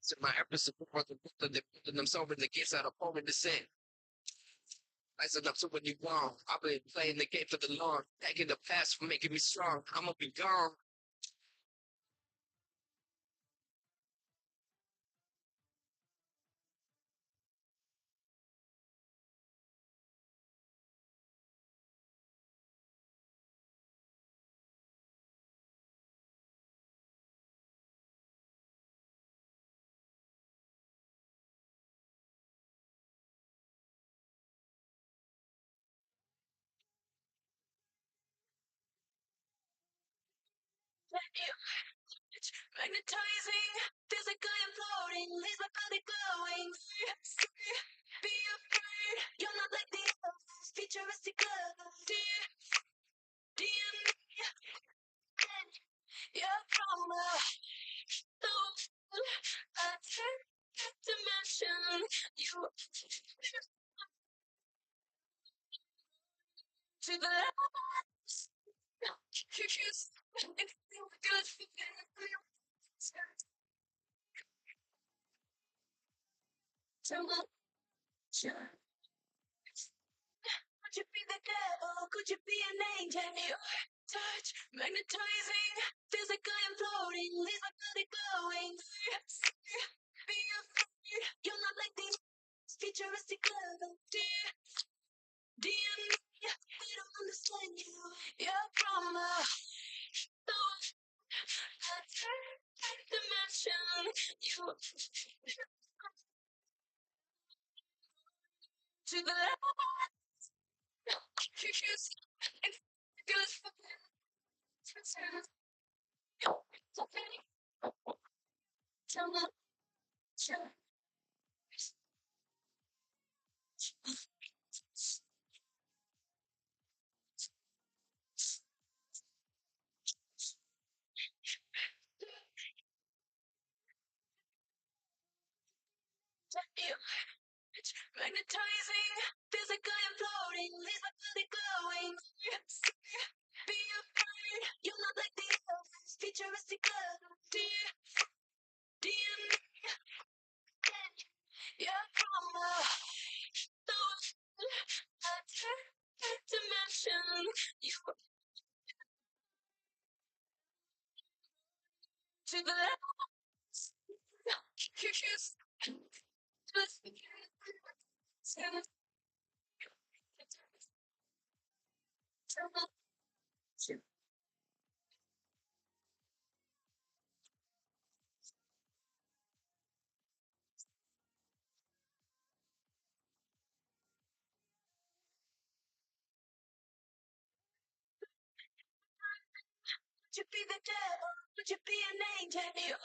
To my efforts to put the themselves in the gates out of foreign descent. Rising up to what you want. I've been playing the game for the long. Taking the past for making me strong. I'ma be gone. It's magnetizing, physically imploding, leaves my body glowing. Be afraid, you're not like the others. Futuristic love, DNA, you're from a third dimension. You to the left, you choose anything good. Could you be the devil? Could you be an angel? Your touch, magnetizing, physically imploding, leaves my body glowing. Be afraid, you're not like these futuristic love. DNA, they don't understand you. You're from a third dimension. You to the left, you choose good. Magnetizing, physically imploding, leaves my body glowing. Be afraid, you're not like the others. Futuristic love, DNA, you're from a third dimension. You to the left, you choose Could you be the devil? Could you be an angel? Your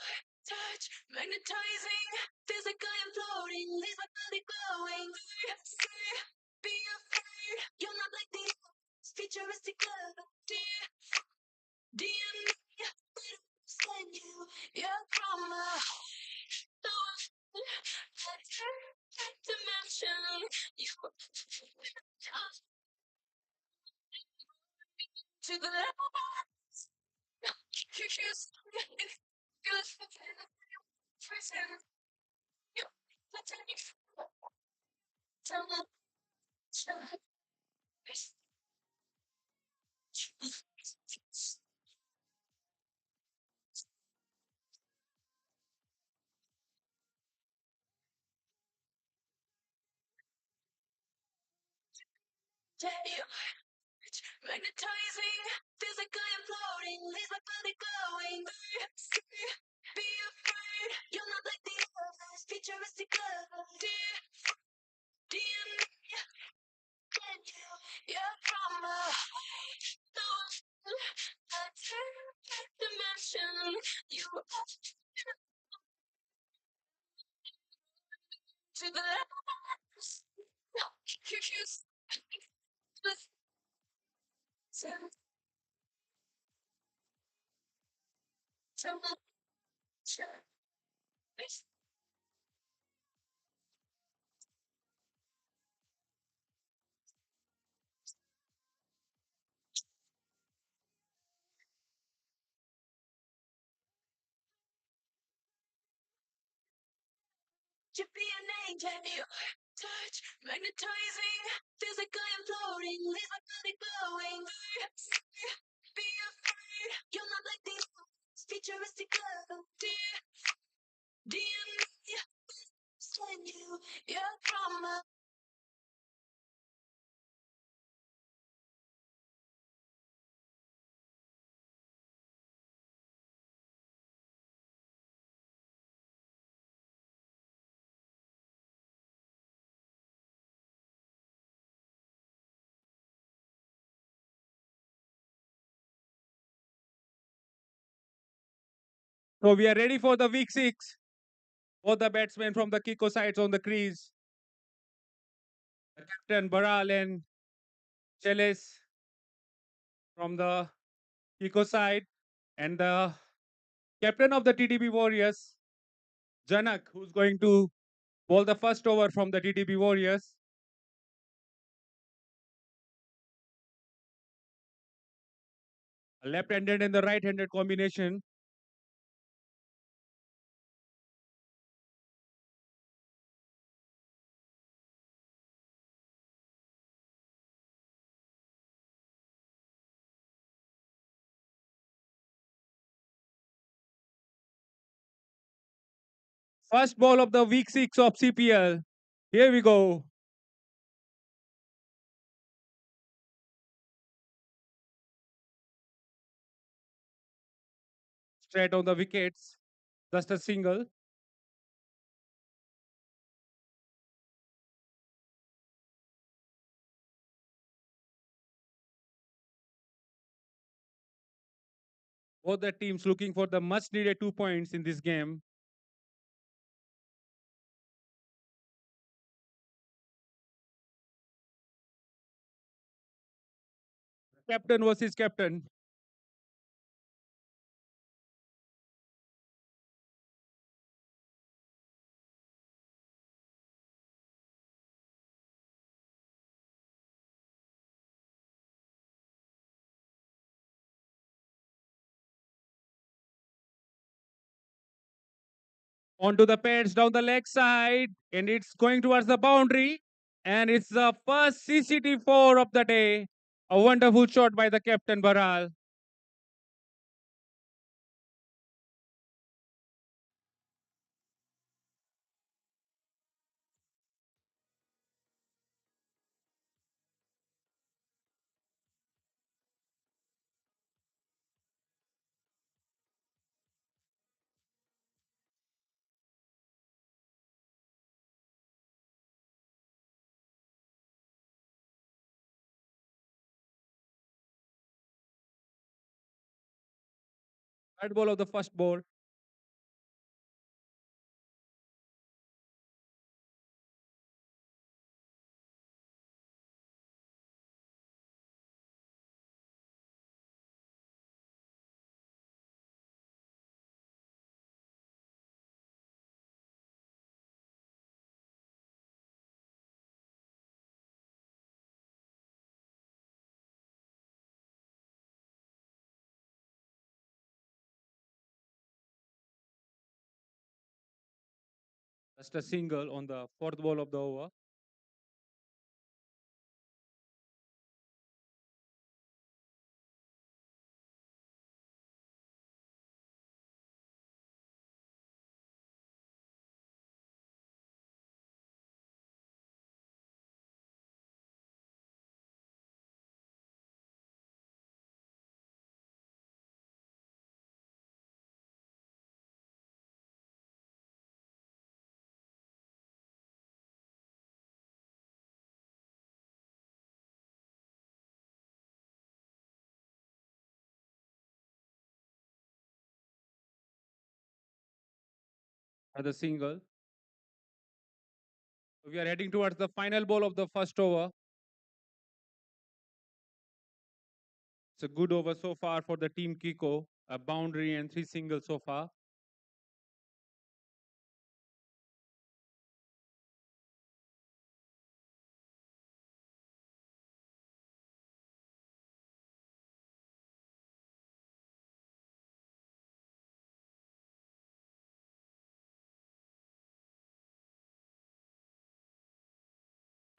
touch, magnetizing, physically imploding, leaves my body glowing. Be afraid, you're not like the others. Futuristic love, DNA, they don't understand you. You're from a third dimension. You to the left, you choose good. Magnetizing, physically imploding, leaves my body glowing. Be afraid, you're not like the others. Futuristic love, DNA, you're from a third dimension. You to the left, you choose To be an angel, your touch magnetizing, physically I'm floating, leaves my body glowing. Be afraid, you're not like these futuristic love. DNA, send you, you're from a. So we are ready for the week 6. Both the batsmen from the KICO sides on the crease. The captain Baral and Chelis from the KICO side, and the captain of the TTB Warriors, Janak, who's going to bowl the first over from the TTB Warriors. A left-handed and the right-handed combination. First ball of the week 6 of CPL. Here we go. Straight on the wickets. Just a single. Both the teams looking for the much needed 2 points in this game. Captain versus captain. Onto the pads down the leg side, and it's going towards the boundary. And it's the first CCT4 of the day. A wonderful shot by the captain Baral. Third ball of the first ball. Just a single on the fourth ball of the over. Another single. We are heading towards the final ball of the first over. It's a good over so far for the team KICO. A boundary and 3 singles so far.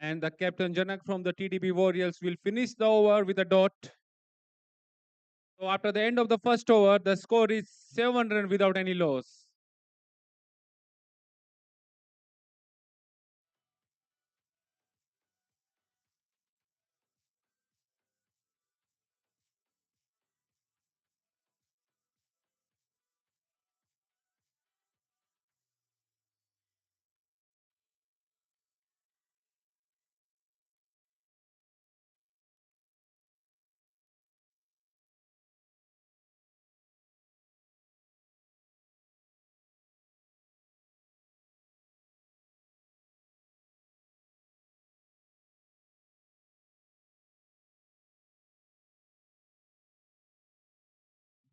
And the captain Janak from the TTB Warriors will finish the over with a dot. So after the end of the first over, the score is 7 runs without any loss.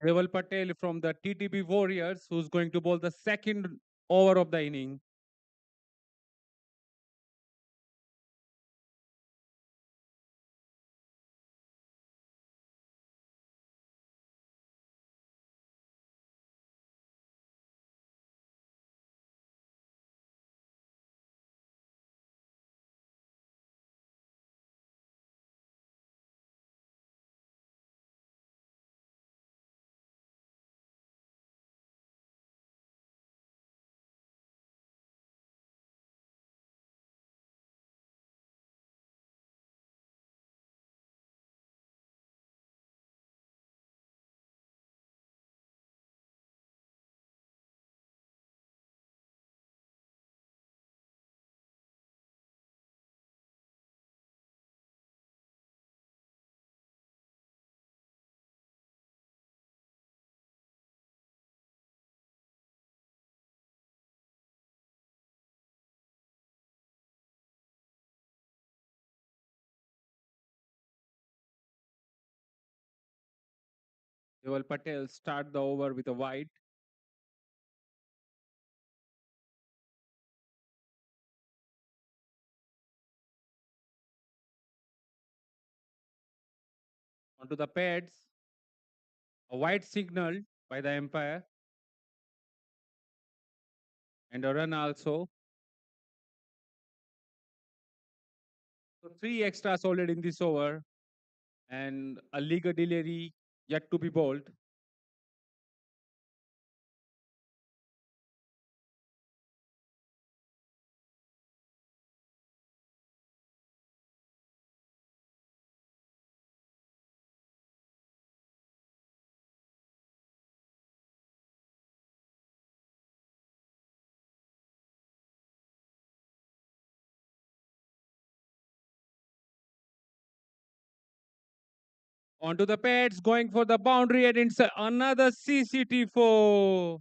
Deval Patel from the TTB Warriors, who's going to bowl the second over of the inning. Deval Patel start the over with a wide. Onto the pads, a wide signal by the umpire, and a run also. So 3 extras already in this over, and a legal delivery yet to be bowled. Onto the pads, going for the boundary, and it's another CCT4.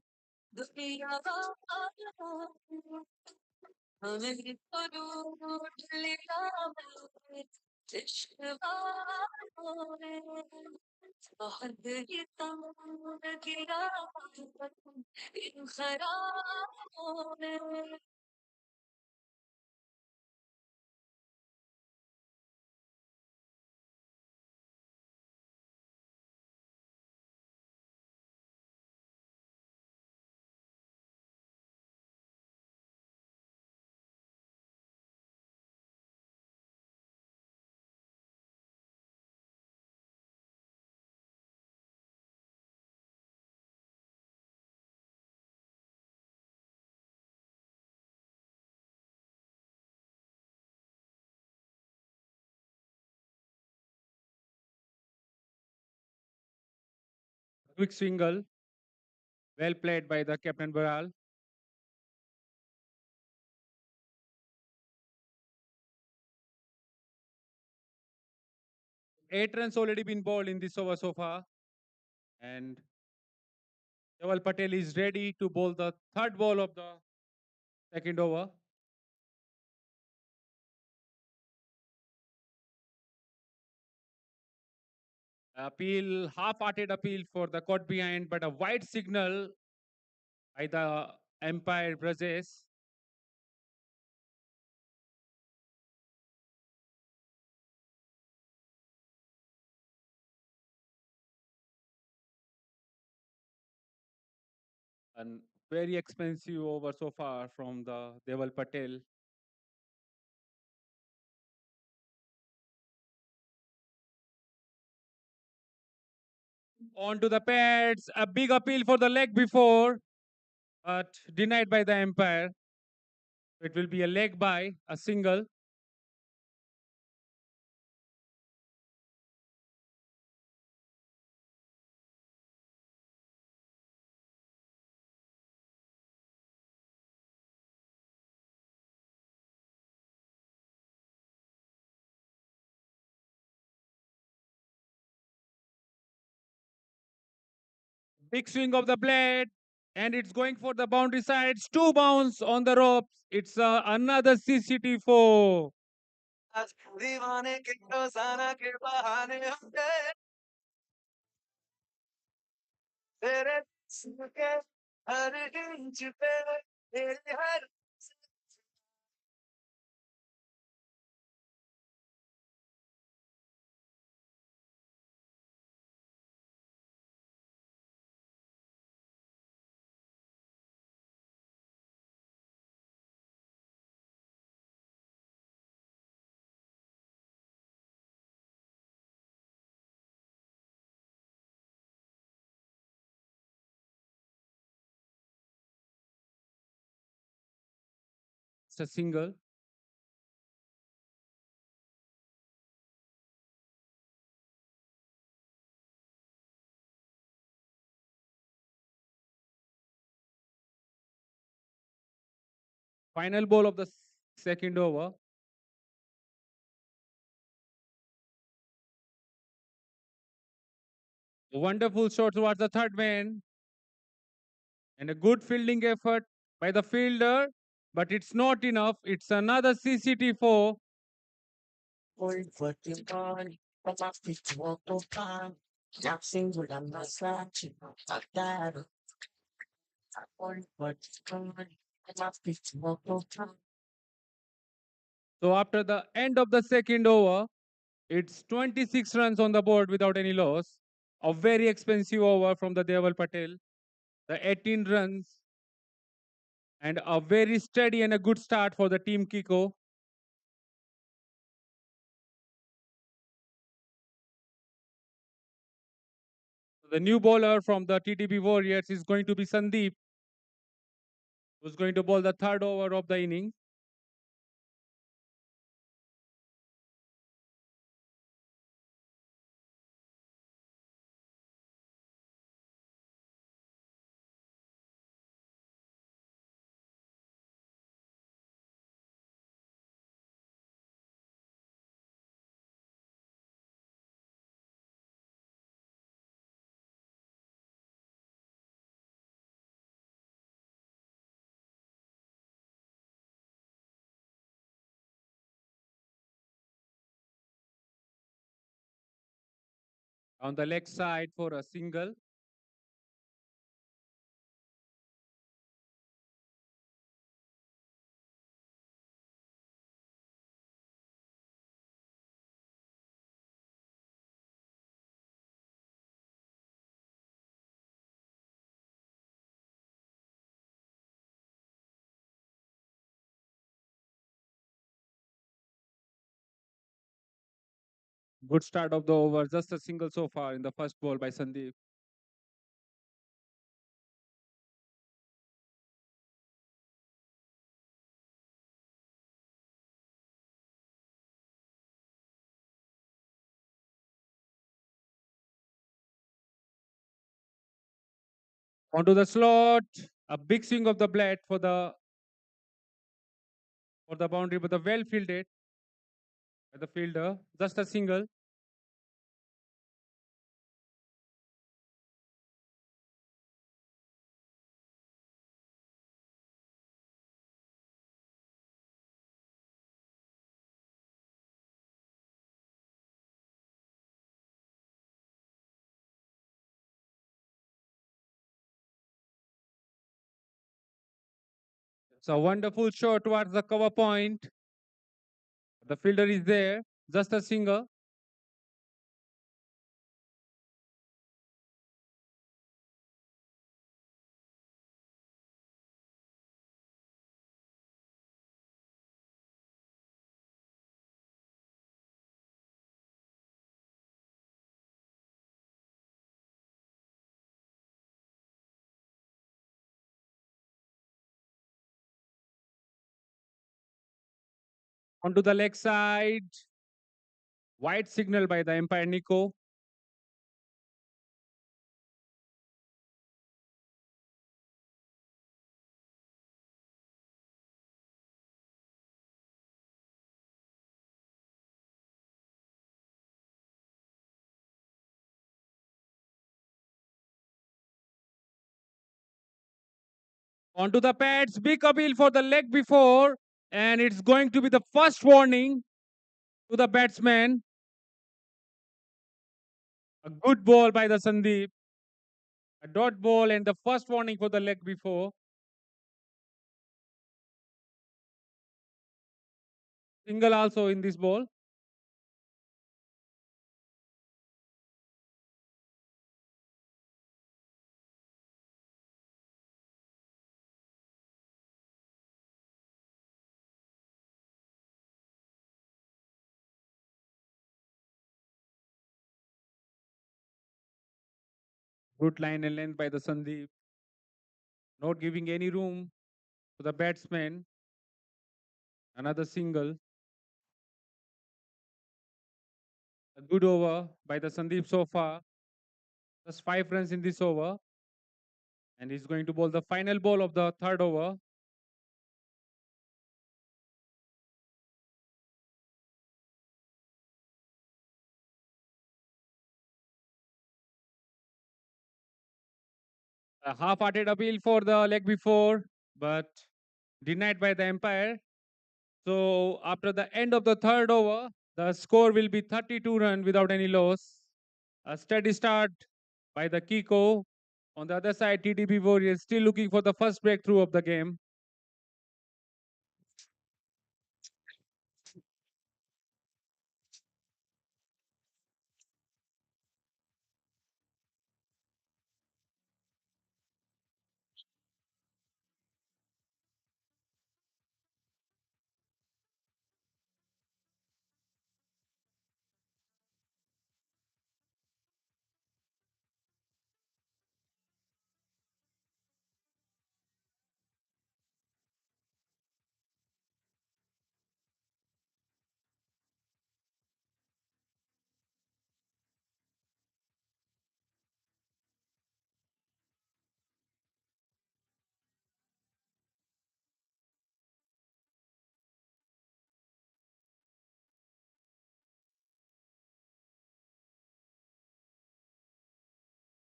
Quick single, well played by the captain Baral. 8 runs already been bowled in this over so far, and Deval Patel is ready to bowl the third ball of the second over. Appeal, half-hearted appeal for the caught behind, but a wide signal by the umpire Brazes. And very expensive over so far from the Deval Patel. On to the pads. A big appeal for the leg before, but denied by the umpire. It will be a leg by a single. Big swing of the blade, and it's going for the boundary sides. Two bounce on the ropes. It's another CCT4. आज दीवाने के रोजाना के बहाने होंगे तेरे जिस्म के हर इंच पे तेरी हर It's a single. Final ball of the second over. Wonderful shot towards the third man. And a good fielding effort by the fielder. But it's not enough. It's another CCT4. कोई वर्तमान पचास वो काम जब single अंदर Slaich attack कोई वर्तमान पचास वो काम So after the end of the second over, it's 26 runs on the board without any loss. A very expensive over from the Deval Patel. The 18 runs and a very steady and a good start for the team KICO. The new bowler from the TTB Warriors is going to be Sandeep, who's going to bowl the third over of the inning. On the leg side for a single. Good start of the over, just a single so far in the first ball by Sandeep. Onto the slot, a big swing of the blade for the boundary, but the well fielded by the fielder. Just a single. It's a wonderful shot towards the cover point. The fielder is there. Just a single. Onto the leg side. White signal by the umpire Nico. Onto the pads. Big appeal for the leg before. And it's going to be the first warning to the batsman. A good ball by the Sandeep. A dot ball and the first warning for the leg before. Single also in this ball. Good line and length by the Sandeep. Not giving any room to the batsman. Another single. A good over by the Sandeep so far. Just 5 runs in this over. And he's going to bowl the final ball of the third over. A half-hearted appeal for the leg before, but denied by the umpire. So after the end of the third over, the score will be 32 runs without any loss. A steady start by the KICO. On the other side, TTB Warriors still looking for the first breakthrough of the game.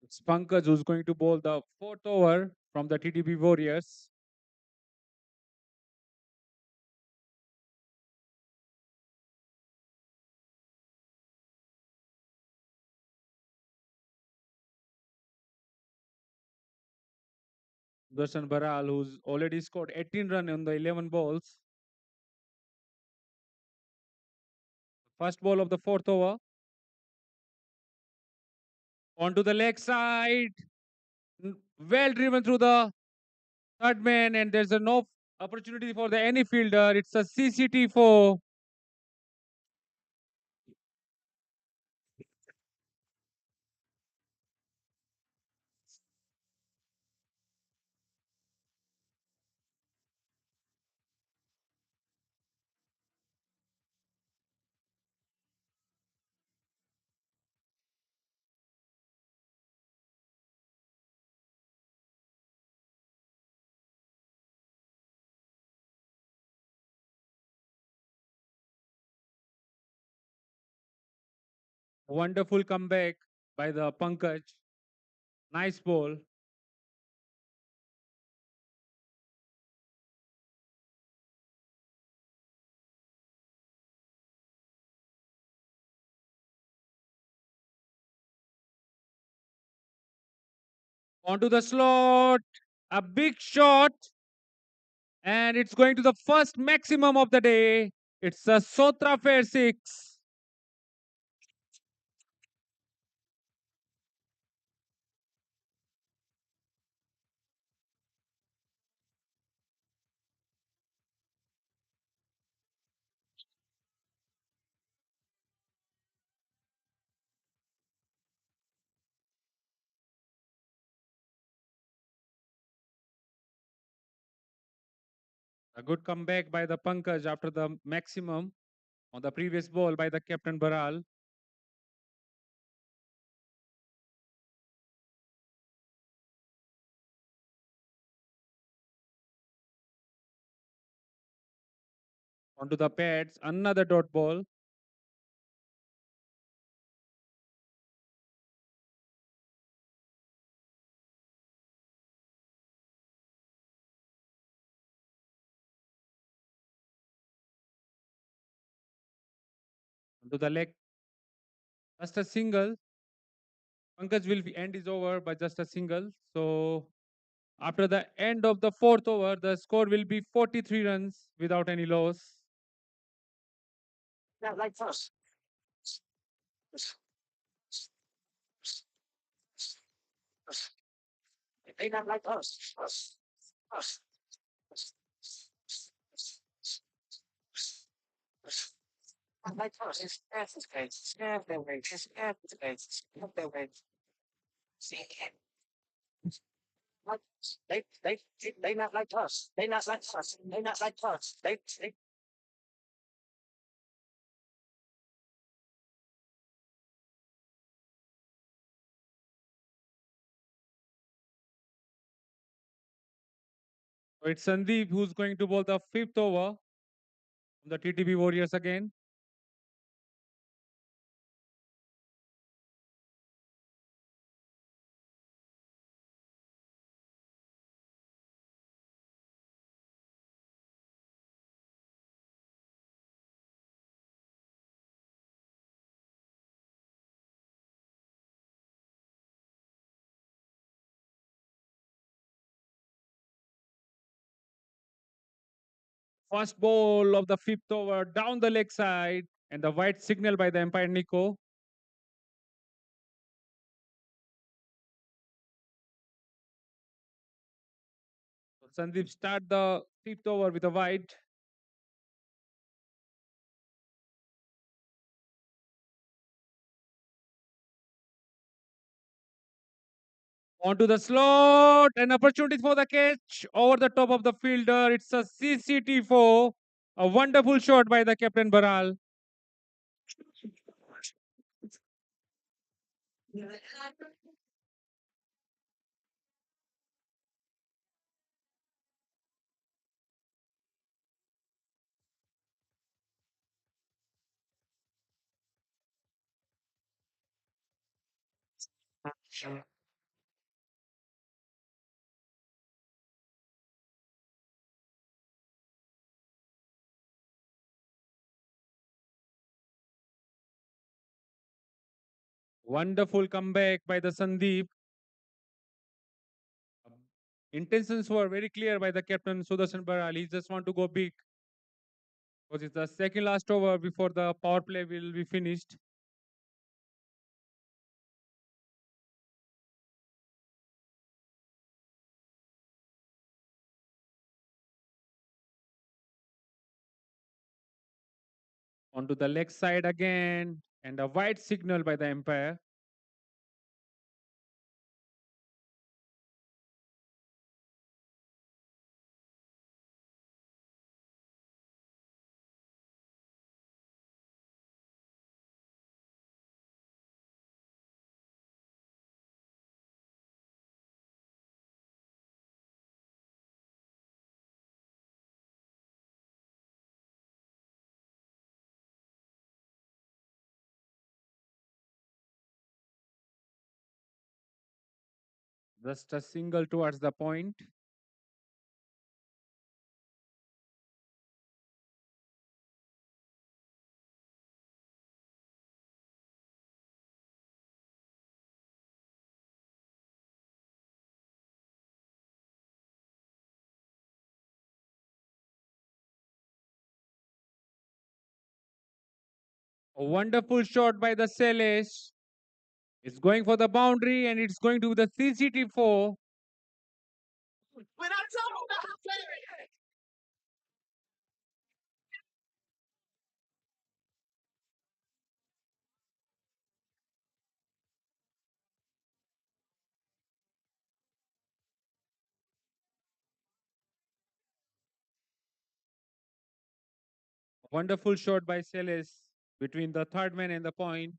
It's Pankaj who's going to bowl the fourth over from the TTB Warriors. Darshan Baral, who's already scored 18 runs on the 11 balls. First ball of the fourth over. Onto the leg side. Well driven through the third man, and there's a no opportunity for the any fielder. It's a CCT4. Wonderful comeback by the Pankaj. Nice ball. Onto the slot. A big shot. And it's going to the first maximum of the day. It's a Sotrafer 6. A good comeback by the Pankaj after the maximum on the previous ball by the captain Baral. Onto the pads, another dot ball. Onto the leg, just a single. Pankaj will end his over by just a single. So after the end of the fourth over, the score will be 43 runs without any loss. Not like us. They not like us. Us. Not like us. It's Earth's case. It's their way. It's Earth's case. It's their way. See it. Like they not like us. They not like us. They not like us. They So it's Sandeep who's going to bowl the fifth over from the TTB Warriors again. First ball of the fifth over down the leg side, and the white signal by the umpire Nico. So Sandeep start the fifth over with a wide. Onto the slot, an opportunity for the catch over the top of the fielder. It's a CCT4. A wonderful shot by the captain Baral. Wonderful comeback by the Sandeep. Intentions were very clear by the captain Sudarshan Baral. He just want to go big because it's the second last over before the power play will be finished. Onto the leg side again, and a white signal by the umpire. Just a single towards the point. A wonderful shot by the Selesh. It's going for the boundary and it's going to the CCT4. When I tell them not to play it. Wonderful shot by Celis between the third man and the point.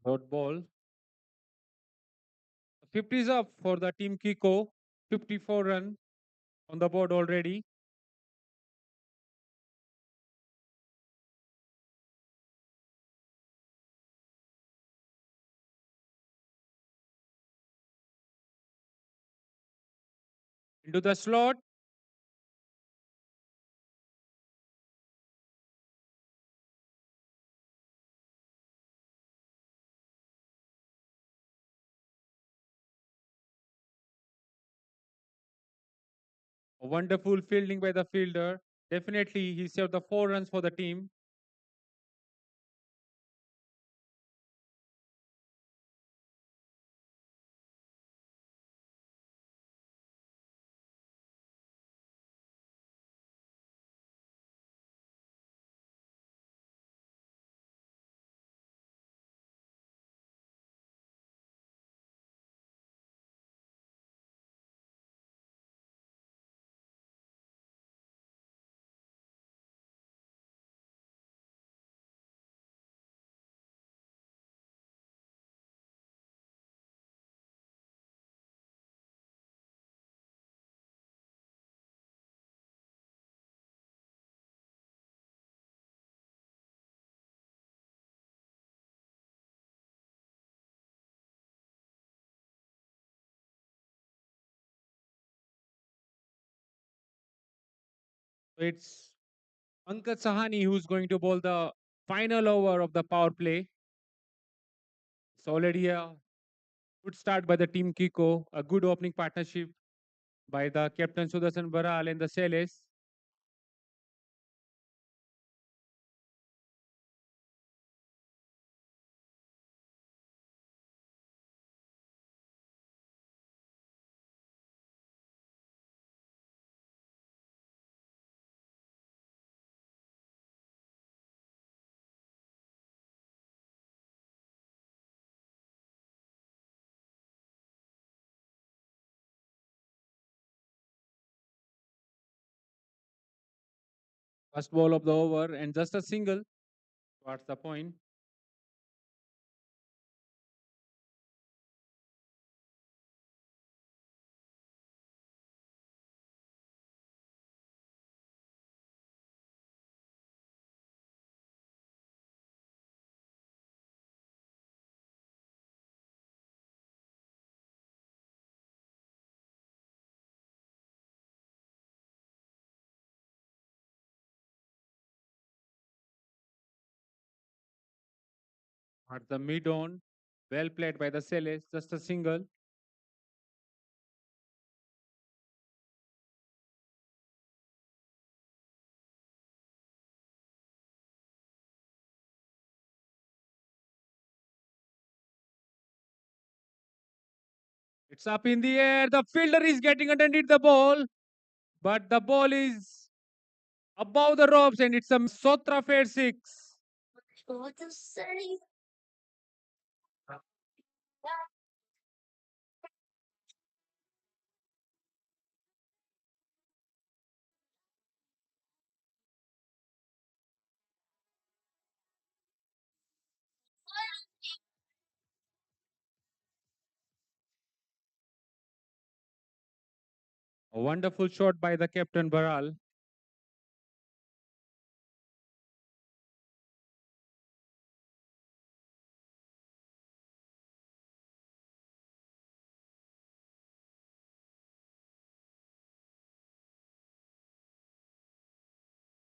Dot ball. 50 is up for the team KICO. 54 run on the board already. Into the slot. A wonderful fielding by the fielder. Definitely, he saved the 4 runs for the team. It's Pankaj Sahani who's going to bowl the final over of the power play. It's already a good start by the team KICO. A good opening partnership by the captain Sudarshan Baral and the Celis. First ball of the over and just a single towards the point. At the mid on, well played by the Celis, just a single. It's up in the air. The fielder is getting underneath the ball, but the ball is above the ropes and it's a Sotrafer 6. What to say? A wonderful shot by the captain Baral.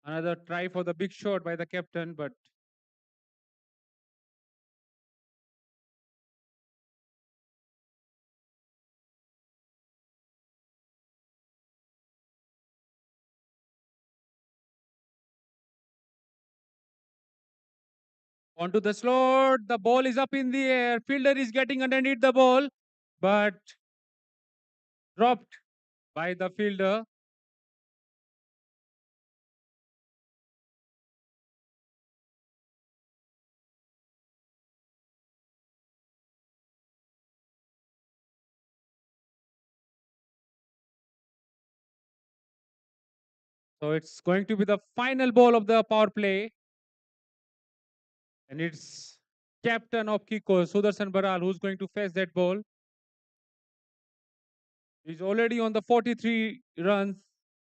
Another try for the big shot by the captain, but Onto the slot. The ball is up in the air. Fielder is getting underneath the ball, but dropped by the fielder. So it's going to be the final ball of the power play. And it's captain of KICO, Sudarshan Baral, who's going to face that ball. He's already on the 43 runs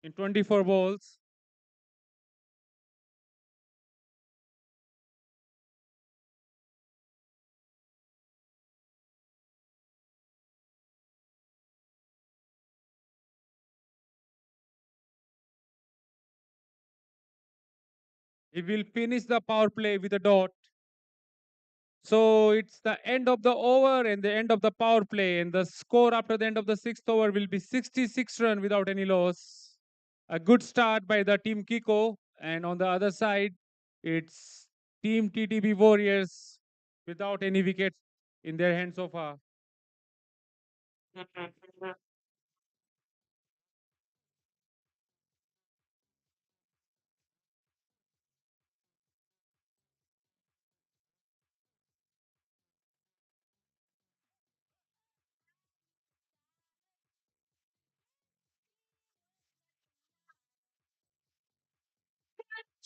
in 24 balls. He will finish the power play with a dot. So it's the end of the over and the end of the power play. And the score after the end of the sixth over will be 66 runs without any loss. A good start by the team KICO. And on the other side, it's team TTB Warriors without any wickets in their hands so far.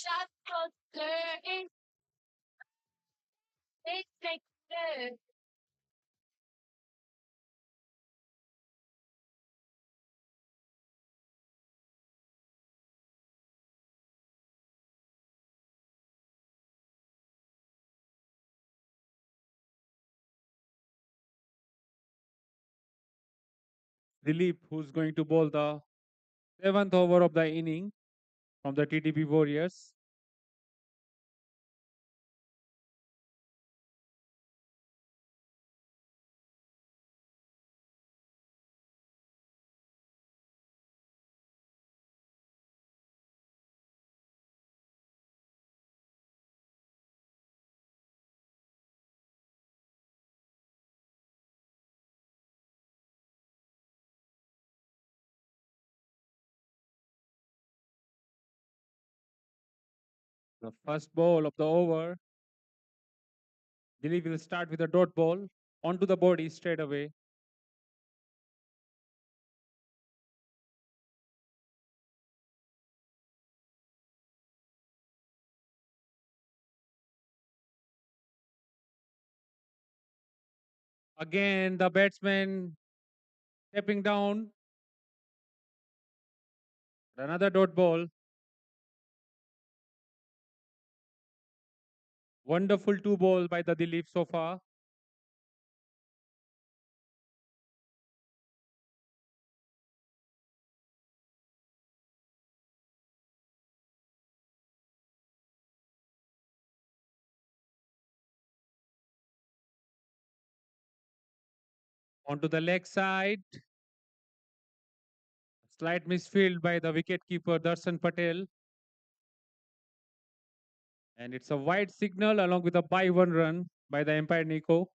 Shot closer, take the Dilip, who's going to bowl the seventh over of the inning from the TTB Warriors. The first ball of the over, Dilip will start with a dot ball onto the body straight away. Again, the batsman stepping down. Another dot ball. Wonderful two ball by the Dilip so far. Onto the leg side. Slight misfield by the wicketkeeper Darshan Patel. And it's a wide signal along with a by one run by the umpire Nico.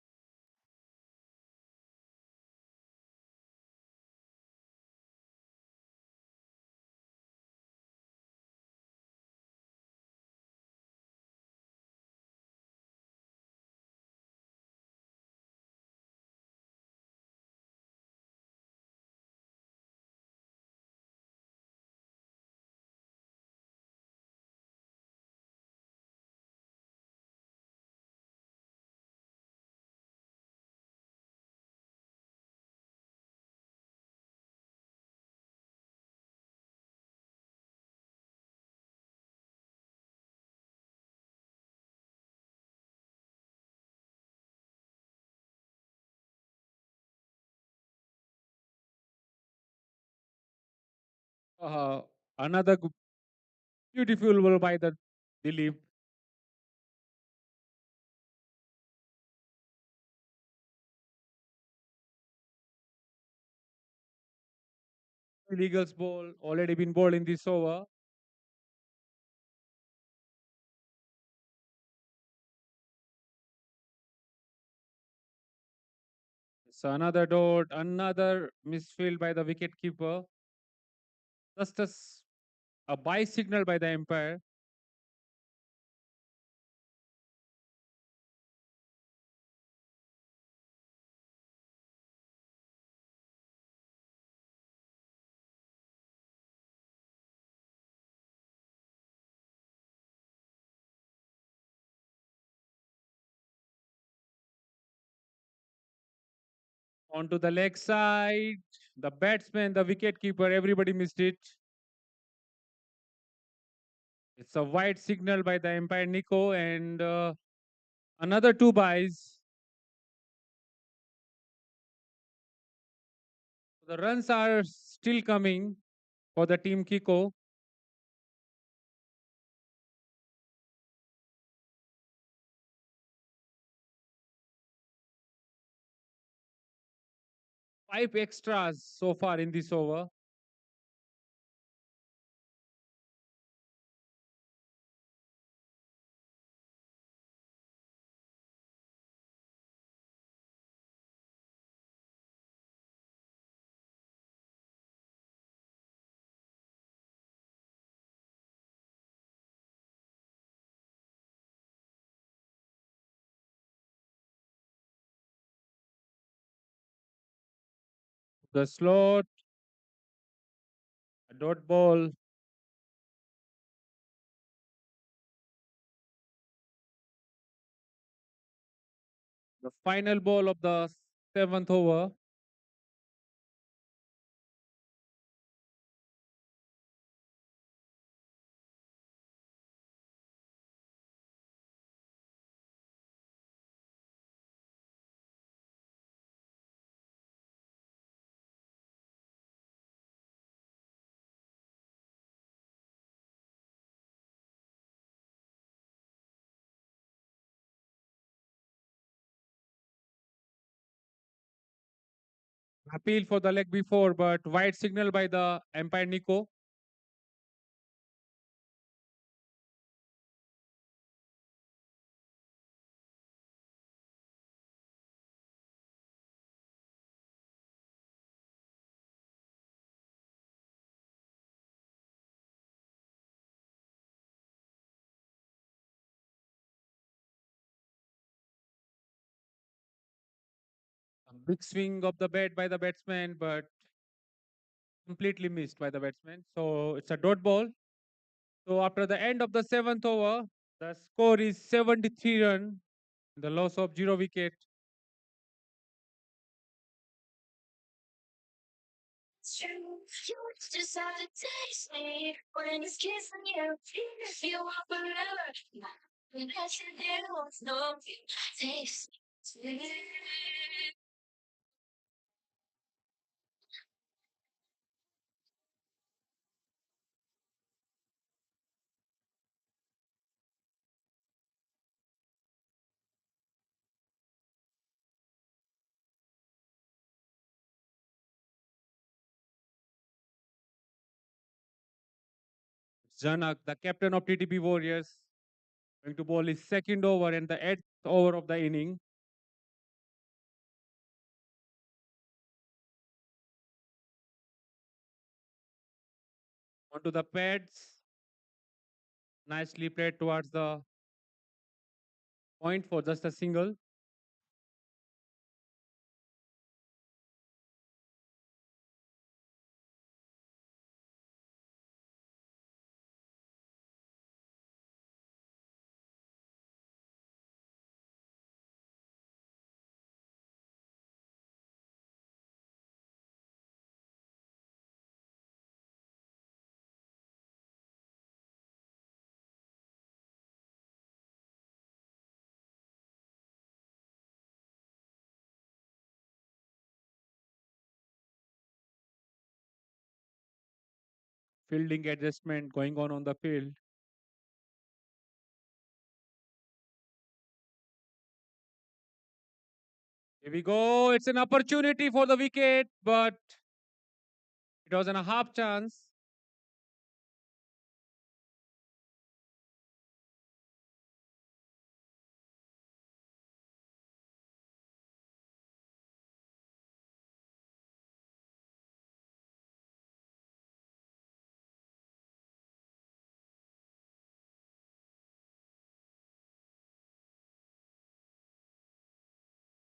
Uh, another beautiful ball by the Dilip. Eagles ball already been bowled in this over. So another dot, another misfield by the wicket keeper. Just a buy signal by the umpire. Onto the leg side. The batsman, the wicket keeper, everybody missed it. It's a white signal by the umpire Nico, and another two buys. The runs are still coming for the team KICO. Five extras so far in this over. The slot, a dot ball. The final ball of the seventh over. Appeal for the leg before, but white signal by the umpire Nico. A big swing of the bat by the batsman, but completely missed by the batsman. So it's a dot ball. So after the end of the seventh over, the score is 73 run. The loss of 0 wicket. It's true. You just have to taste me when it's kissing you. If you want forever, nothing that you do, no taste me. Janak, the captain of TTB Warriors, going to bowl his second over and the eighth over of the inning. Onto the pads. Nicely played towards the point for just a single. Fielding adjustment going on the field. Here we go. It's an opportunity for the wicket, but it was in a half chance.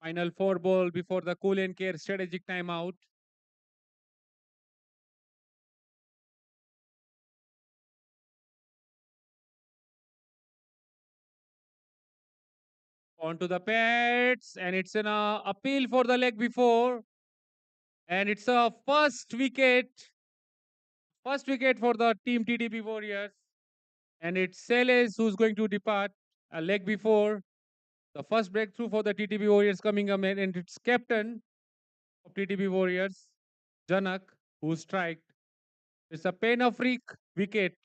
Final 4 ball before the cool and care strategic timeout. Onto the pads, and it's an appeal for the leg before. And it's a first wicket. First wicket for the team TTB Warriors. And it's Seles who's going to depart a leg before. The first breakthrough for the TTB Warriors coming up, and it's captain of TTB Warriors, Janak, who striked. It's a Panafrique wicket.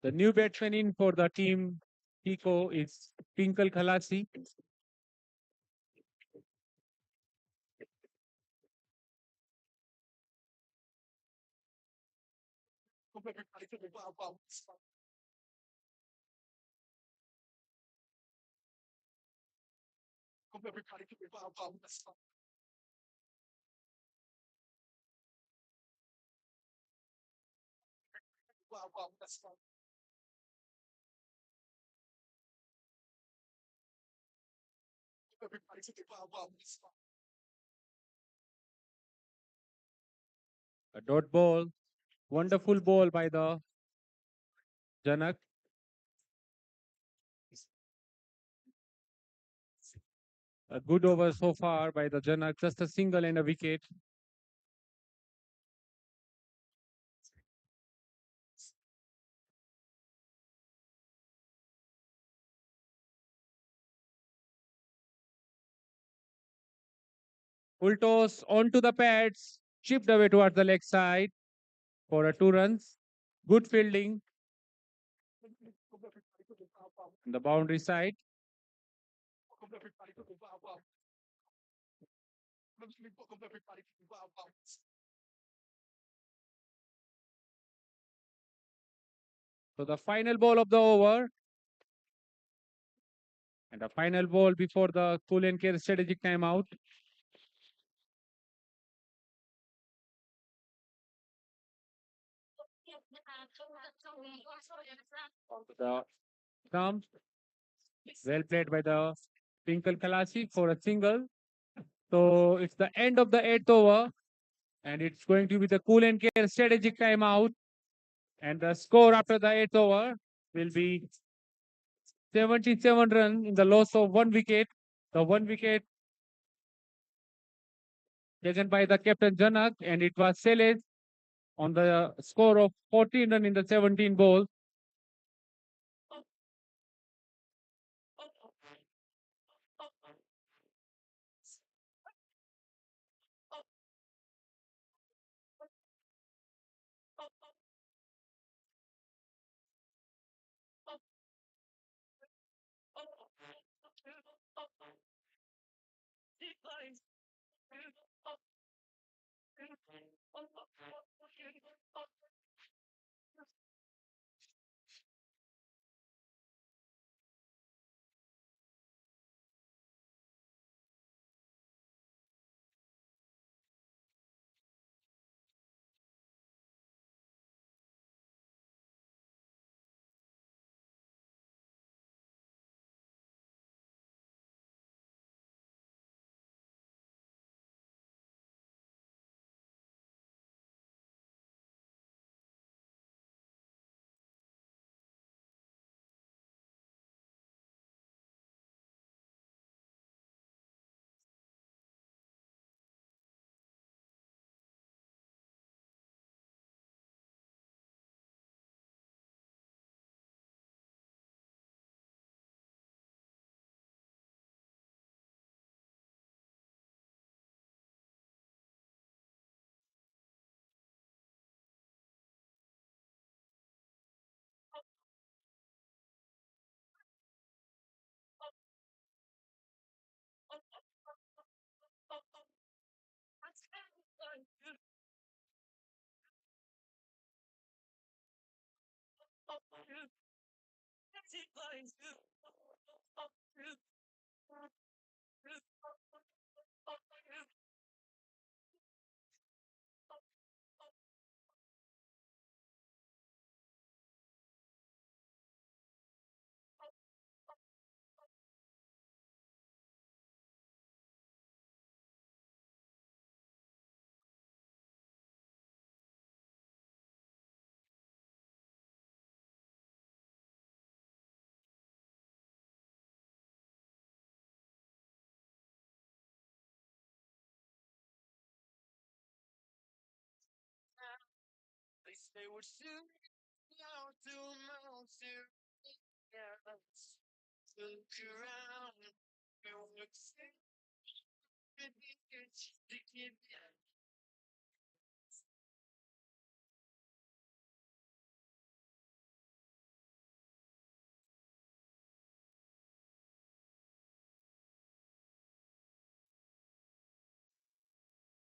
The new batsman in for the team KICO is Pinkal Khalasi. A dot ball. Wonderful ball by the Janak. A good over so far by the Janak. Just a single and a wicket. Full toss onto the pads. Chipped away towards the leg side for a 2 runs. Good fielding. On the boundary side. So the final ball of the over. And the final ball before the cool and care strategic timeout. Onto the stump. Well played by the Pinkal Kalasi for a single. So it's the end of the 8th over. And it's going to be the cool and care strategic timeout. And the score after the 8th over will be 77 runs in the loss of 1 wicket. The 1 wicket taken by the captain Janak, and it was Seles on the score of 14 runs in the 17 balls.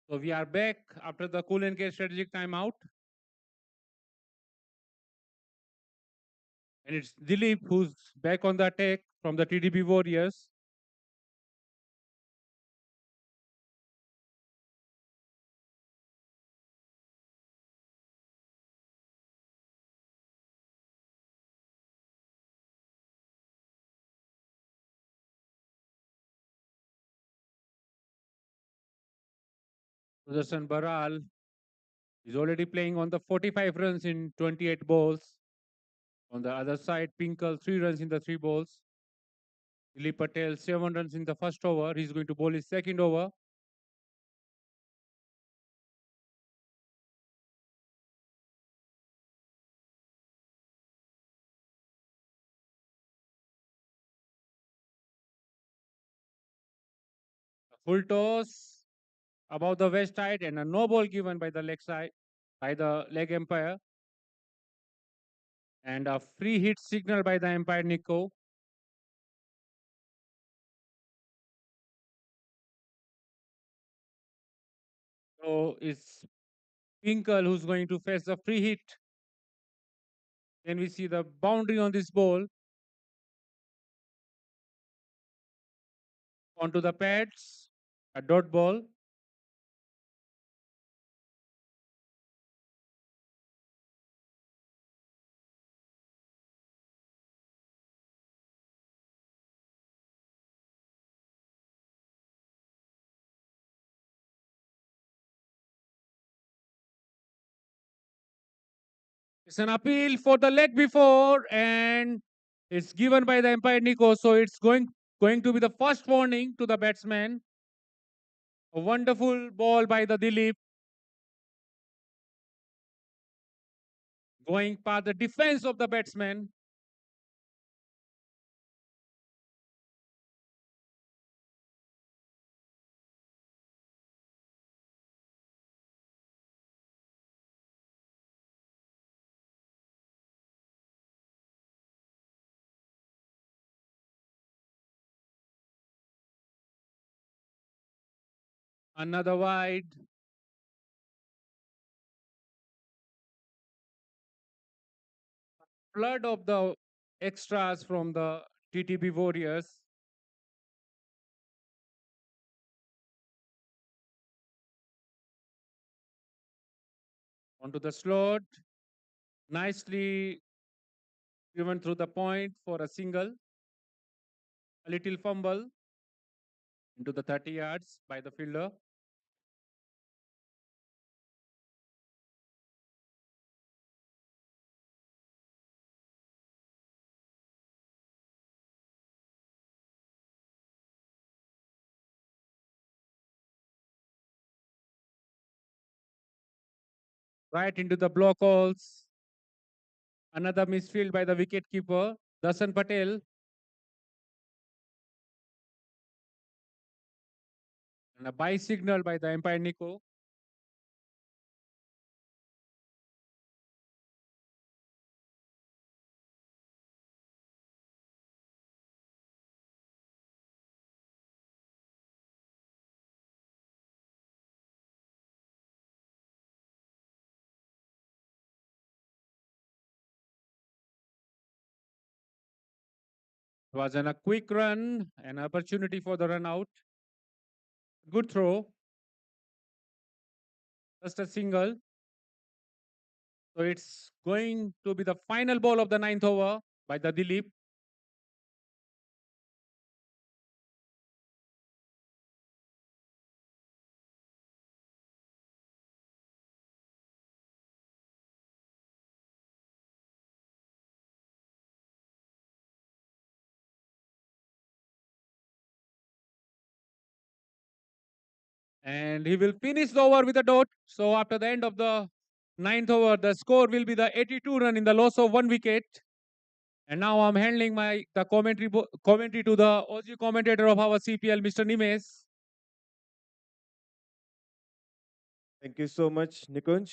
So we are back after the cool and care strategic timeout. And it's Dilip who's back on the attack from the TTB Warriors. Sudarshan Baral is already playing on the 45 runs in 28 balls. On the other side, Pinkle 3 runs in the 3 balls. Dilip Patel 7 runs in the first over. He's going to bowl his second over. A full toss above the west side and a no ball given by the leg side, by the leg umpire. And a free hit signal by the umpire Nico. So it's Pinkle who's going to face the free hit. Then we see the boundary on this ball. Onto the pads, a dot ball. It's an appeal for the leg before, and it's given by the umpire Nico. So it's going to be the first warning to the batsman. A wonderful ball by the Dilip, going past the defense of the batsman. Another wide. Flood of the extras from the TTB Warriors. Onto the slot. Nicely driven through the point for a single. A little fumble into the 30 yards by the fielder. Right into the block holes. Another misfield by the wicket keeper, Dasan Patel. And a bye signal by the umpire Nico. It was a quick run, an opportunity for the run out. Good throw. Just a single. So it's going to be the final ball of the ninth over by the Dilip. And he will finish the over with a dot. So after the end of the ninth over, the score will be the 82 run in the loss of 1 wicket. And now I'm handling the commentary to the Aussie commentator of our CPL, Mr. Nimes. Thank you so much, Nikunj.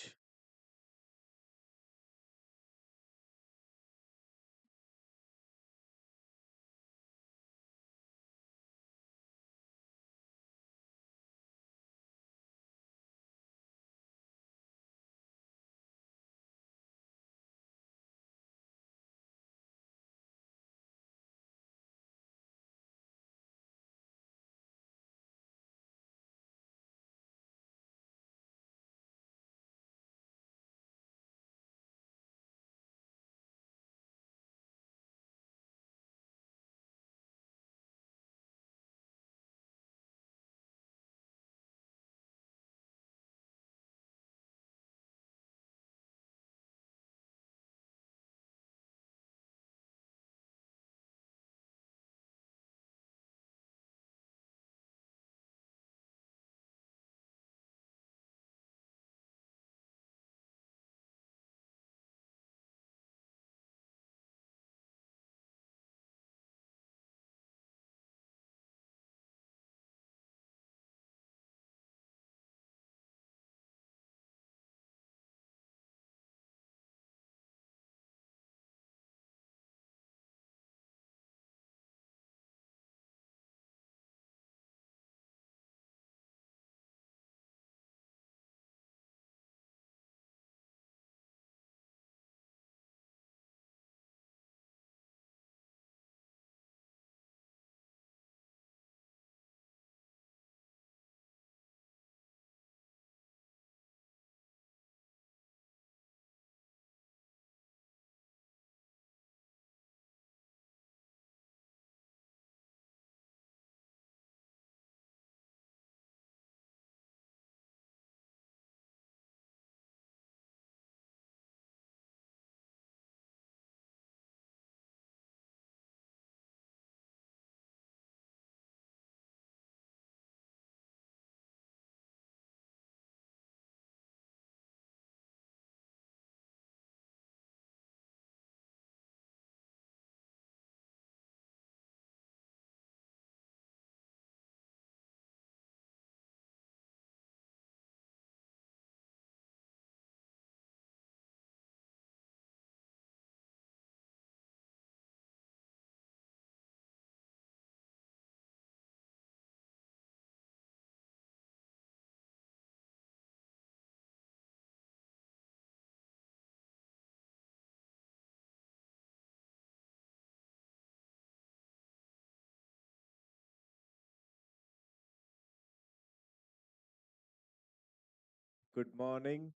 Good morning,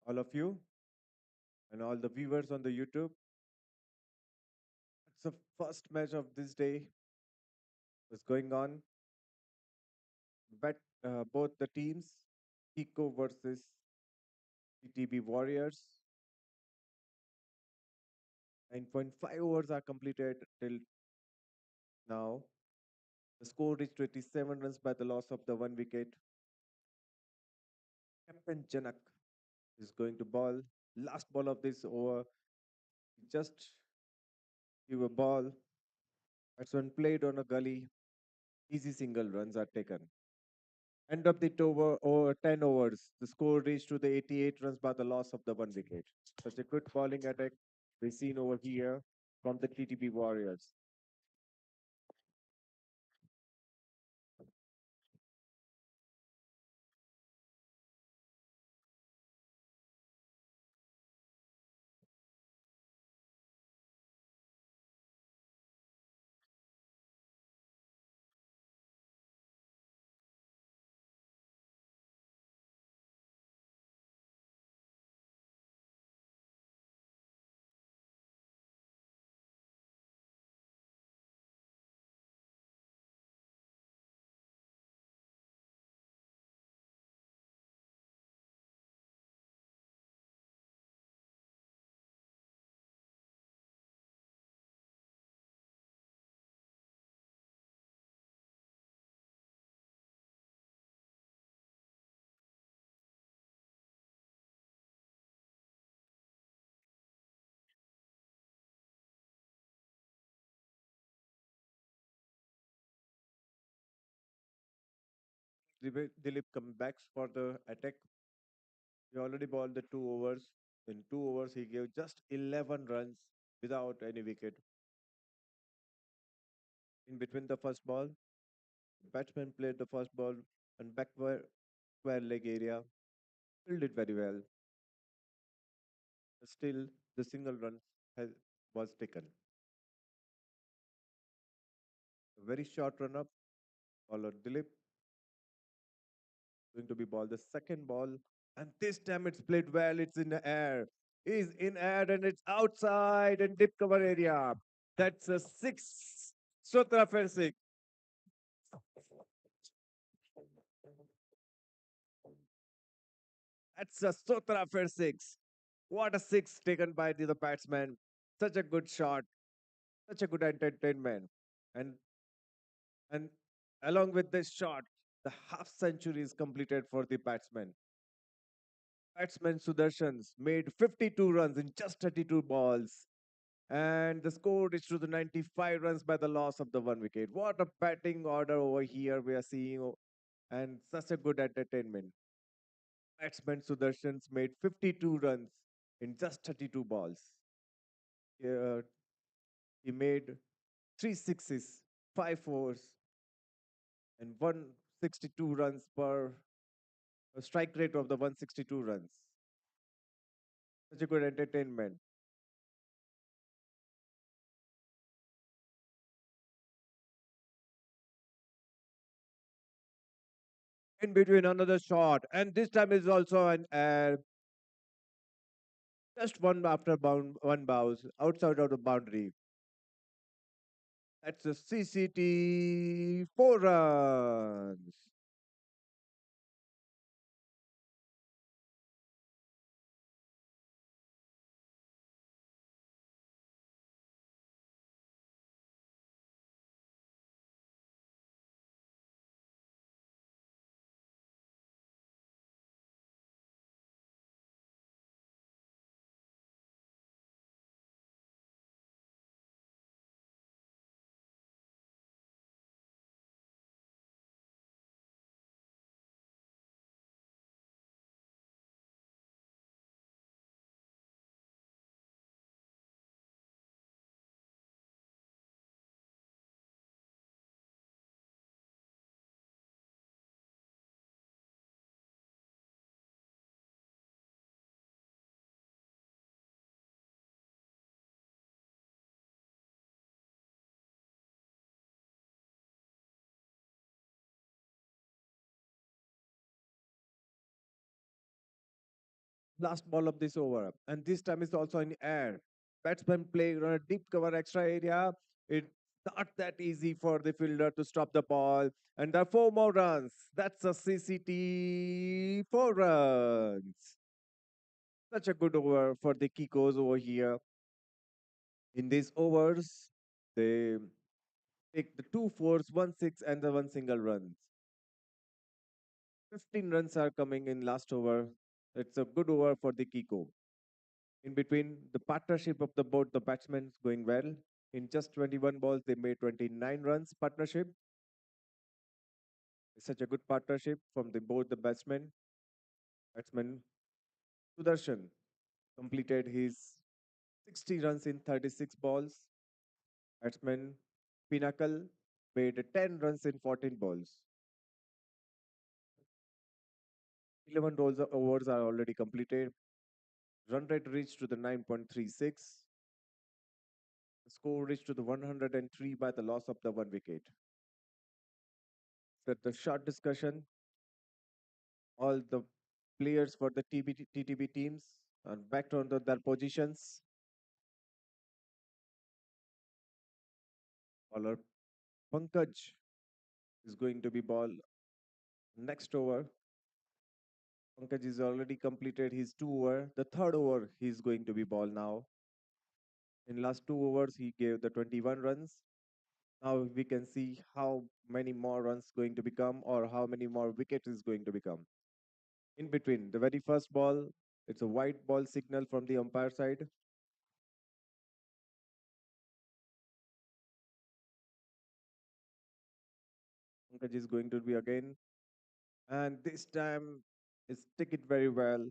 all of you, and all the viewers on the YouTube. It's the first match of this day that's going on. Both the teams, KICO versus TTB Warriors. 9.5 overs are completed till now. The score is 27 runs by the loss of the 1 wicket. Captain Janak is going to ball. Last ball of this over. Just give a ball. Batsman played on a gully. Easy single runs are taken. End of the over, over 10 overs. The score reached to the 88 runs by the loss of the 1 wicket. Such a good bowling attack we seen over here from the TTB Warriors. Dilip comes back for the attack. He already balled the 2 overs. In 2 overs, he gave just 11 runs without any wicket. In between the first ball, the batsman played the first ball and backward square leg area, filled it very well. Still, the single run has, was taken. A very short run up, bowler Dilip going to be ball the second ball, and this time it's played well. It's in the air. Is in air and it's outside and deep cover area. That's a six. Sotrafer six. That's a Sotrafer six. What a six taken by the batsman. Such a good shot. Such a good entertainment. And and along with this shot, the half century is completed for the batsman. Batsman Sudarshan's made 52 runs in just 32 balls. And the score is to the 95 runs by the loss of the one wicket. What a batting order over here we are seeing, and such a good entertainment. Batsman Sudarshan's made 52 runs in just 32 balls. Uh, he made three sixes, five fours, and 162 runs per a strike rate of the 162 runs. Such a good entertainment. In between another shot, and this time is also an air. Just one after one bounce outside of the boundary. That's a CCT 4 runs. Last ball of this over, and this time is also in the air. Batsman playing on a deep cover extra area. It's not that easy for the fielder to stop the ball, and there are 4 more runs. That's a CCT 4 runs. Such a good over for the KICOs over here. In these overs, they take the two fours, 1 6, and the one single runs. 15 runs are coming in last over. It's a good over for the KICO. In between, the partnership of the both the batsmen is going well. In just 21 balls, they made 29 runs partnership. It's such a good partnership from the both the batsmen. Batsman Sudarshan completed his 60 runs in 36 balls. Batsman Pinnacle made 10 runs in 14 balls. 11 overs are already completed. Run rate reached to the 9.36. The score reached to the 103 by the loss of the one wicket. So the short discussion, all the players for the TTB teams are back on their positions. Bowler Pankaj is going to be ball next over. Pankaj has already completed his 2 over. The third over he is going to be ball now. In last 2 overs he gave the 21 runs. Now we can see how many more runs going to become or how many more wickets is going to become. In between, the very first ball, it's a white ball signal from the umpire side. Pankaj is going to be again And this time is take it very well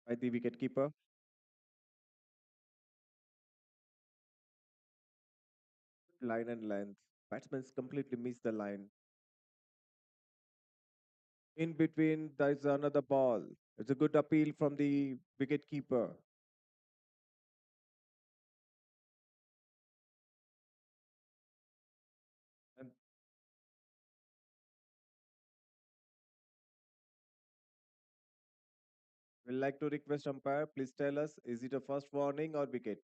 by the wicket keeper. Line and length. Batsmen completely miss the line. In between, there is another ball. It's a good appeal from the wicket keeper. And we'd like to request umpire, please tell us, is it a first warning or wicket?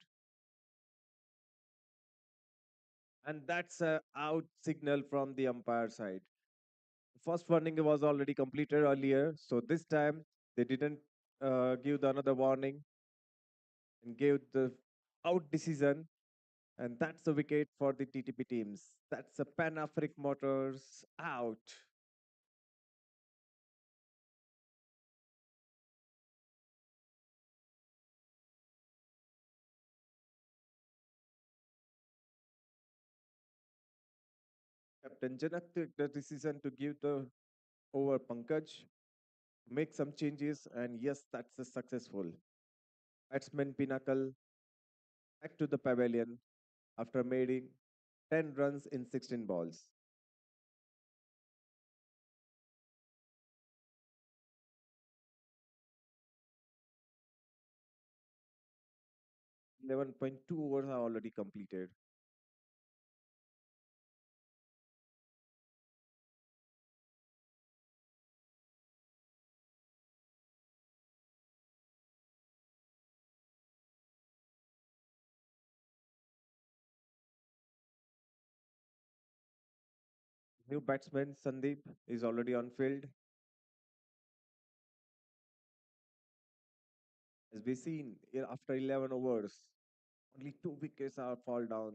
And that's a out signal from the umpire side. First warning was already completed earlier, so this time they didn't give the another warning and gave the out decision, and that's the wicket for the TTP teams. That's a Panafrique Motors out. Captain Janak took the decision to give the over Pankaj, make some changes, and yes, that's a successful. Batsman Pinnacle back to the pavilion after making 10 runs in 16 balls. 11.2 overs are already completed. New batsman Sandeep is already on field. As we seen after 11 overs, only 2 wickets are fall down.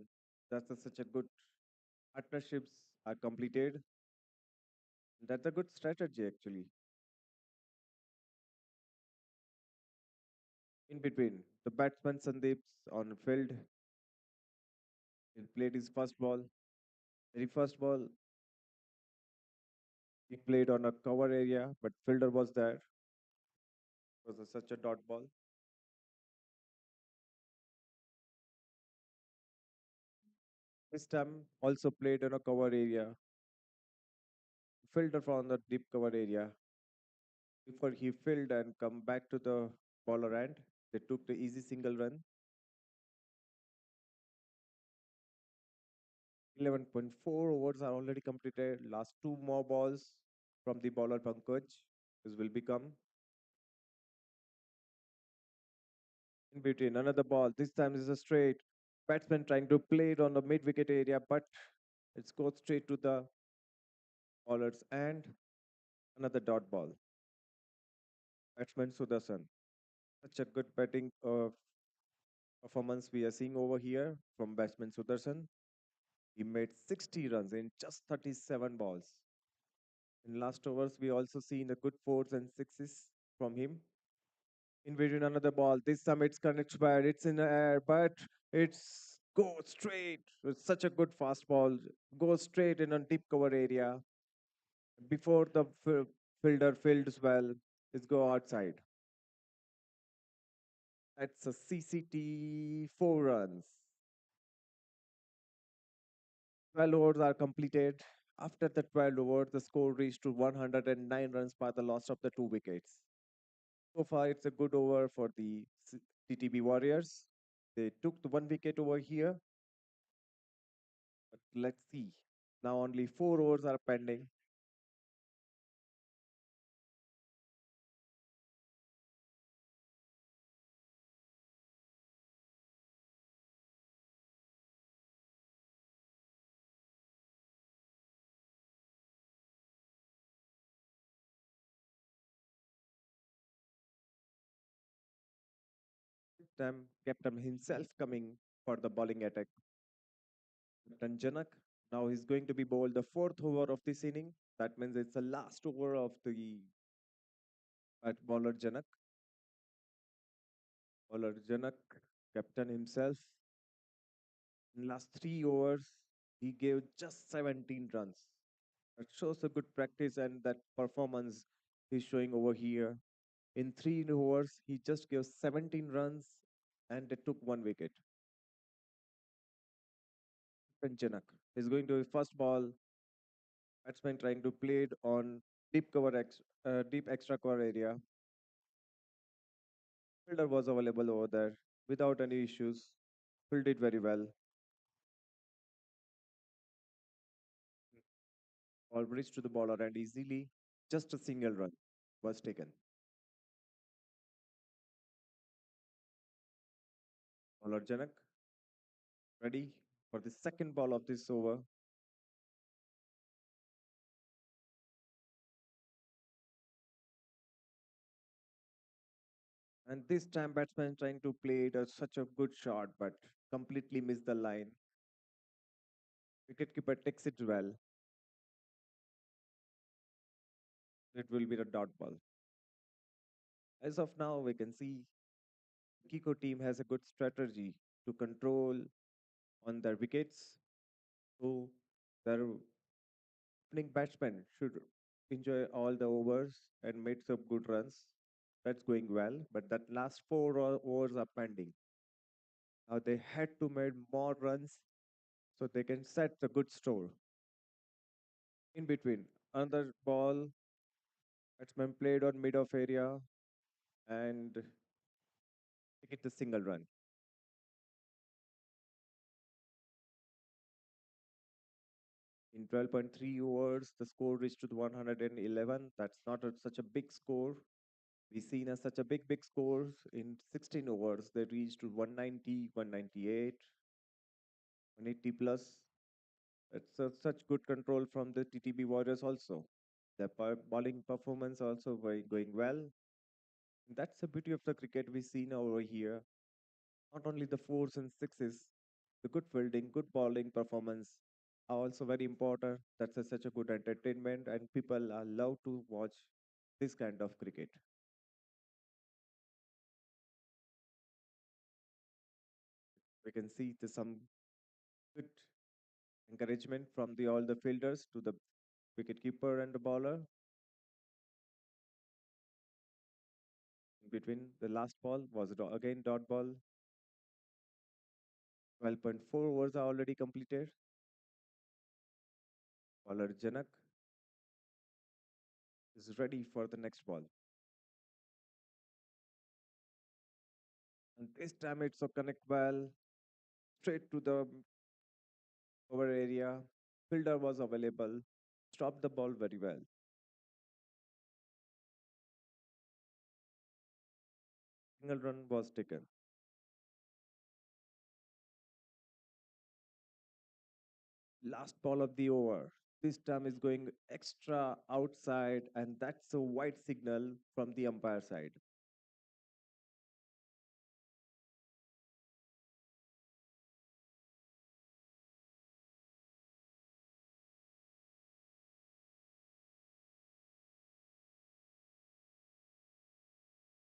That's such a good partnerships are completed. That's a good strategy actually. In between, the batsman Sandeep's on field. He played his first ball. Very first ball, he played on a cover area, but fielder was there. It was such a dot ball. This time also played on a cover area. Fielder from the deep cover area. Before he filled and come back to the bowler end, they took the easy single run. 11.4 overs are already completed. Last two more balls from the bowler Pankaj. This will become in between another ball. This time is a straight. Batsman trying to play it on the mid wicket area, but it's goes straight to the bowler's end. Another dot ball. Batsman Sudarshan. Such a good batting performance we are seeing over here from batsman Sudarshan. He made 60 runs in just 37 balls. In last overs, we also seen a good fours and sixes from him. In between another ball, this time it's connected bad, it's in the air, but it's goes straight. It's such a good fast ball. Goes straight in a deep cover area. Before the fielder fields well, it's go outside. That's a CCT 4 runs. 12 overs are completed. After the 12 overs, the score reached to 109 runs by the loss of the 2 wickets. So far, it's a good over for the TTB Warriors. They took the 1 wicket over here, but let's see. Now only 4 overs are pending. Time Captain himself coming for the bowling attack. Captain Janak. Now he's going to be bowled the fourth over of this inning. That means it's the last over of the bowler Janak. Bowler Janak, captain himself. In last 3 overs, he gave just 17 runs. That shows a good practice and that performance he's showing over here. In 3 overs, he just gave 17 runs and they took 1 wicket. Janak is going to his first ball. Batsman trying to play it on deep extra cover area. Fielder was available over there without any issues. Fielded it very well. Ball reached to the bowler and easily just a single run was taken. Bowler Janak ready for the second ball of this over. And this time batsman trying to play it as such a good shot, but completely missed the line. Wicketkeeper takes it well. It will be the dot ball. As of now, we can see KICO team has a good strategy to control on their wickets. So their opening batsman should enjoy all the overs and make some good runs. That's going well, but that last overs are pending. Now they had to make more runs so they can set a good score. In between, another ball, batsman played on mid of area and get the single run. In 12.3 overs, the score reached to the 111. That's not such a big score. We've seen as such a big scores in 16 overs. They reached to 190, 198, 180 plus. It's such good control from the TTB Warriors also. Their bowling performance also going well. That's the beauty of the cricket we've seen over here. Not only the fours and sixes, the good fielding, good bowling performance are also very important. That's such a good entertainment, and people are love to watch this kind of cricket. We can see there's some good encouragement from the all the fielders to the wicket keeper and the bowler. In between, the last ball was again dot ball. 12.4 overs are already completed. Bowler Janak is ready for the next ball. And this time it's a connect well, straight to the over area. Fielder was available, stopped the ball very well. Single run was taken. Last ball of the over. This time is going extra outside, and that's a white signal from the umpire side.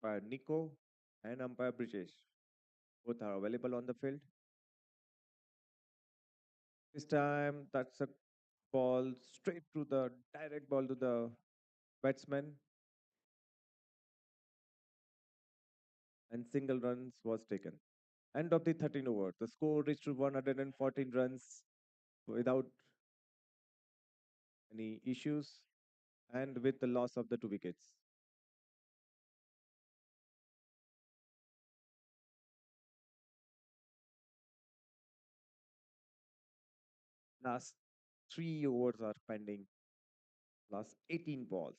Umpire Nico and umpire British. Both are available on the field. This time, that's a ball straight to the direct ball to the batsman, and single runs was taken. End of the 13 over. The score reached to 114 runs without any issues and with the loss of the 2 wickets. Last 3 overs are pending. Last 18 balls.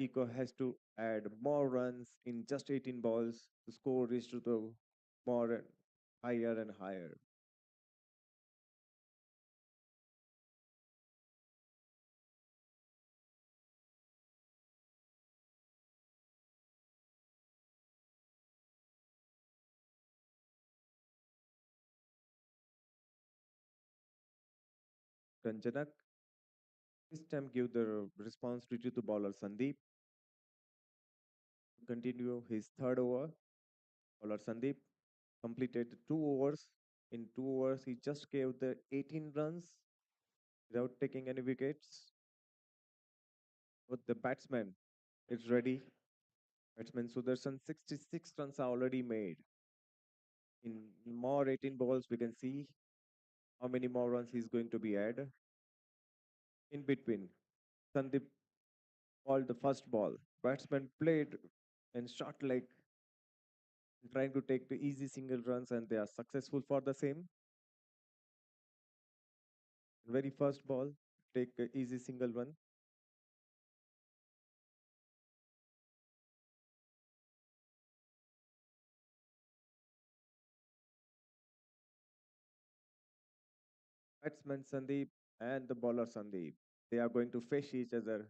Kiko has to add more runs in just 18 balls. The score reached to the more higher and higher. Kanjanak this time give the responsibility to bowler Sandeep to continue his third over. Bowler Sandeep completed 2 overs. In 2 overs, he just gave the 18 runs without taking any wickets. But the batsman is ready. Batsman Sudarshan, 66 runs are already made. In more 18 balls, we can see how many more runs he's going to be added. In between, Sandeep balled the first ball. Batsman played in short leg, trying to take the easy single runs, and they are successful for the same. Very first ball, take a easy single run. Batsman Sandeep and the bowler Sandeep, they are going to face each other,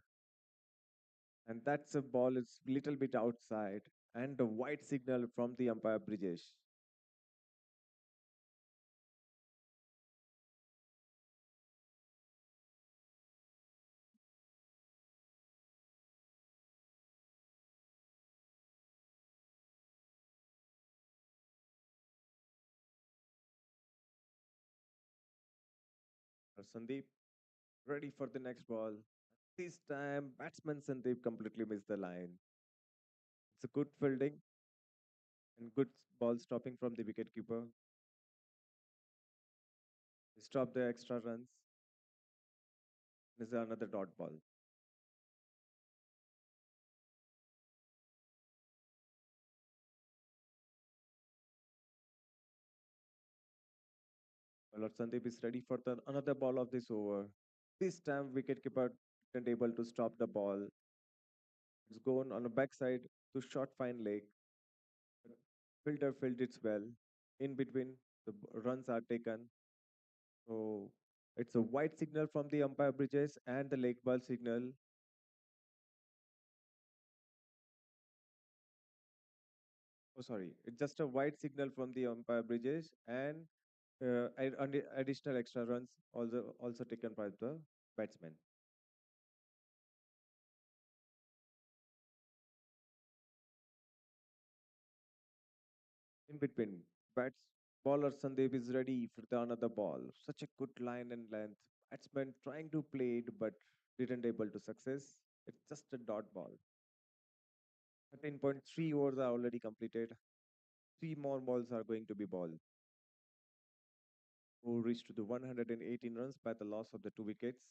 and that's a ball is little bit outside, and the white signal from the umpire Brijesh. Sandeep ready for the next ball. This time, batsman Sandeep completely missed the line. It's a good fielding and good ball stopping from the wicketkeeper. Stop the extra runs. This is another dot ball. Bowler Sandeep is ready for the another ball of this over. This time, wicketkeeper isn't able to stop the ball. It's gone on a backside to short fine leg. But fielder fielded it well. In between, the runs are taken. So it's a white signal from the umpire bridges and the leg ball signal. Oh, sorry. It's just a white signal from the umpire bridges and additional extra runs also taken by the batsman. In between, bats bowler Sandeep is ready for the another ball. Such a good line and length. Batsman trying to play it but didn't able to success. It's just a dot ball. 13.3 overs are already completed. Three more balls are going to be ball. Who reached to the 118 runs by the loss of the two wickets.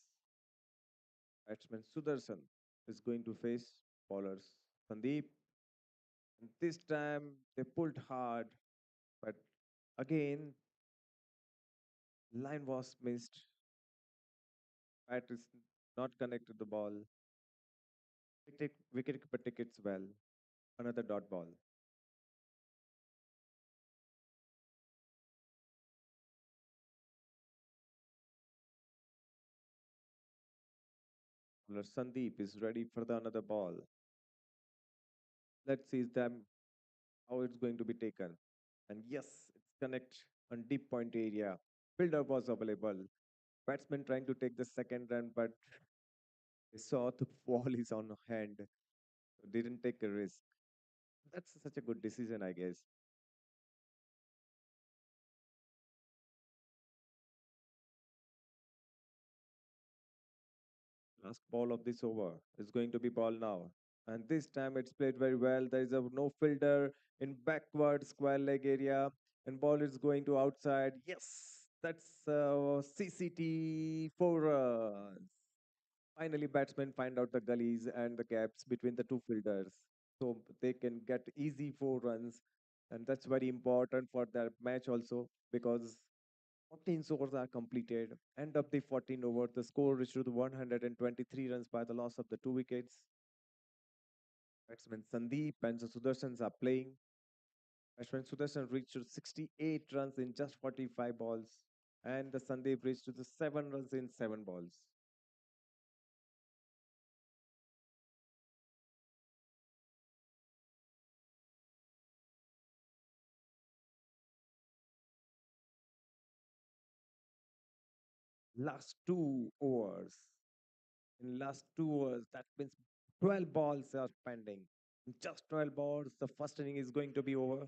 Batsman Sudarshan is going to face bowlers Sandeep. And this time they pulled hard, but again, line was missed. Bat is not connected the ball. Wicketkeeper tickets well. Another dot ball. Bowler Sandeep is ready for the another ball. Let's see them how it's going to be taken. And yes, it's connect on deep point area. Fielder was available. Batsman trying to take the second run, but they saw the ball is on hand. So didn't take a risk. That's such a good decision, I guess. Last ball of this over is going to be ball now. And this time it's played very well. There is a no fielder in backward square leg area. And ball is going to outside. Yes, that's CCT 4 runs. Finally, batsmen find out the gullies and the gaps between the two fielders. So they can get easy 4 runs. And that's very important for their match also because 14 overs are completed. End of the 14 over, the score reached to the 123 runs by the loss of the two wickets. Batsman Sandeep and the Sudarshans are playing. Batsman Sudarshan reached to 68 runs in just 45 balls. And the Sandeep reached to the 7 runs in 7 balls. Last 2 overs. In last 2 overs, that means 12 balls are pending. In just 12 balls, the first inning is going to be over.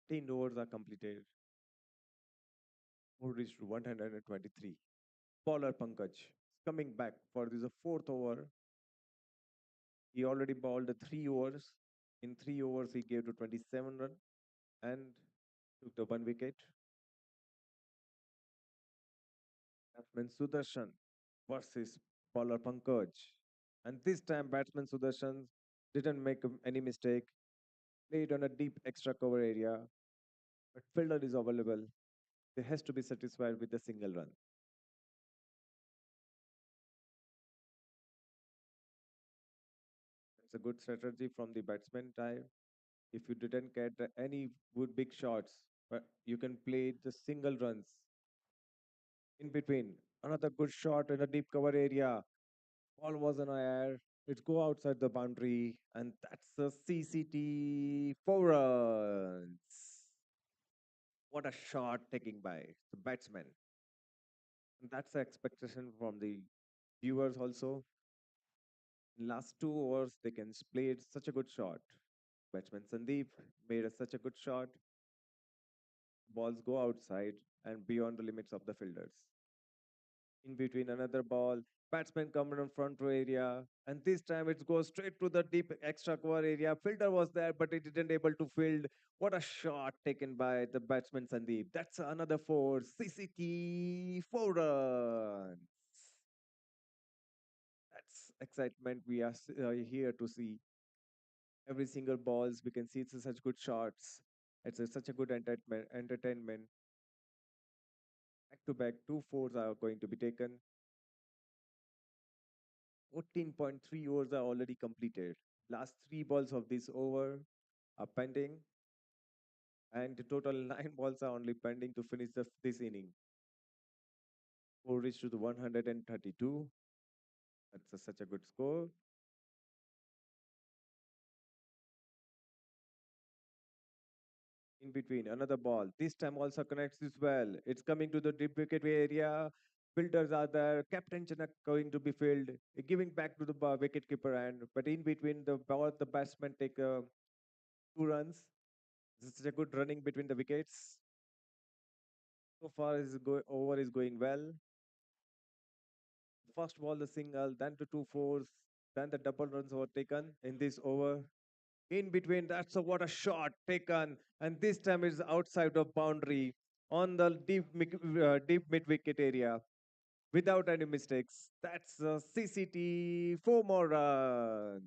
10 overs are completed. Score reached 123. Bowler Pankaj is coming back for this fourth over. He already bowled 3 overs. In 3 overs, he gave to 27 runs and took the 1 wicket. Batsman Sudarshan versus bowler Pankaj. And this time, batsman Sudarshan didn't make any mistake. Played on a deep extra cover area, but fielder is available. They has to be satisfied with a single run. It's a good strategy from the batsman time. If you didn't get any good big shots, but you can play the single runs in between. Another good shot in a deep cover area. Ball was in the air. It go outside the boundary, and that's a CCT 4 runs. What a shot taken by the batsman. And that's the expectation from the viewers also. In last 2 overs, they can play such a good shot. Batsman Sandeep made such a good shot. Balls go outside and beyond the limits of the fielders. In between another ball, batsman coming in front row area, and this time it goes straight to the deep extra cover area. Fielder was there, but he didn't able to field. What a shot taken by the batsman Sandeep. That's another four. CCT 4 runs. That's excitement we are here to see. Every single balls we can see it's such good shots. It's such a good entertainment. Back to back, 2 fours are going to be taken. 14.3 overs are already completed. Last 3 balls of this over are pending, and the total 9 balls are only pending to finish this inning. Score reached to the 132. That's such a good score. In between, another ball. This time also connects this well. It's coming to the deep wicket area. Fielders are there. Captain Chanak going to be filled, giving back to the wicket keeper. But in between the ball, the batsman take 2 runs. This is a good running between the wickets. So far, over is going well. First ball, the single, then the 2 fours, then the double runs were taken in this over. In between, that's what a shot taken, and this time it's outside of boundary on the deep mid wicket area without any mistakes. That's a CCT 4 more runs.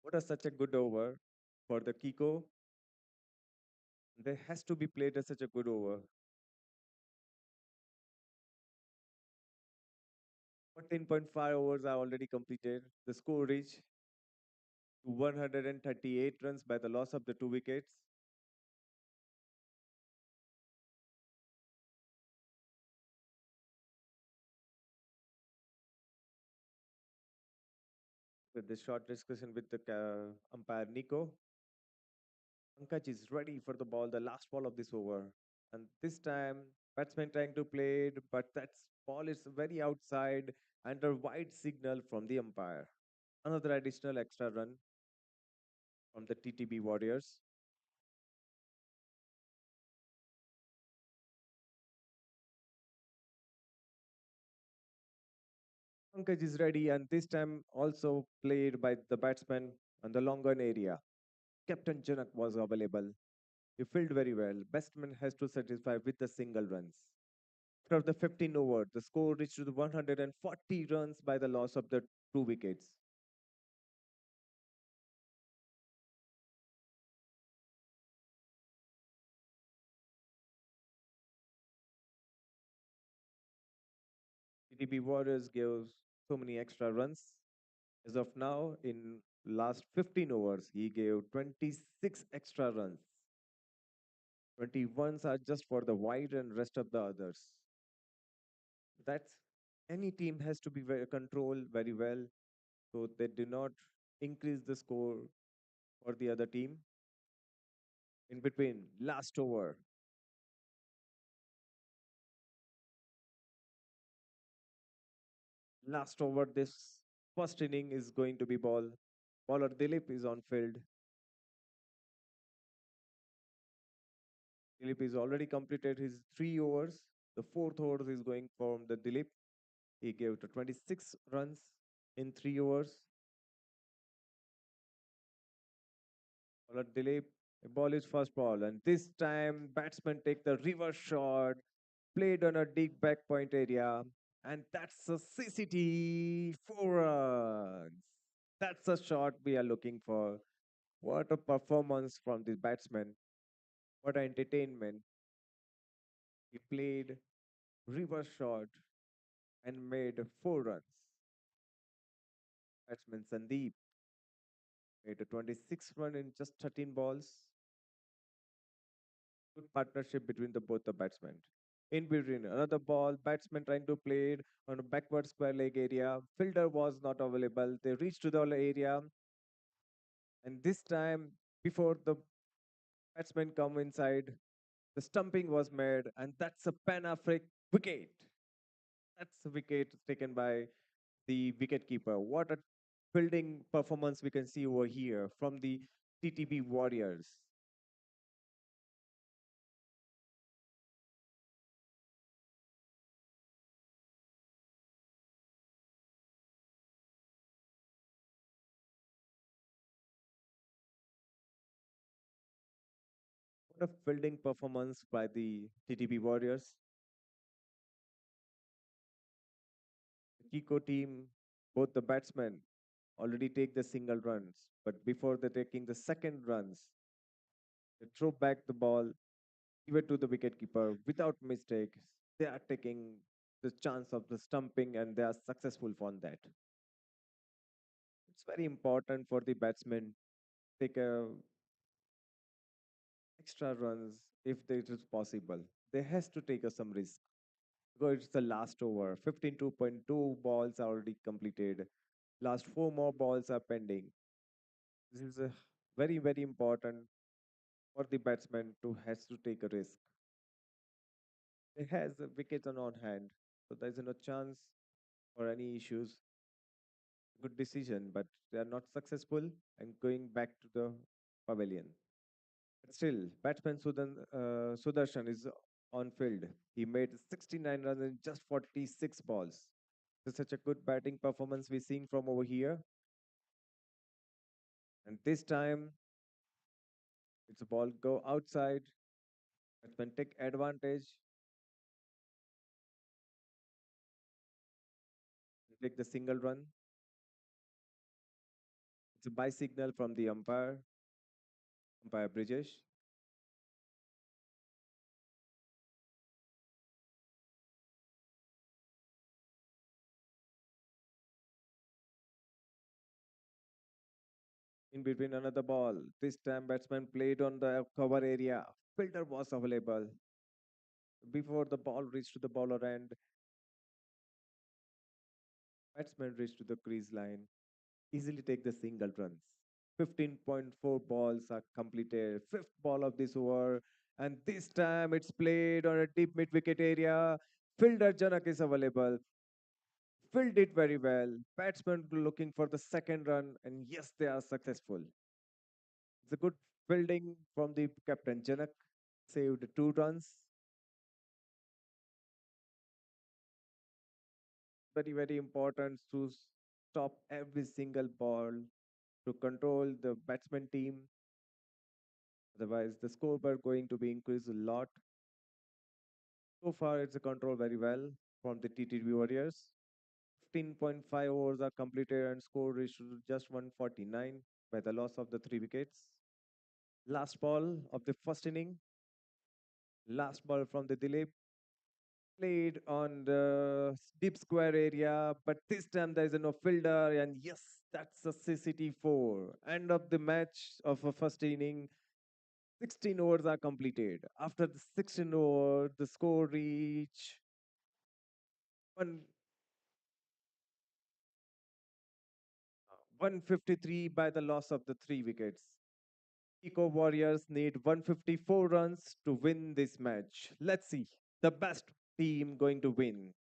What a such a good over for the KICO. There has to be played as such a good over. 14.5 overs are already completed. The score reached to 138 runs by the loss of the 2 wickets. With the short discussion with the umpire Nico, Pankaj is ready for the ball, the last ball of this over. And this time, batsman trying to play it, but that ball is very outside under wide signal from the umpire. Another additional extra run from the TTB Warriors. Pankaj is ready, and this time also played by the batsman on the longer area. Captain Janak was available. He fielded very well. Batsman has to satisfy with the single runs. After the 15 over, the score reached to the 140 runs by the loss of the 2 wickets. TTB Warriors gave so many extra runs. As of now, in last 15 overs, he gave 26 extra runs. 21s are just for the wide and rest of the others. That's any team has to be very controlled very well so they do not increase the score for the other team. In between, last over. Last over this first inning is going to be ball. Bowler Dilip is on field. Dilip is already completed his 3 overs. The fourth over is going from the Dilip. He gave to 26 runs in 3 overs. Bowler Dilip, the ball is first ball, and this time batsman take the reverse shot, played on a deep back point area, and that's a CCT 4 runs. That's a shot we are looking for. What a performance from the batsman. What an entertainment. He played reverse shot and made 4 runs. Batsman Sandeep made a 26 run in just 13 balls. Good partnership between the both the batsmen. In between, another ball, batsman trying to play it on a backward square leg area. Fielder was not available. They reached to the area, and this time, before the batsman come inside, the stumping was made, and that's a Panafrique wicket. That's a wicket taken by the wicket keeper. What a fielding performance we can see over here from the TTB Warriors. What a fielding performance by the TTB Warriors. The KICO team, both the batsmen already take the single runs, but before they taking the second runs, they throw back the ball, give it to the wicketkeeper without mistakes. They are taking the chance of the stumping and they are successful on that. It's very important for the batsmen take a extra runs if it is possible. They has to take some risk because it's the last over. 15.2 balls are already completed. Last four more balls are pending. This is a very important for the batsman to has to take a risk. He has a wicket on hand, so there is no chance or any issues. Good decision, but they are not successful and going back to the pavilion. But still, batsman Sudarshan is on field. He made 69 runs in just 46 balls. It's such a good batting performance we're seeing from over here. And this time, it's a ball go outside. Batsman take advantage, take the single run. It's a by signal from the umpire Brijesh. In between another ball. This time batsman played on the cover area. Fielder was available. Before the ball reached to the bowler end, batsman reached to the crease line. Easily take the single runs. 15.4 balls are completed. Fifth ball of this over. And this time it's played on a deep mid wicket area. Fielder Janak is available. Filled it very well. Batsman looking for the second run. And yes, they are successful. It's a good fielding from the captain Janak. Saved 2 runs. Very important to stop every single ball to control the batsman team. Otherwise, the scoreboard going to be increased a lot. So far, it's a control very well from the TTB Warriors. 15.5 overs are completed and score reached to just 149 by the loss of the 3 wickets. Last ball of the first inning. Last ball from the Dilip. Played on the deep square area, but this time there is no fielder, and yes, that's a CCT4. End of the match of a first inning. 16 overs are completed. After the 16 overs, the score reach one 153 by the loss of the 3 wickets. Eco Warriors need 154 runs to win this match. Let's see the best team going to win.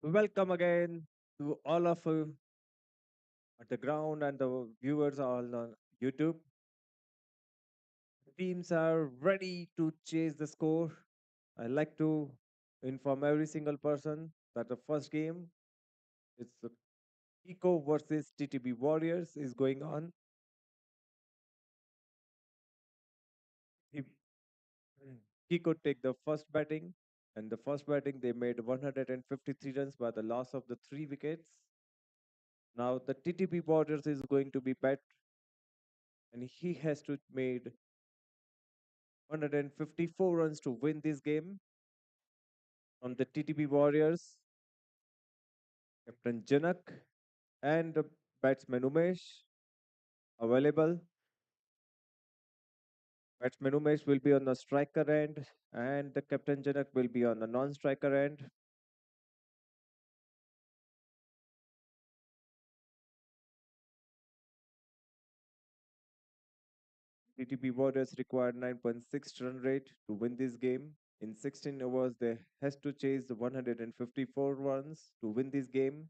Welcome again to all of you at the ground and the viewers all on YouTube. Teams are ready to chase the score. I like to inform every single person that the first game, it's the KICO versus TTB Warriors, is going on. If KICO take the first batting, and the first batting they made 153 runs by the loss of the 3 wickets. Now the TTB Warriors is going to be bat, and he has to made 154 runs to win this game. From the TTB Warriors, Captain Janak and batsman Umesh available. Batsman Umesh will be on the striker end, and the Captain Janak will be on the non-striker end. TTB Warriors required 9.6 run rate to win this game. In 16 overs, they has to chase 154 runs to win this game.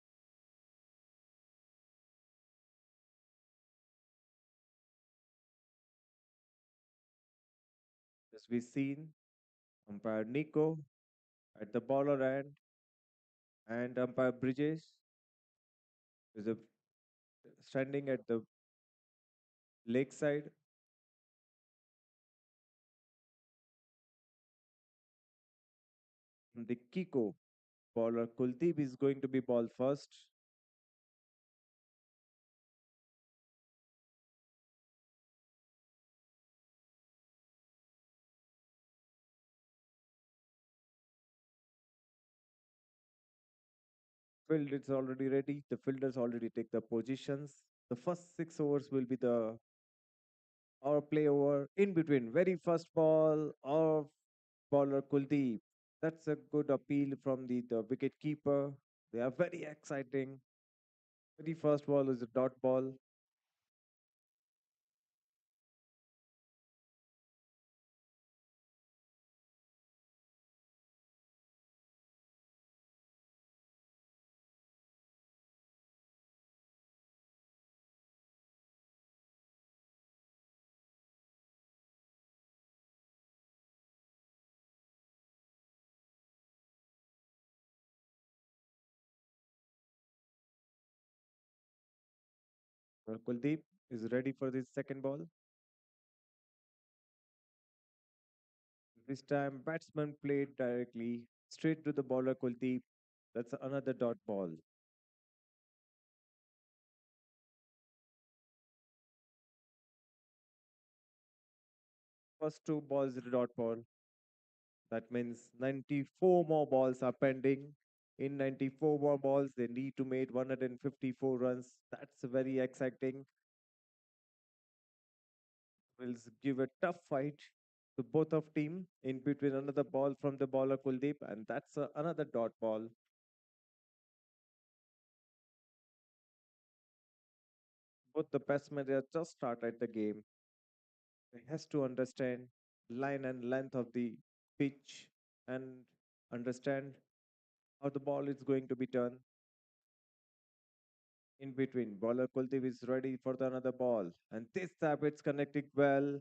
As we've seen, umpire Nico at the bowler end and umpire Bridges is standing at the leg side. The Kiko bowler Kuldeep is going to be ball first. Field is already ready. The fielders already take the positions. The first 6 overs will be the our play over in between. Very first ball of bowler Kuldeep. That's a good appeal from the wicket keeper. They are very exciting. Very first ball is a dot ball. Kuldeep is ready for this second ball. This time, batsman played directly straight to the bowler Kuldeep. That's another dot ball. First 2 balls is a dot ball. That means 94 more balls are pending. In 94 more balls, they need to make 154 runs. That's very exciting. Will give a tough fight to both of team. In between another ball from the bowler Kuldeep, and that's another dot ball. Both the batsmen they have just started the game. They has to understand line and length of the pitch and understand how the ball is going to be turned. In between, bowler Kuldeep is ready for the another ball, and this time it's connecting well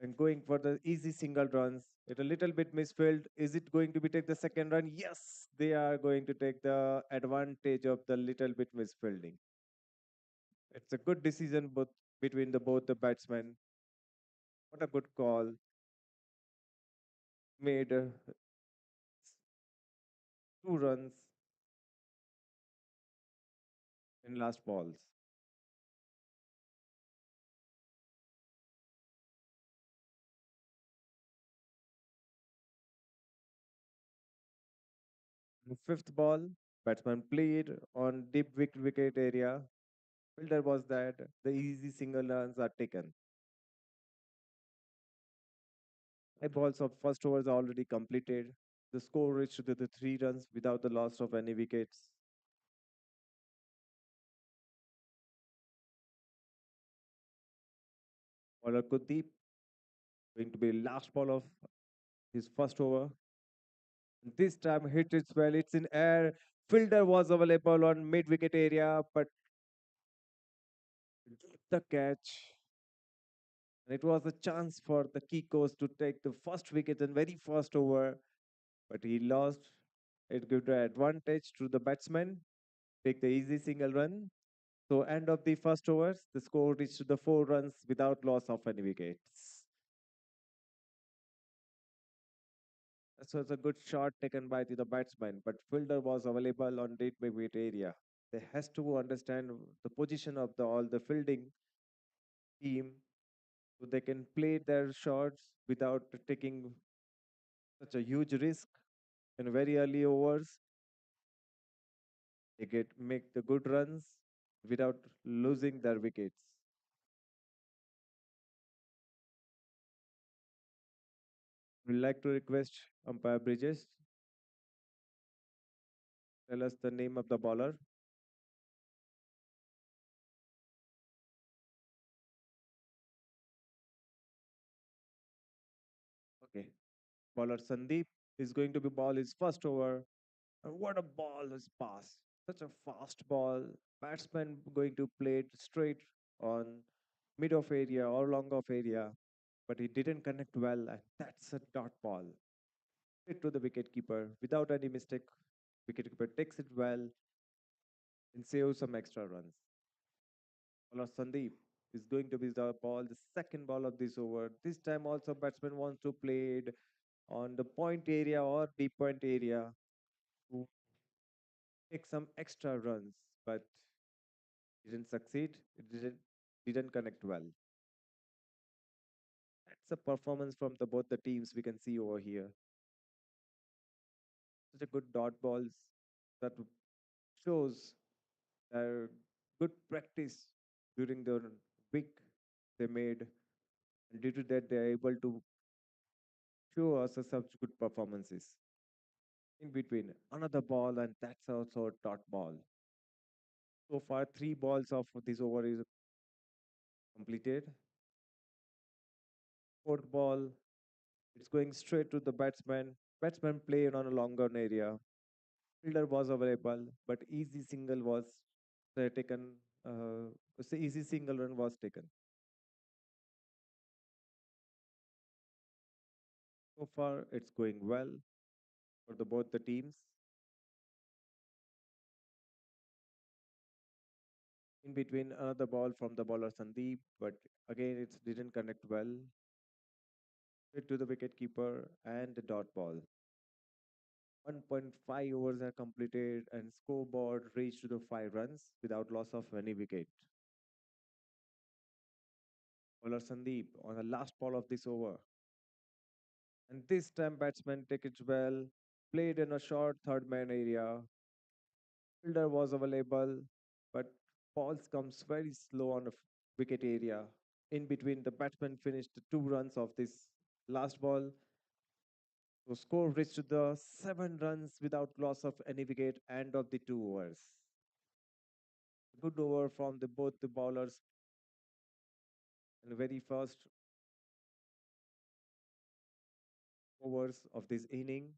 and going for the easy single runs. It a little bit misfilled. Is it going to be take the second run? Yes, they are going to take the advantage of the little bit misfielding. It's a good decision both between the both the batsmen. What a good call. Made 2 runs in last balls. The fifth ball, batsman played on deep wicket area. Fielder was that the easy single runs are taken. Five balls of first overs are already completed. The score reached to the 3 runs without the loss of any wickets. Bowler Kuldeep going to be last ball of his first over. This time hit it well. It's in air. Fielder was available on mid wicket area, but dropped the catch. And it was a chance for the KICOs to take the first wicket in very first over, but he lost. It gave the advantage to the batsman, take the easy single run. So end of the first overs, the score reached to the 4 runs without loss of any wickets. This was a good shot taken by the batsman, but fielder was available on dead wicket area. They has to understand the position of all the fielding team so they can play their shots without taking such a huge risk in very early overs. They get make the good runs without losing their wickets. We'd like to request umpire Bridges tell us the name of the bowler. Okay. Bowler Sandeep is going to be ball his first over. And what a ball is pass. Such a fast ball. Batsman going to play it straight on mid of area or long of area. But he didn't connect well. And that's a dot ball. Straight to the wicket keeper without any mistake. Wicket keeper takes it well and saves some extra runs. Bowler Sandeep is going to be the ball, the second ball of this over. This time also batsman wants to play it on the point area or deep point area to take some extra runs, but didn't succeed. It didn't connect well. That's a performance from the both the teams we can see over here. Such a good dot balls that shows their good practice during the week they made, and due to that they are able to show us such good performances. In between another ball, and that's also a dot ball. So far, 3 balls of this over is completed. Fourth ball, it's going straight to the batsman. Batsman played on a longer area. Fielder was available, but easy single was taken. Easy single run was taken. So far, it's going well for both the teams. In between, another ball from the bowler Sandeep, but again, it didn't connect well. Straight to the wicket keeper and the dot ball. 1.5 overs are completed and scoreboard reached to the 5 runs without loss of any wicket. Bowler Sandeep on the last ball of this over. And this time batsman take it well, played in a short third man area. Fielder was available, but balls comes very slow on the wicket area. In between, the batsman finished 2 runs of this last ball. So score reached to the 7 runs without loss of any wicket end of the 2 overs. Good over from both the bowlers in the very first overs of this inning.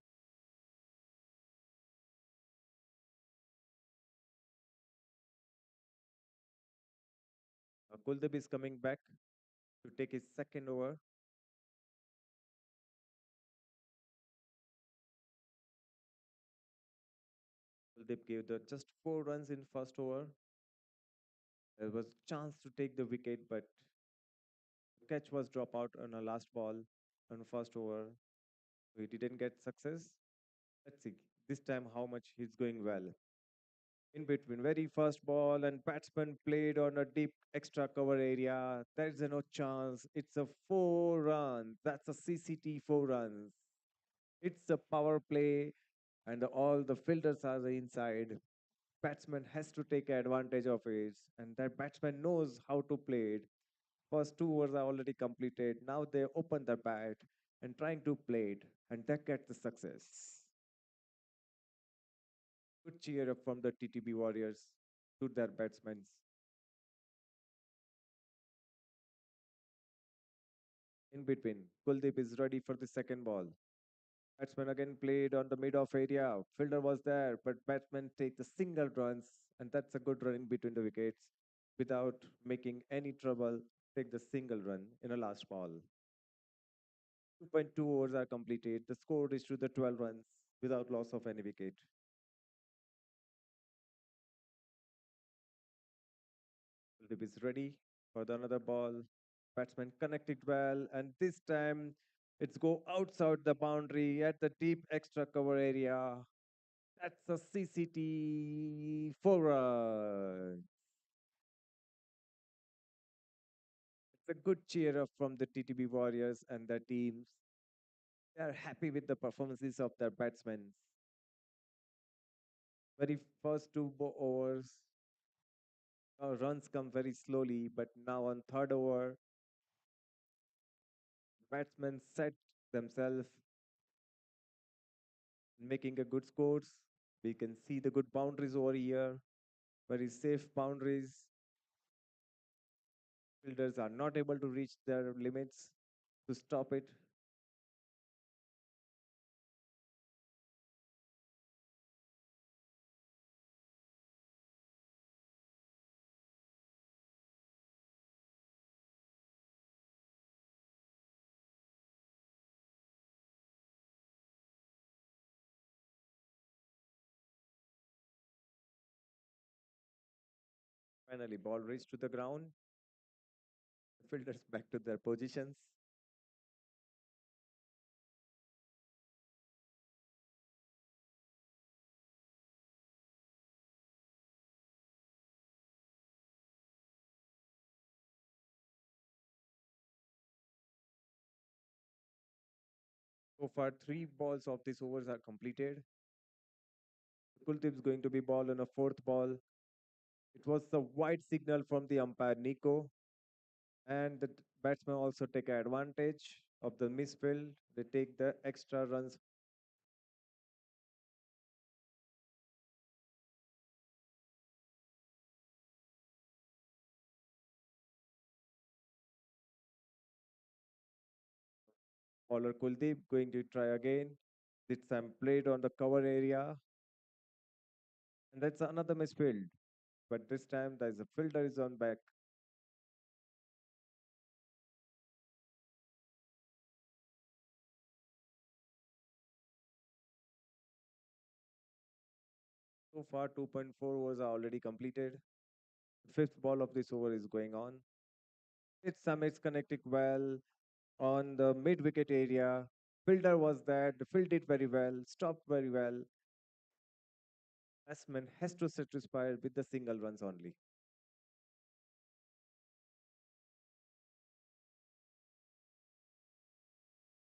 Kuldeep is coming back to take his second over. Kuldeep gave the just 4 runs in first over. There was chance to take the wicket, but the catch was drop out on a last ball on first over. So he didn't get success. Let's see this time how much he's going well. In between, very first ball and batsman played on a deep extra cover area. There's no chance. It's a 4 run. That's a CCT 4 runs. It's a power play, and all the fielders are inside. batsman has to take advantage of it, and that batsman knows how to play it. First two overs are already completed. Now they open the bat and trying to play it, and they get the success. Good cheer up from the TTB Warriors to their batsmen. In between, Kuldeep is ready for the second ball. Batsman again played on the mid-off area. Fielder was there, but batsman take the single runs, and that's a good run in between the wickets without making any trouble. Take the single run in a last ball. 2.2 overs are completed. The score is to the 12 runs without loss of any wicket. Kuldeep is ready for the another ball. Batsman connected well, and this time it's go outside the boundary at the deep extra cover area. That's a CCT 4 run. It's a good cheer up from the TTB Warriors and their teams. They are happy with the performances of their batsmen. Very first overs, runs come very slowly, but now on third over, batsmen set themselves making a good scores. We can see the good boundaries over here, very safe boundaries. Fielders are not able to reach their limits to stop it. Finally, ball reached to the ground. The fielders back to their positions. So far, three balls of this overs are completed. Kuldeep is going to be ball on a fourth ball. It was a wide signal from the umpire Nico, and the batsmen also take advantage of the misfield. They take the extra runs. Bowler Kuldeep going to try again. This time played on the cover area, and that's another misfield. But this time there is a fielder is on back. So far, 2.4 overs are already completed. The fifth ball of this over is going on. It's Summits connecting well on the mid wicket area. Fielder was there, the field did very well, stopped very well. Batsman has to satisfy with the single runs only.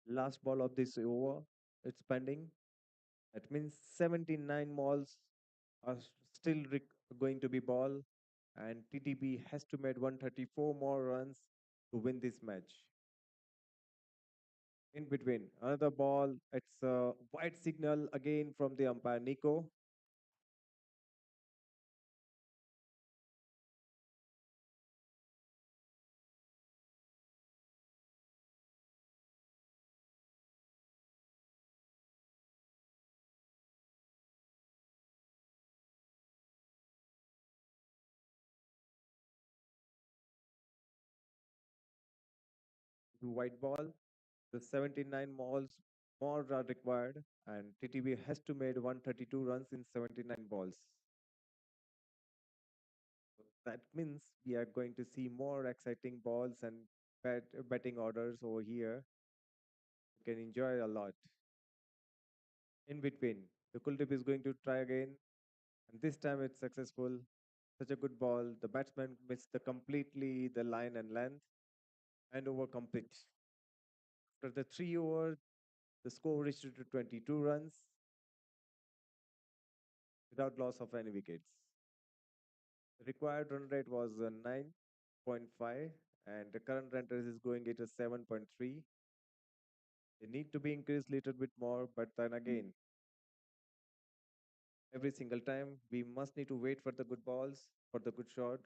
Last ball of this over, it's pending. That means 79 balls are still going to be ball, and TTB has to make 134 more runs to win this match. In between, another ball, it's a white signal again from the umpire Nico. To white ball. The 79 balls more are required, and TTB has to make 132 runs in 79 balls. That means we are going to see more exciting balls and betting orders over here. You can enjoy a lot. In between, the Kuldeep is going to try again, and this time it's successful. Such a good ball. The batsman missed the completely the line and length, and over complete. After the 3 over, the score reached to 22 runs without loss of any wickets. Required run rate was 9.5, and the current run rate is going at a 7.3. They need to be increased a little bit more, but then again, every single time we must need to wait for the good balls, for the good shot.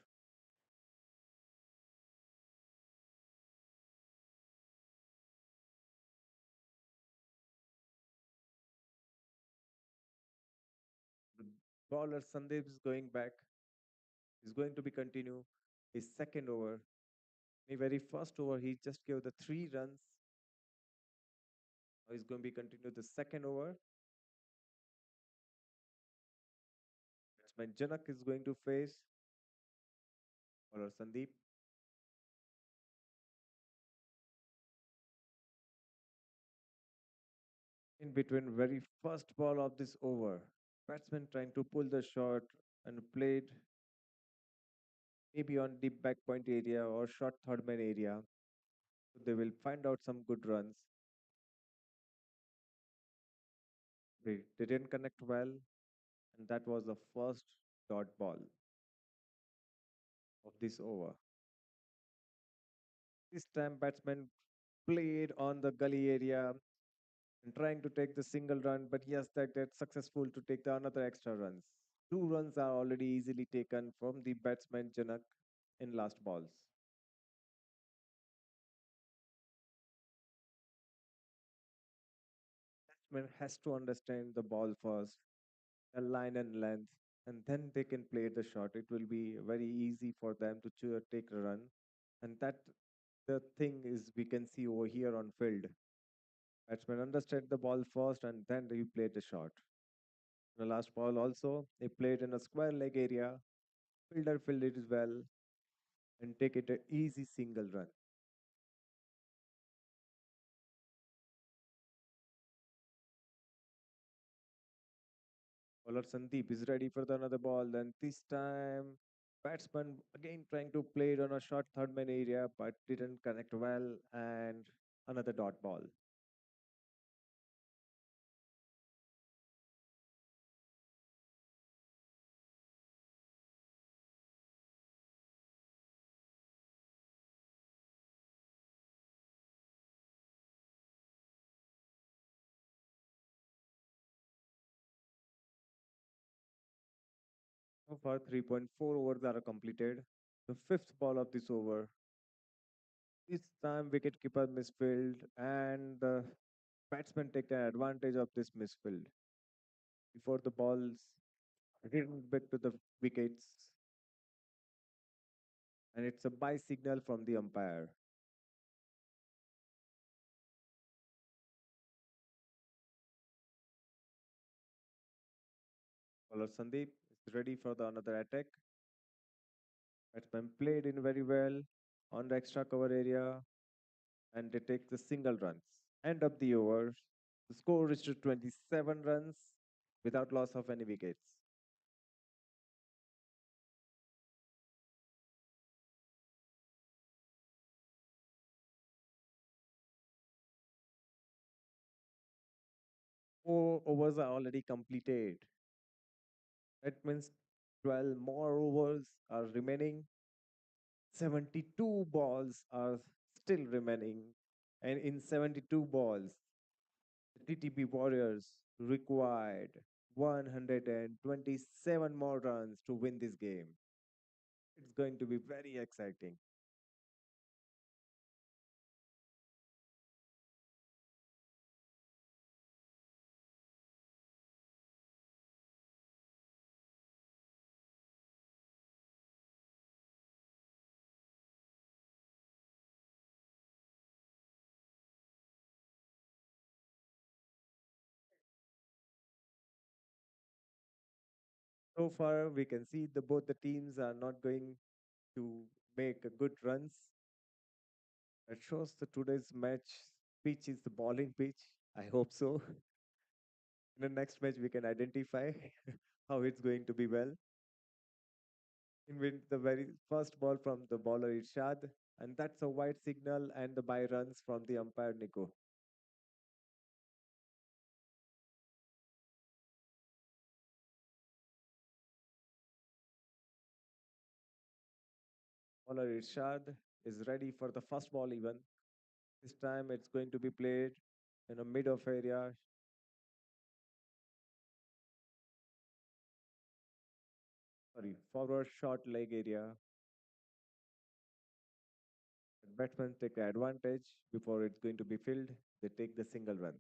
The bowler Sandeep is going back. He's going to be continue his second over. In the very first over, he just gave the 3 runs. Now he's going to be continue the second over. Batsman Janak is going to face bowler Sandeep. In between very first ball of this over, batsman trying to pull the shot and played maybe on deep back point area or short third man area. So they will find out some good runs. They didn't connect well, and that was the first dot ball of this over. This time, batsman played on the gully area and trying to take the single run, but yes, that's successful to take the another extra runs. 2 runs are already easily taken from the batsman Janak in last balls. Batsman has to understand the ball first, the line and length, and then they can play the shot. It will be very easy for them to take a run, and that the thing is we can see over here on field. Batsman understand the ball first, and then he played the shot. The last ball also, he played in a square leg area. Fielder fielded it well and take it an easy single run. Bowler Sandeep is ready for the another ball. Then this time, batsman again trying to play it on a short third man area, but didn't connect well, and another dot ball. So far, 3.4 overs are completed. The fifth ball of this over. This time, wicketkeeper misfield, and the batsman take an advantage of this misfield. Before the balls returned back to the wickets, and it's a bye signal from the umpire. Bowler Sandeep is ready for the another attack. Batsman played in very well on the extra cover area, and they take the single runs. End of the over. The score reached to 27 runs without loss of any wickets. Four overs are already completed. That means 12 more overs are remaining. 72 balls are still remaining. And in 72 balls, the TTB Warriors required 127 more runs to win this game. It's going to be very exciting. So far, we can see both the teams are not going to make a good runs. That shows the today's match pitch is the bowling pitch. I hope so. In the next match, we can identify how it's going to be well. In the very first ball from the bowler Irshad, and that's a white signal and the bye runs from the umpire Nico. Bowler Irshad is ready for the first ball even. This time it's going to be played in a mid-off area. Sorry, forward short leg area. The batsmen take the advantage before it's going to be filled. They take the single run.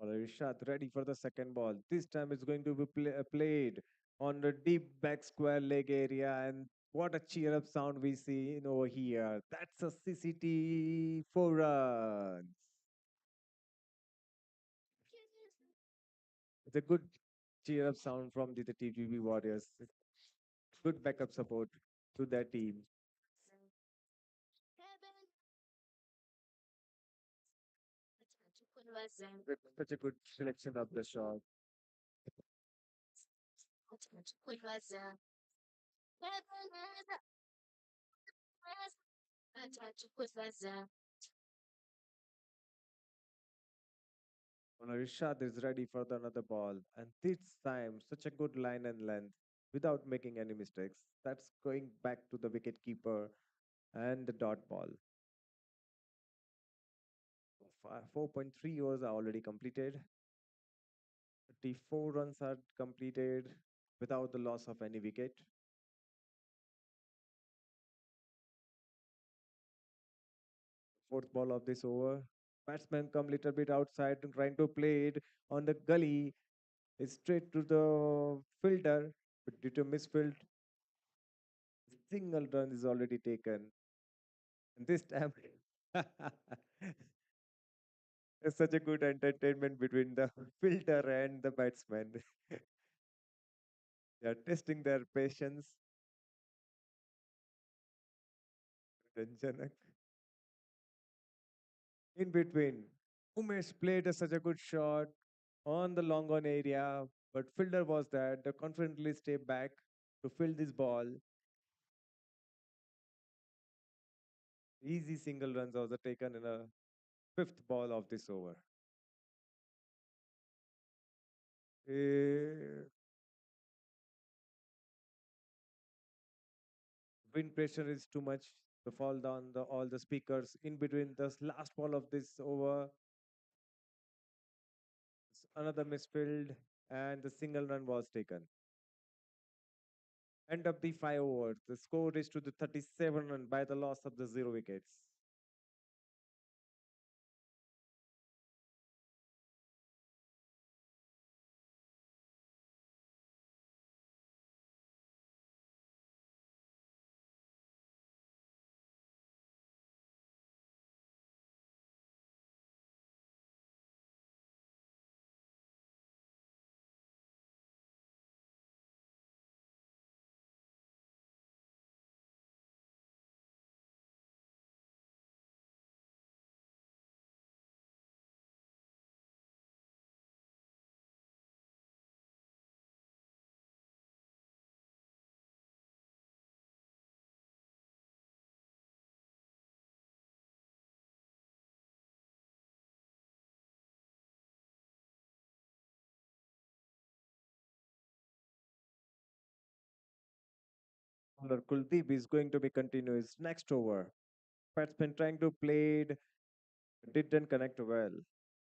Bowler Irshad ready for the second ball. This time it's going to be played on the deep back square leg area, and what a cheer up sound we see in over here. That's a CCT 4 runs. It's a good cheer up sound from the TTB Warriors. Good backup support to their team. With such a good selection of the shot. Rishad is ready for the another ball, and this time such a good line and length without making any mistakes. That's going back to the wicket keeper and the dot ball. 4.3 overs are already completed. 34 runs are completed without the loss of any wicket. Fourth ball of this over. Batsman come little bit outside and trying to play it on the gully. It's straight to the fielder, but due to misfield, single run is already taken. And this time, it's such a good entertainment between the fielder and the batsman. They are testing their patience. Ranjanak. In between, Umesh played such a good shot on the long on area, but fielder was there. They confidently step back to field this ball. Easy single runs also taken in a fifth ball of this over. Eh, wind pressure is too much. The fall down the all the speakers in between the last ball of this over. Another misfield and the single run was taken. End of the 5 overs. The score is to the 37 run by the loss of the 0 wickets. Bowler Kuldeep is going to be continuous next over. Batsman trying to play it, didn't connect well,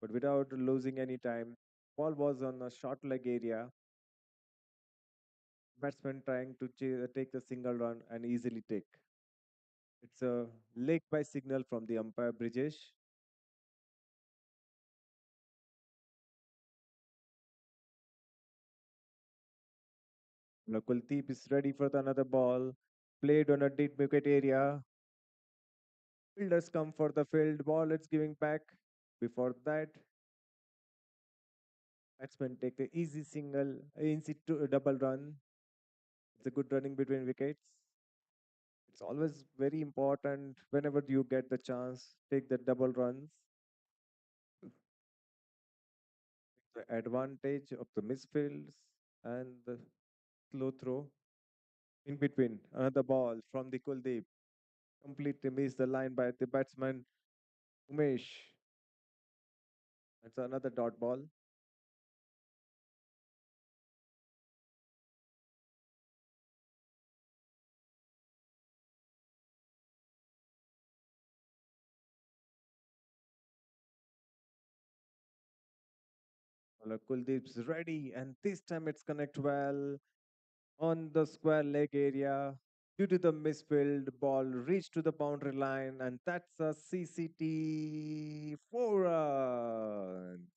but without losing any time. Ball was on a short leg area. Batsman trying to take the single run and easily take. It's a leg by signal from the umpire Brijesh. Kuldeep is ready for the another ball. Played on a deep wicket area. Fielders come for the field. Ball it's giving back. Before that, batsmen take the easy single, easy double run. It's a good running between wickets. It's always very important whenever you get the chance, take the double runs. The advantage of the misfields and the slow throw. In between, another ball from the Kuldeep. Completely missed the line by the batsman Umesh. It's another dot ball. Bowler Kuldeep's ready, and this time it's connect well on the square leg area. Due to the misfield, ball reached to the boundary line, and that's a CCT 4 runs.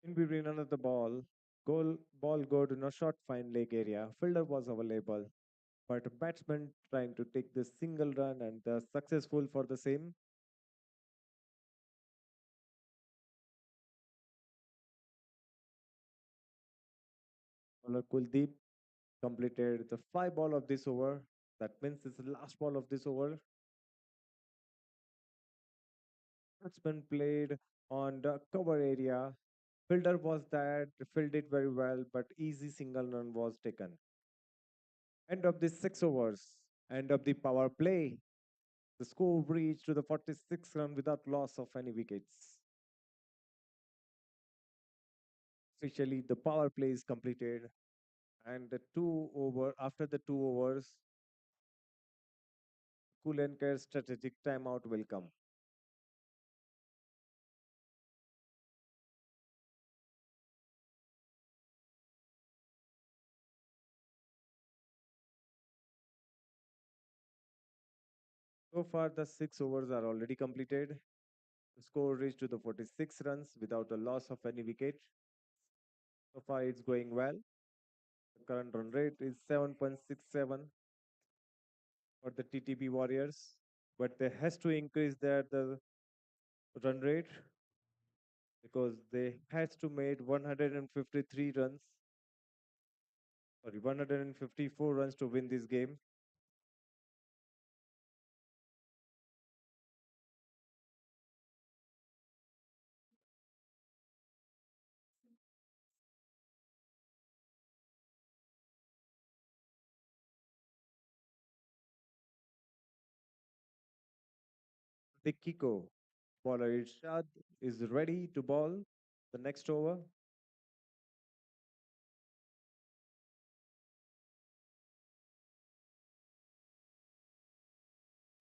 In between another ball go to no short fine leg area. Fielder was available, but batsman trying to take the single run and successful for the same. Bowler Kuldeep completed the 5 ball of this over. That means it's the last ball of this over. Batsman played on the cover area. Fielder was that, fielded very well, but easy single run was taken. End of the 6 overs. End of the power play. The score reached to the 46th run without loss of any wickets. Officially, the power play is completed, and after the 2 overs, cool and care strategic timeout will come. So far, the 6 overs are already completed. The score reached to the 46 runs without a loss of any wicket. So far, it's going well. The current run rate is 7.67 for the TTB Warriors, but they has to increase the run rate because they has to made 153 runs, sorry, 154 runs to win this game. The KICO bowler Irshad is ready to bowl the next over.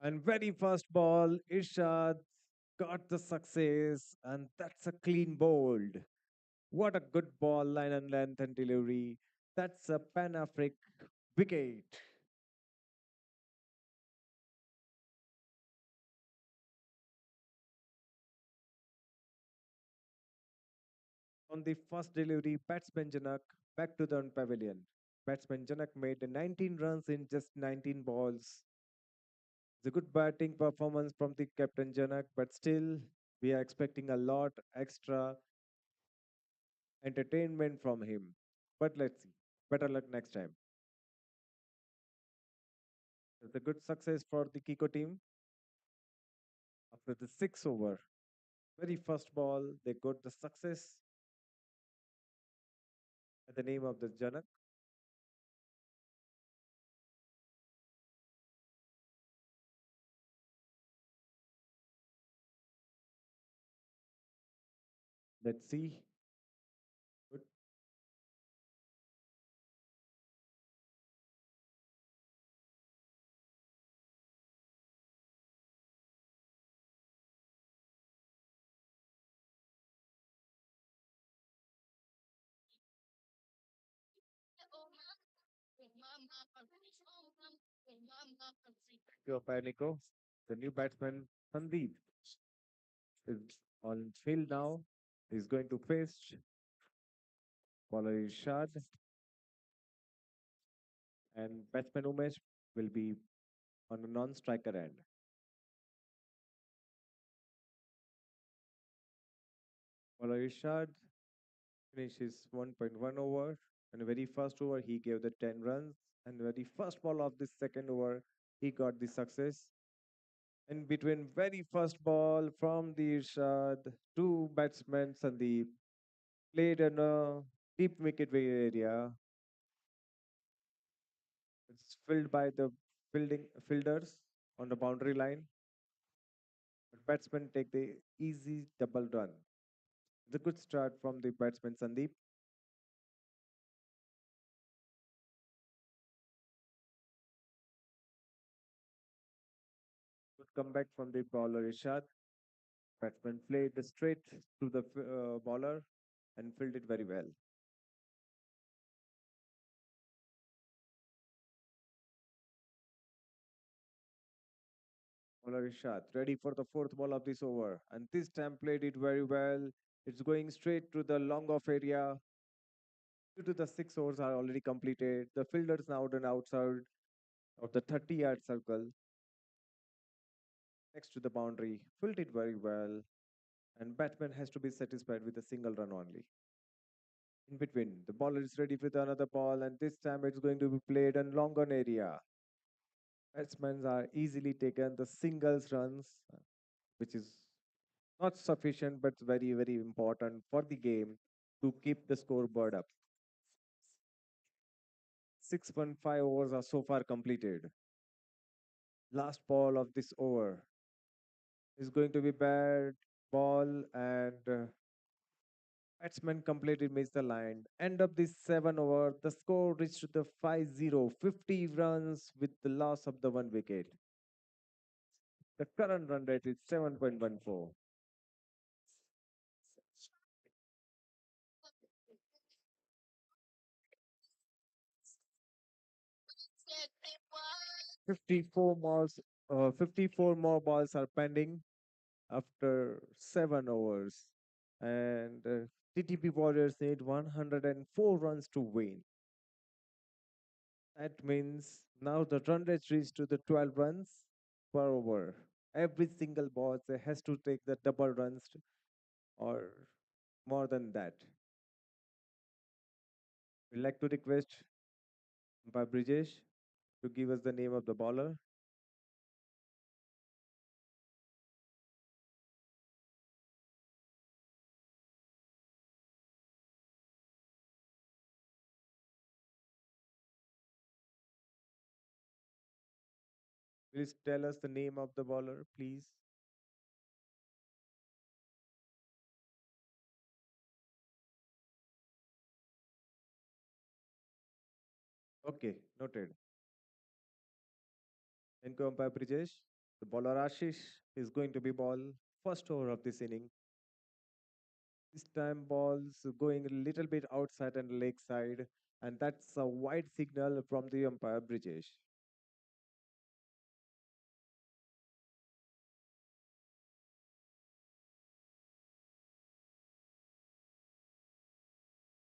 And very first ball, Irshad got the success, and that's a clean bowled. What a good ball, line and length and delivery. That's a Panafrique wicket. On the first delivery, batsman Janak back to the pavilion. Batsman Janak made 19 runs in just 19 balls. It's a good batting performance from the captain Janak, but still, we are expecting a lot extra entertainment from him. But let's see. Better luck next time. It's a good success for the Kiko team. After the 6 over, very first ball, they got the success at the name of the Janak. Let's see. Good. Your Nico. The new batsman, Sandeep, is on field now. He's going to face bowler Irshad, and batsman Umesh will be on a non-striker end. Bowler Irshad finishes 1.1 over. And the very first over, he gave the 10 runs. And the very first ball of the second over, he got the success. In between very first ball from the Irshad, two batsmen Sandeep played in a deep wicket area. It's filled by the fielders on the boundary line. But batsmen take the easy double run. It's a good start from the batsman Sandeep. Good comeback from the bowler Irshad. Batsman played straight to the bowler and fielded very well. Bowler Irshad ready for the fourth ball of this over, and this time played it very well. It's going straight to the long off area. Due to the 6 overs are already completed, the fielders now done outside of the 30-yard circle next to the boundary. Fielded very well, and batsman has to be satisfied with a single run only. In between, the bowler is ready with another ball, and this time it's going to be played in long on area. Batsmen are easily taken the singles runs, which is not sufficient but very, very important for the game to keep the scoreboard up. 6.5 overs are so far completed. Last ball of this over is going to be bad ball, and batsman completely missed the line. End of this 7 over, the score reached the 5-0, 50 runs with the loss of the one wicket. The current run rate is 7.14. What? 54 more balls are pending after 7 overs, and TTB Warriors need 104 runs to win. That means now the run rate reached to the 12 runs per over. Every single ball they has to take the double runs or more than that. We'd like to request by Brijesh to give us the name of the bowler. Please tell us the name of the bowler, please. Okay, noted. Thank you, umpire Brijesh. The bowler Ashish is going to be ball first over of this inning. This time ball's going a little bit outside and leg side, and that's a wide signal from the umpire Brijesh.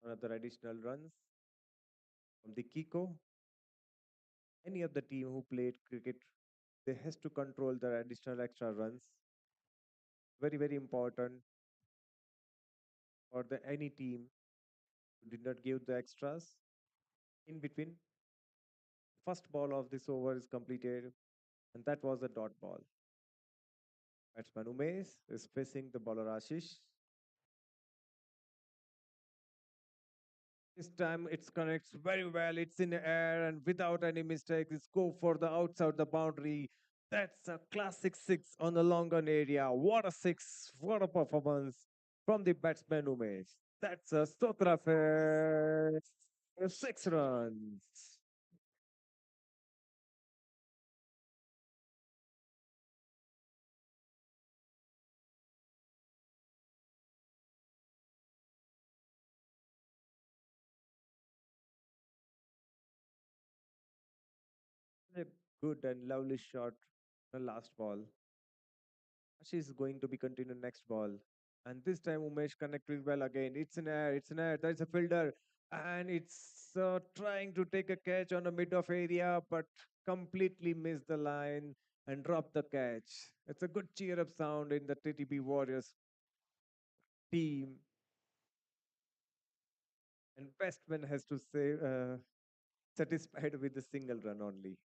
Another additional runs from the KICO. Any of the team who played cricket, they has to control their additional extra runs. Very, very important for the any team who did not give the extras. In between, first ball of this over is completed, and that was a dot ball. Batsman Umesh is facing the bowler Ashish. This time it's connects very well. It's in the air and without any mistakes, it's go for the outside the boundary. That's a classic six on the long run area. What a six! What a performance from the batsman Umesh. That's a Sotrafer 6 runs. A good and lovely shot. The last ball. She's going to be continued next ball. And this time Umesh connected well again. It's in air, it's in air. There's a fielder. And it's trying to take a catch on the mid of area, but completely missed the line and dropped the catch. It's a good cheer up sound in the TTB Warriors team. And Bestman has to say satisfied with the single run only.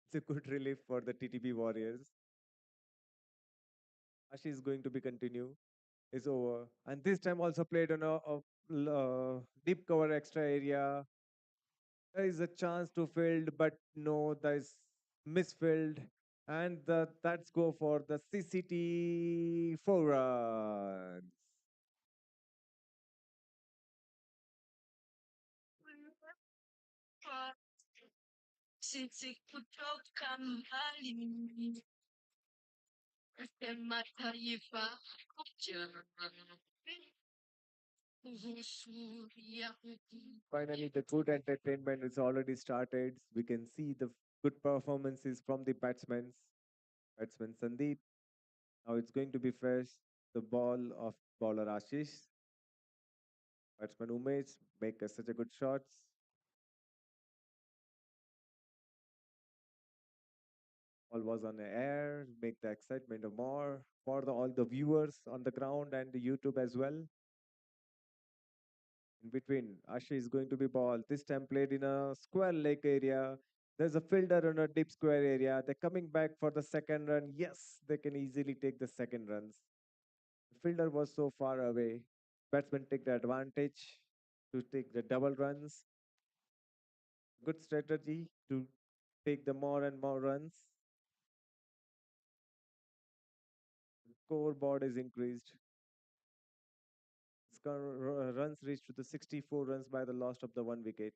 It's a good relief for the TTB Warriors. Ashi is going to be continue. Is over. And this time also played on a deep cover extra area. There is a chance to field, but no, there is misfilled. And that's go for the CCT 4 runs. Sisi kutoka mbali sema taifa kuja kuhusu ya Finally, the good entertainment is already started. We can see the good performances from the batsmen. Batsman Sandeep. Now it's going to be fresh. The ball of bowler Ashish. Batsman Umesh make such a good shots. All was on the air, make the excitement more for all the viewers on the ground and the YouTube as well. In between, Ashi is going to be ball. This time played in a square leg area. There's a fielder on a deep square area. They're coming back for the second run. Yes, they can easily take the second runs. The fielder was so far away. Batsmen take the advantage to take the double runs. Good strategy to take the more and more runs. Scoreboard is increased. Runs reached to the 64 runs by the loss of the 1 wicket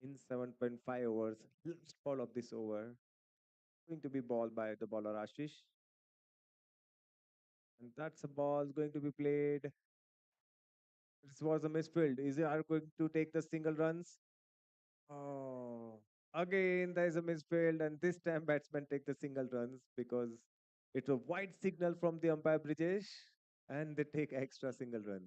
in 7.5 overs. Last ball of this over going to be ball by the bowler Ashish, and that's a ball going to be played. This was a misfield. Is they are going to take the single runs? Oh, again there is a misfield, and this time batsmen take the single runs because it's a wide signal from the umpire Brijesh, and they take extra single run.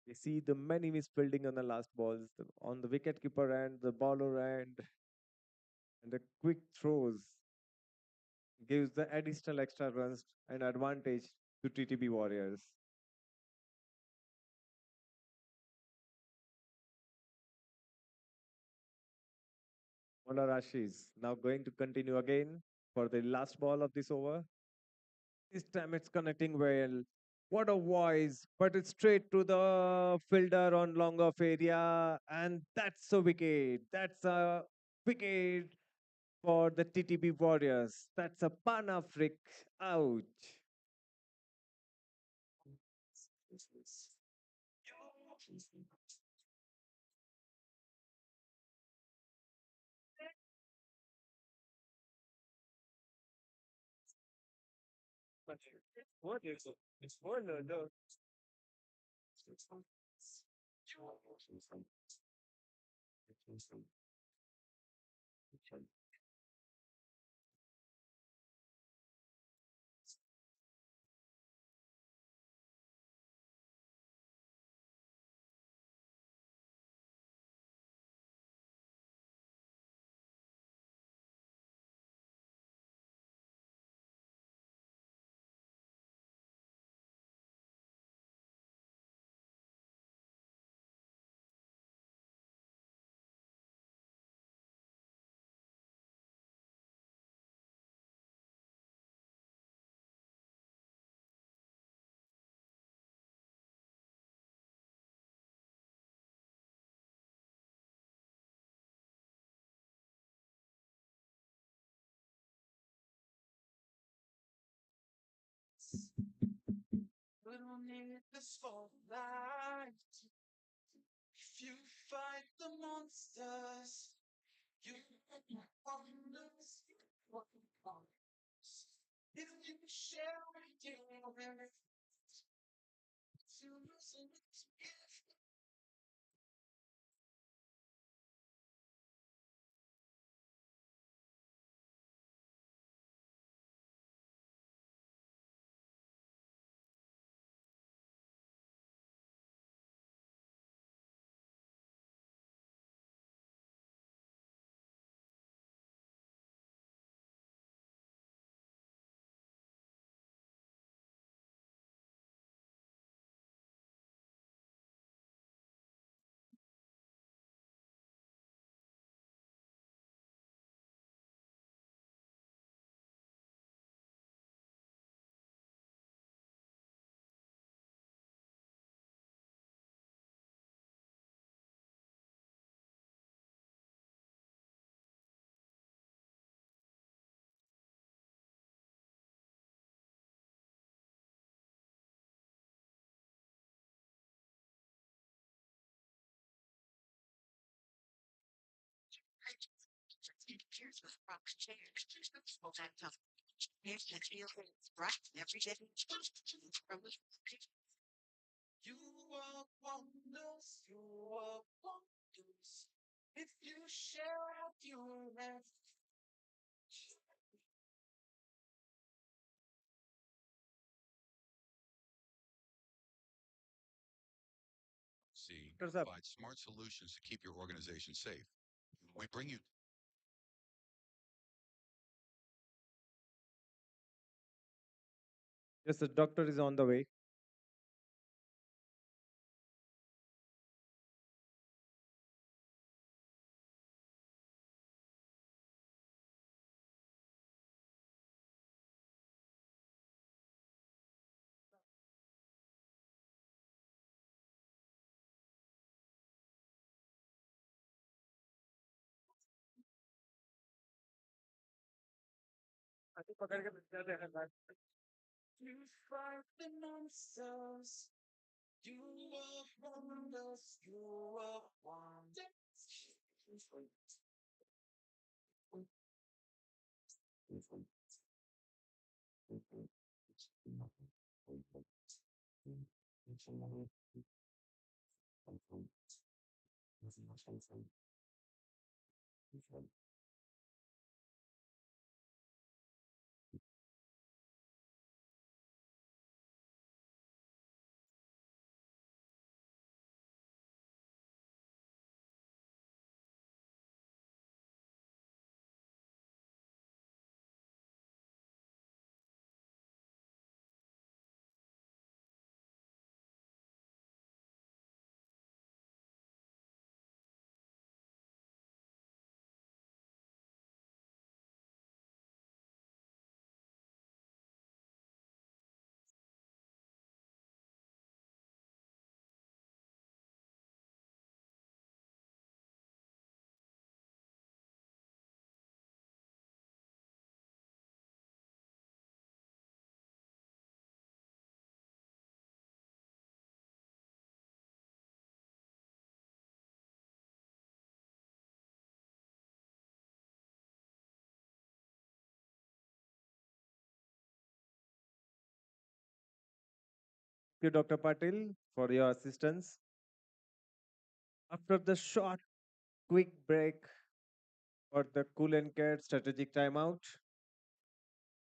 We see the many misfielding on the last balls on the wicketkeeper end, the bowler end, and the quick throws gives the additional extra runs and advantage to TTB Warriors. Bowler Ashish now going to continue again for the last ball of this over. This time it's connecting well. What a voice, but it's straight to the fielder on long off area, and that's a wicket. That's a wicket for the TTB Warriors. That's a Panafrique out. We don't need the spotlight. If you fight the monsters, you wonders. If you share your You are wonders, you are wonders. If you share what you have. See, Doctors up. provide smart solutions to keep your organization safe. We bring you Yes, the doctor is on the way. You fight the monsters. You are wonders, you are wonders. Thank you, Dr. Patil, for your assistance. After the short, quick break for the cool and care strategic timeout,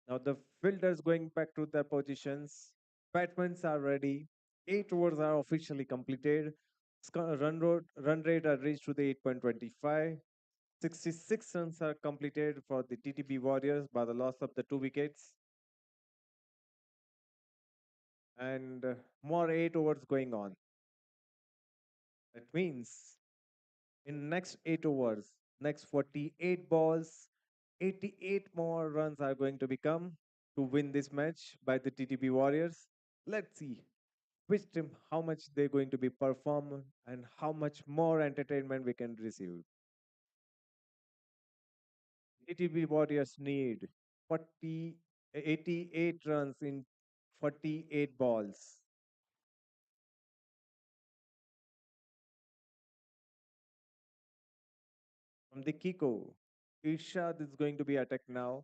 now the fielders going back to their positions. Batsmen are ready. 8 overs are officially completed. Run rate are reached to the 8.25. 66 runs are completed for the TTB Warriors by the loss of the 2 wickets. And more 8 overs going on. That means in next 8 overs, next 48 balls, 88 more runs are going to become to win this match by the TTB Warriors. Let's see which team, how much they're going to be perform and how much more entertainment we can receive. TTB Warriors need 40, 88 runs in 48 balls. From the KICO, Irshad is going to be attacked now.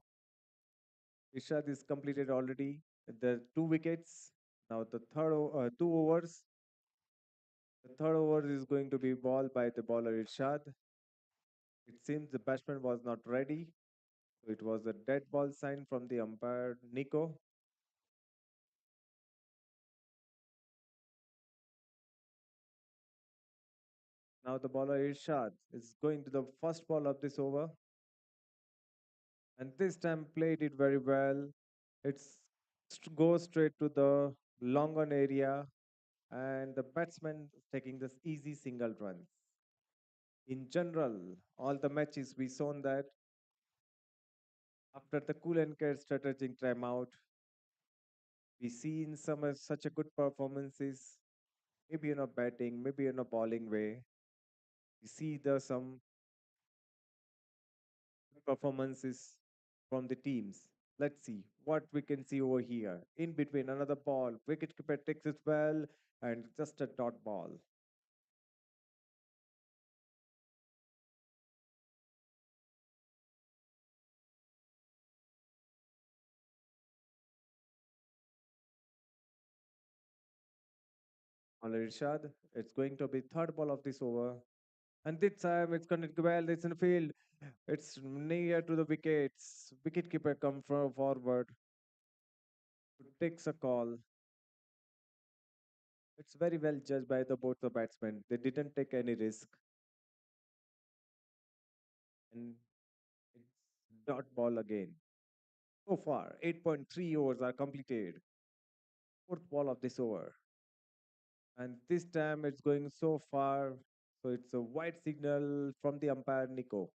Irshad is completed already. The 2 wickets. Now the 2 overs. The third over is going to be ball by the bowler Irshad. It seems the batsman was not ready. So it was a dead ball sign from the umpire Nico. Now the bowler Irshad is going to the first ball of this over. And this time played it very well. It's goes straight to the long on area and the batsman is taking this easy single runs. In general, all the matches we saw that after the cool and care strategic timeout, we see in some such a good performances, maybe in a batting, maybe in a bowling way. We see the some good performances from the teams. Let's see what we can see over here. In between another ball, wicketkeeper takes it well and just a dot ball. On Rishad, it's going to be third ball of this over. And this time it's going to go well. It's in the field. It's near to the wickets. Wicket keeper come from forward. Takes a call. It's very well judged by the both the batsmen. They didn't take any risk. And it's dot ball again. So far, 8.3 overs are completed. Fourth ball of this over. And this time it's going so far. So it's a white signal from the umpire Nico.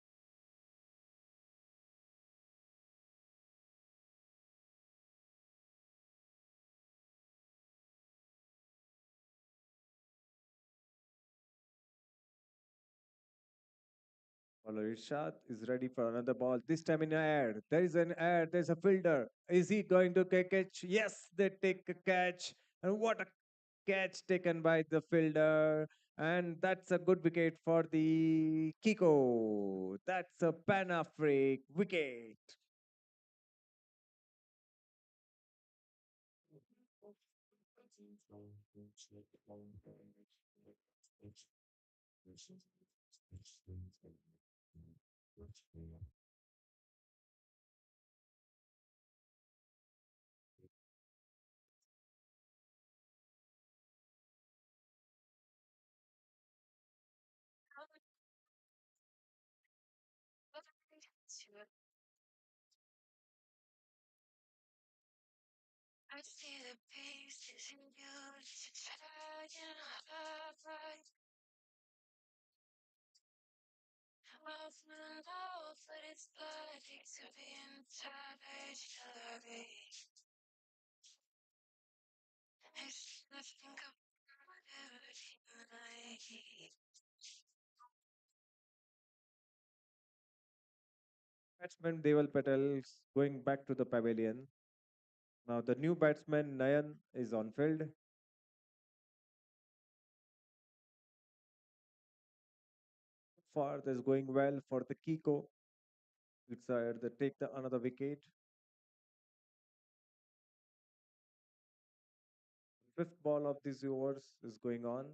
Bowler Irshad is ready for another ball. This time in air. There is an air. There's a fielder. Is he going to catch? Yes, they take a catch. And what a catch taken by the fielder. And that's a good wicket for the KICO. That's a Panafrique wicket. I see the pieces in you to try and hide. Off and off, but it's bloody to be inside. It's nothing compared to you. Batsman Deval Patel is going back to the pavilion. Now the new batsman Nayan is on field. Far is going well for the KICO. It's they take the another wicket. Fifth ball of this overs is going on.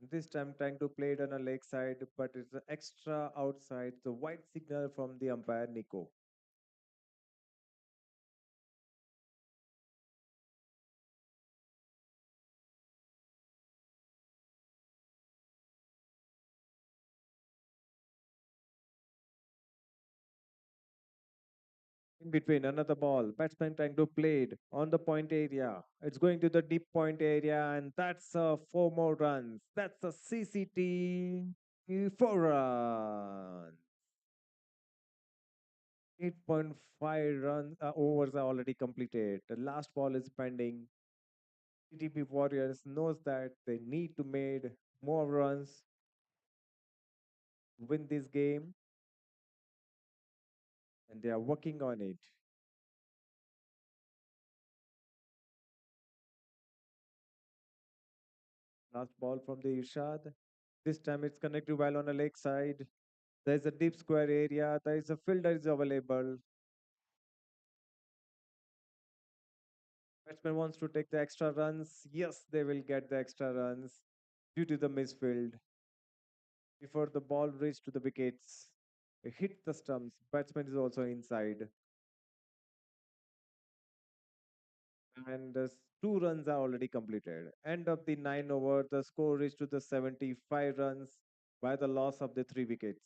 And this time trying to play it on a leg side, but it's an extra outside. The white signal from the umpire Nico. In between, another ball. Batsman trying to play it on the point area. It's going to the deep point area, and that's four more runs. That's a CCT 4 runs. 8.5 runs overs are already completed. The last ball is pending. TTB Warriors knows that they need to make more runs to win this game, and they are working on it. Last ball from the Irshad. This time it's connected well on the leg side. There is a deep square area. There is a fielder is available. Batsman wants to take the extra runs. Yes, they will get the extra runs due to the misfield. Before the ball reached to the wickets, it hit the stumps. Batsman is also inside. And 2 runs are already completed. End of the 9 over, the score reached to the 75 runs by the loss of the 3 wickets.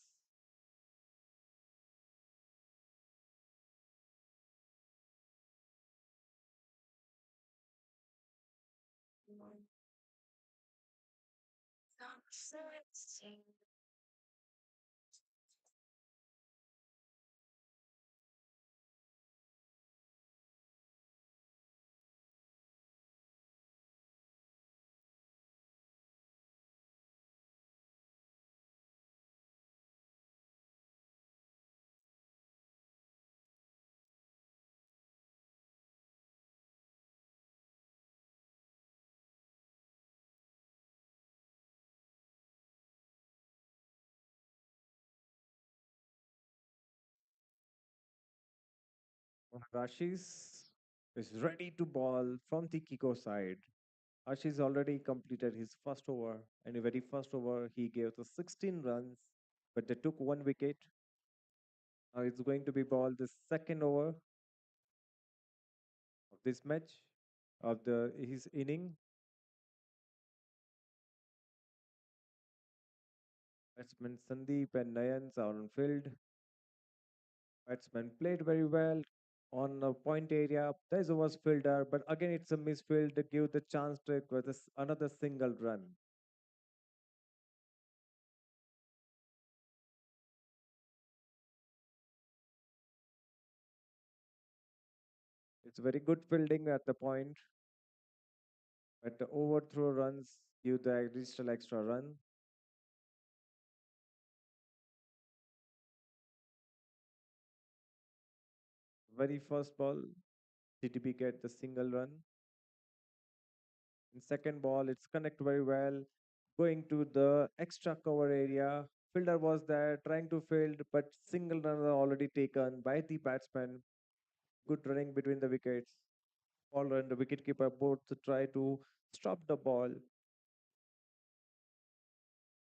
Rashis is ready to ball from the Kiko side. Ashish already completed his first over, and in very first over he gave the 16 runs, but they took one wicket. Now it's going to be ball the second over of this match of the his inning. Batsman Sandeep and Nayans are on field. Batsman played very well on a point area. There's a was fielder, but again it's a misfield to give the chance to with another single run. It's very good fielding at the point, but the overthrow runs give the additional extra run. Very first ball, TTB get the single run. In second ball, it's connect very well, going to the extra cover area. Fielder was there trying to field, but single run are already taken by the batsman. Good running between the wickets. Bowler and the wicketkeeper both to try to stop the ball,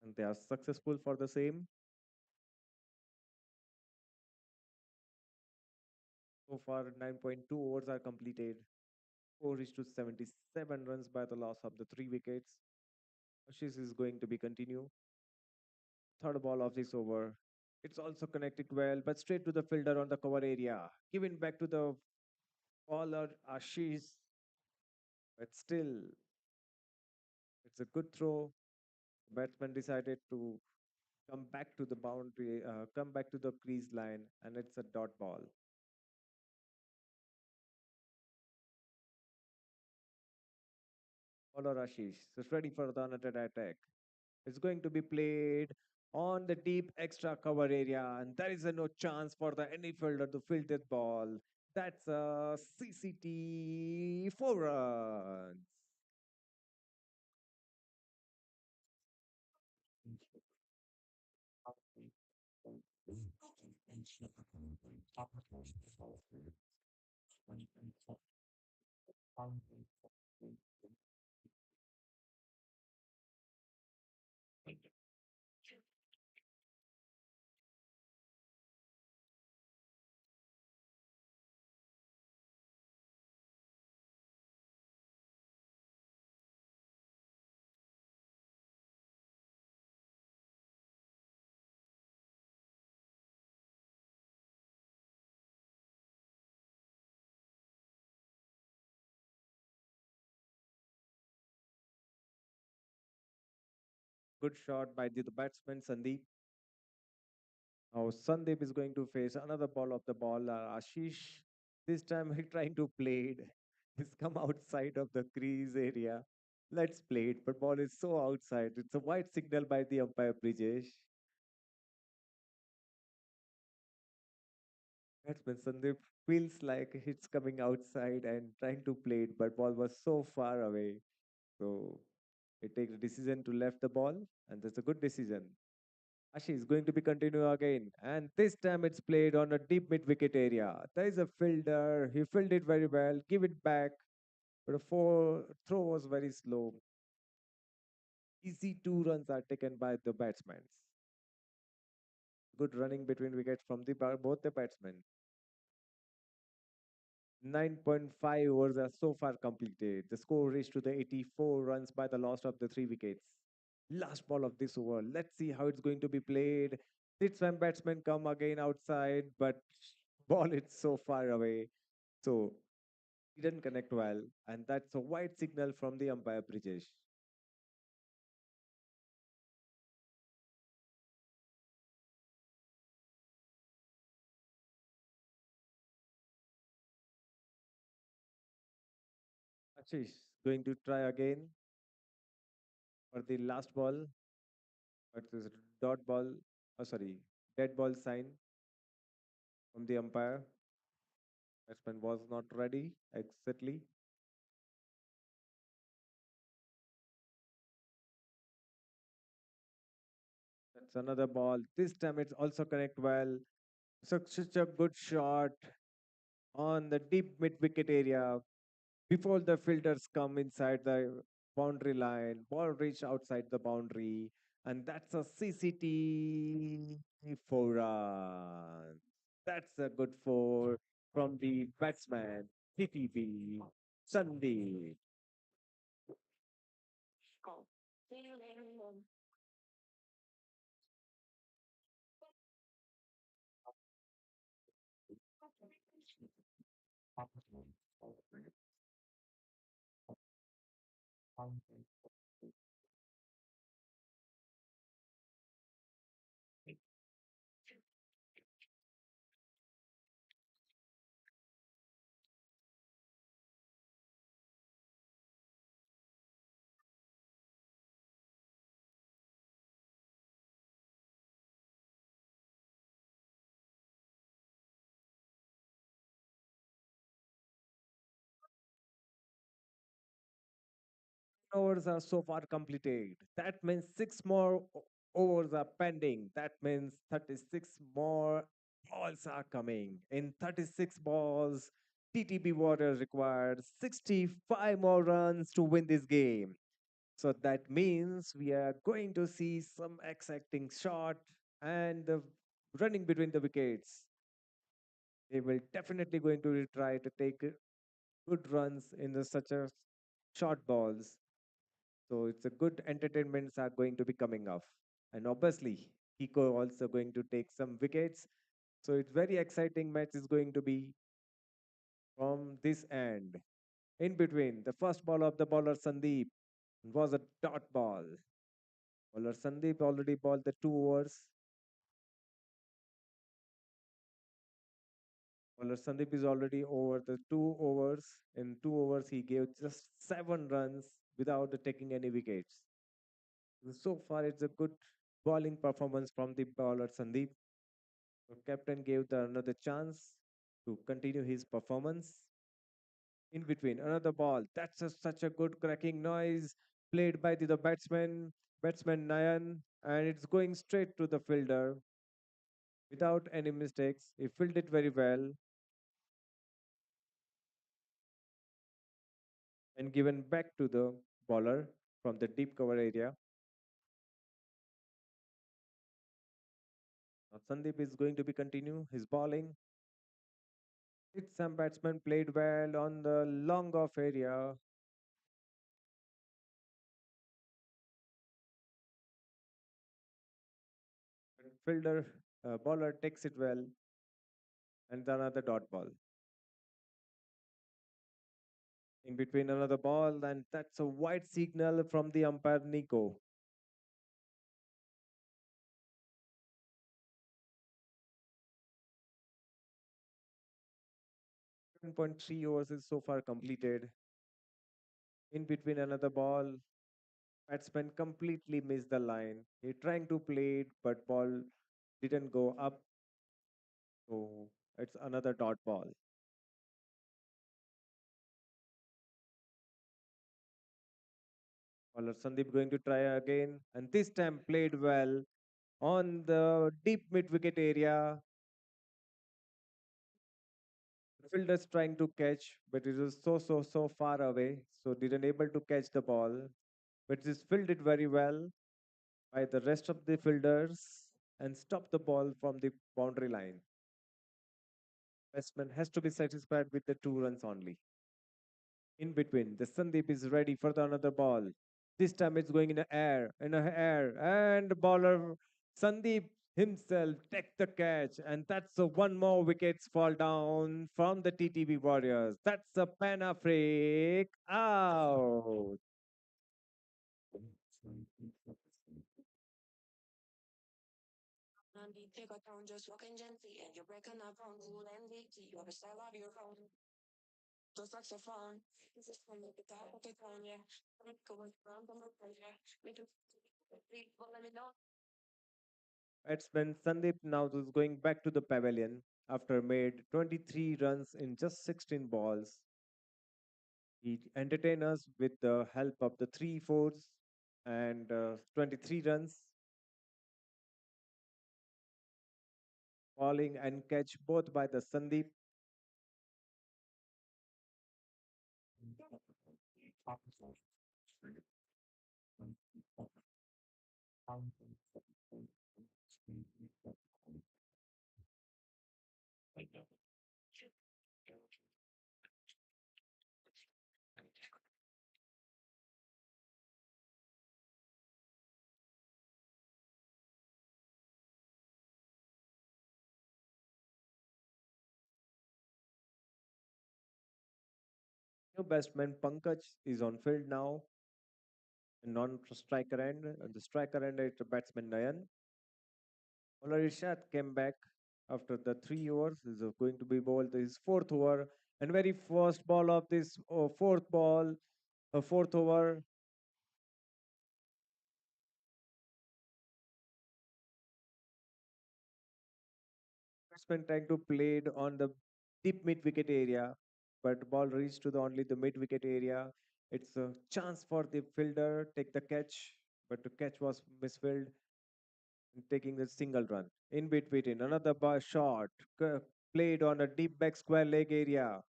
and they are successful for the same. So far, 9.2 overs are completed. 4 is to 77 runs by the loss of the 3 wickets. Ashish is going to be continue. Third ball of this over. It's also connected well, but straight to the fielder on the cover area. Given back to the bowler Ashish, but still, it's a good throw. Batsman decided to come back to the boundary, come back to the crease line, and it's a dot ball. Bowler Ashish is ready for the another attack. It's going to be played on the deep extra cover area, and there is a no chance for the any fielder to field that ball. That's a CCT 4 runs. Good shot by the batsman Sandeep. Now Sandeep is going to face another ball of the ball. Ashish, this time he trying to play it. He's come outside of the crease area. Let's play it, but ball is so outside. It's a white signal by the umpire Brijesh. Batsman Sandeep feels like it's coming outside and trying to play it, but ball was so far away. So he takes the decision to left the ball, and that's a good decision. Ashi is going to be continue again, and this time it's played on a deep mid wicket area. There is a fielder. He fielded it very well. Give it back, but the throw was very slow. Easy 2 runs are taken by the batsmen. Good running between wickets from the both the batsmen. 9.5 overs are so far completed. The score reached to the 84 runs by the loss of the 3 wickets. Last ball of this over. Let's see how it's going to be played. This time batsmen come again outside, but ball is so far away. So he didn't connect well. And that's a white signal from the umpire Brijesh. Ashish going to try again for the last ball. But this dot ball, sorry, dead ball sign from the umpire. Batsman was not ready exactly. That's another ball. This time it's also connect well. Such a good shot on the deep mid wicket area before the fielders come inside the boundary line, ball reached outside the boundary, and that's a CCT 4 runs. That's a good four from the batsman, TTB Sunday. Overs are so far completed. That means six more overs are pending. That means 36 more balls are coming. In 36 balls, TTB Warriors required 65 more runs to win this game. So that means we are going to see some exciting shot and the running between the wickets. They will definitely going to try to take good runs in such a short balls. So it's a good entertainments are going to be coming off. And obviously, KICO also going to take some wickets. So it's very exciting match is going to be from this end. In between, the first ball of the bowler Sandeep was a dot ball. Bowler Sandeep already bowled the 2 overs. Bowler Sandeep is already over the 2 overs. In 2 overs, he gave just 7 runs without taking any wickets. So far, it's a good bowling performance from the bowler Sandeep. So captain gave the another chance to continue his performance. In between, another ball. That's such a good cracking noise played by the batsman Nayan, and it's going straight to the fielder without any mistakes. He fielded very well and given back to the bowler from the deep cover area. Now Sandeep is going to be continue his bowling. It's some batsman played well on the long off area. But fielder bowler takes it well and another dot ball. In between another ball, and that's a white signal from the umpire Nico. 7.3 overs is so far completed. In between another ball, batsman completely missed the line. He trying to play it, but ball didn't go up. So it's another dot ball. Bowler Sandeep going to try again, and this time played well on the deep mid wicket area. The fielder's trying to catch, but it was so far away, so didn't able to catch the ball. But it is fielded very well by the rest of the fielders and stop the ball from the boundary line. Batsman has to be satisfied with the 2 runs only. In between, the Sandeep is ready for the another ball. This time it's going in a air, and bowler Sandeep himself take the catch, and that's a one more wickets fall down from the TTB Warriors. That's a Panafrique out. Take a turn, just walking gently, and you're breaking up on cool and deeply. You have a style of your own, just like saffron. This is from the guitar, okay, yeah. I'm going around on the pleasure. Me too. Please, well, let me know. Batsman Sandeep now is going back to the pavilion after made 23 runs in just 16 balls. He entertained us with the help of the 3 fours and 23 runs, bowling and catch both by the Sandeep. New batsman Pankaj is on field now, non-striker end. And the striker end is the batsman Nayan. Rishad came back after the 3 overs. Is going to be bowled his fourth over and very first ball of this fourth over. Batsman trying to play it on the deep mid wicket area, but ball reached to the only the mid wicket area. It's a chance for the fielder take the catch, but the catch was misfilled, and taking the single run. In between, another bar shot played on a deep back square leg area.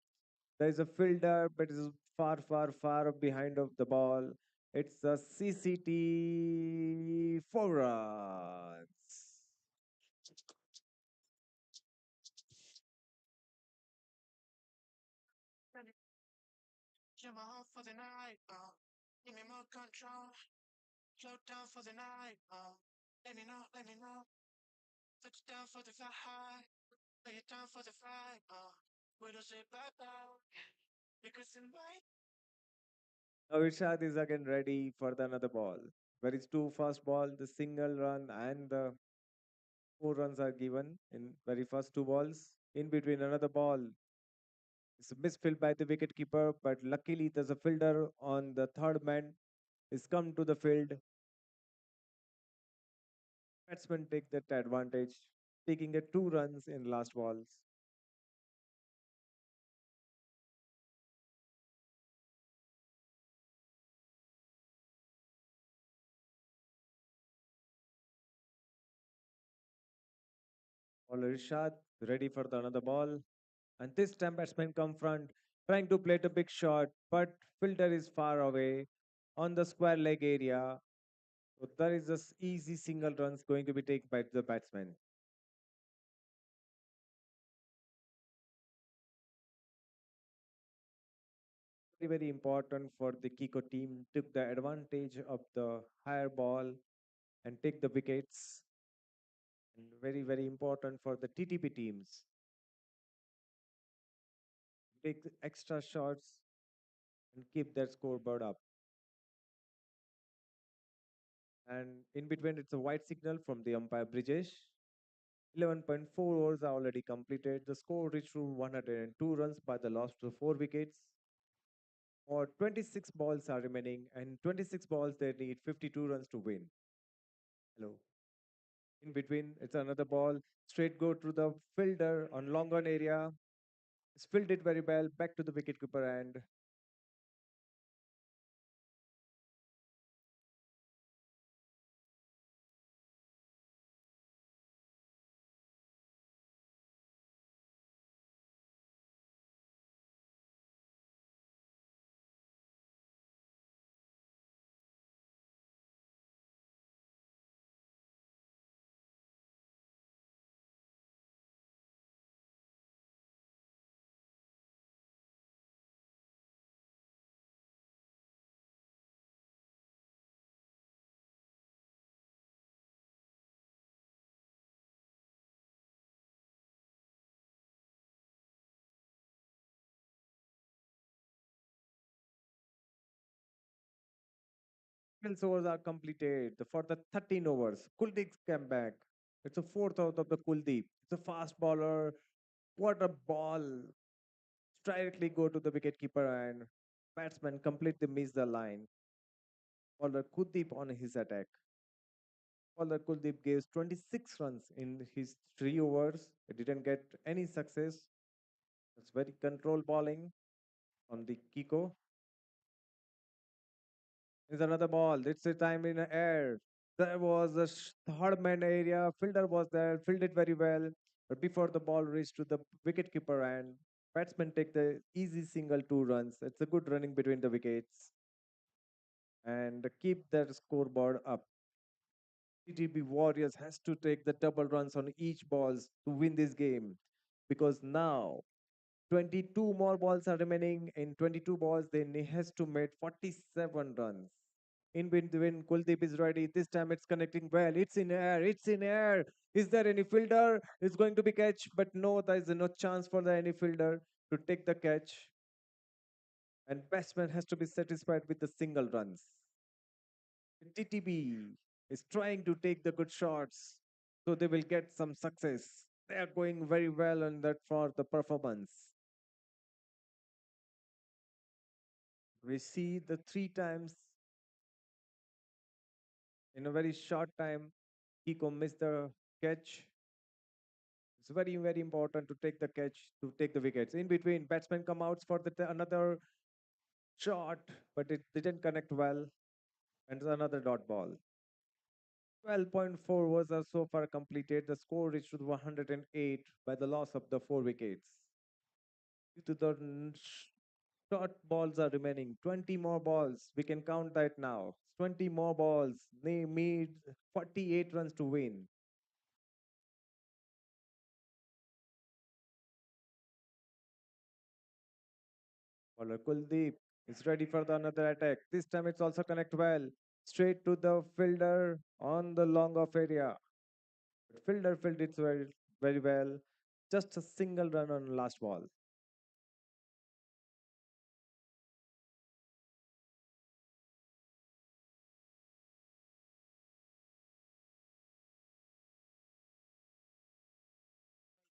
There is a fielder, but is far, far, far behind of the ball. It's a CCT 4 runs. Shut my heart for the night. Give me more control. Slow down for the night. Let me know, let me know. Touchdown for the fly high. Lay it down for the flight. We don't say bye bye. Because in white. Now Irshad is again ready for the another ball. Where is two fast ball, the single run and the 4 runs are given in very first two balls. In between another ball, it's misfilled by the wicket keeper, but luckily there's a fielder on the third man is come to the field. Batsmen take that advantage, taking a 2 runs in last balls. Bowler Irshad ready for the another ball. And this time batsman come front, trying to play the big shot, but fielder is far away on the square leg area. So there is this easy single runs going to be taken by the batsman. Very, very important for the KICO team. Took the advantage of the higher ball and take the wickets. And very, very important for the TTP teams. Take the extra shots and keep their scoreboard up. And in between, it's a white signal from the umpire Brijesh. 11.4 overs are already completed. The score reached to 102 runs by the loss to 4 wickets. Or 26 balls are remaining, and 26 balls they need 52 runs to win. Hello. In between, it's another ball. Straight go to the fielder on long on area. It's fielded very well. Back to the wicketkeeper and six overs are completed. For the 13 overs, Kuldeep came back. It's a fourth out of the Kuldeep. It's a fast bowler. What a ball! Directly go to the wicketkeeper and batsman completely miss the line. Bowler Kuldeep on his attack. Bowler Kuldeep gives 26 runs in his 3 overs. He didn't get any success. It's very controlled bowling on the KICO. Is another ball. It's a time in the air. There was a third man area. Fielder was there, fielded very well. But before the ball reached to the wicketkeeper and batsman take the easy single 2 runs. It's a good running between the wickets and keep that scoreboard up. TTB Warriors has to take the double runs on each balls to win this game because now 22 more balls are remaining. In 22 balls, they has to make 47 runs. In between, Kuldeep is ready. This time it's connecting well. It's in air. It's in air. Is there any fielder? It's going to be catch, but no, there is no chance for the any fielder to take the catch. And batsman has to be satisfied with the single runs. TTB is trying to take the good shots, so they will get some success. They are going very well on that for the performance. We see the three times in a very short time. KICO missed the catch. It's very, very important to take the catch, to take the wickets. In between, batsmen come out for the another shot, but it didn't connect well. And another dot ball. 12.4 overs are so far completed. The score reached to 108 by the loss of the 4 wickets. Due to the short balls are remaining, 20 more balls. We can count that now. 20 more balls. They need 48 runs to win. Bowler Kuldeep is ready for the another attack. This time it's also connect well. Straight to the fielder on the long off area. But fielder fielded it very well. Just a single run on last ball.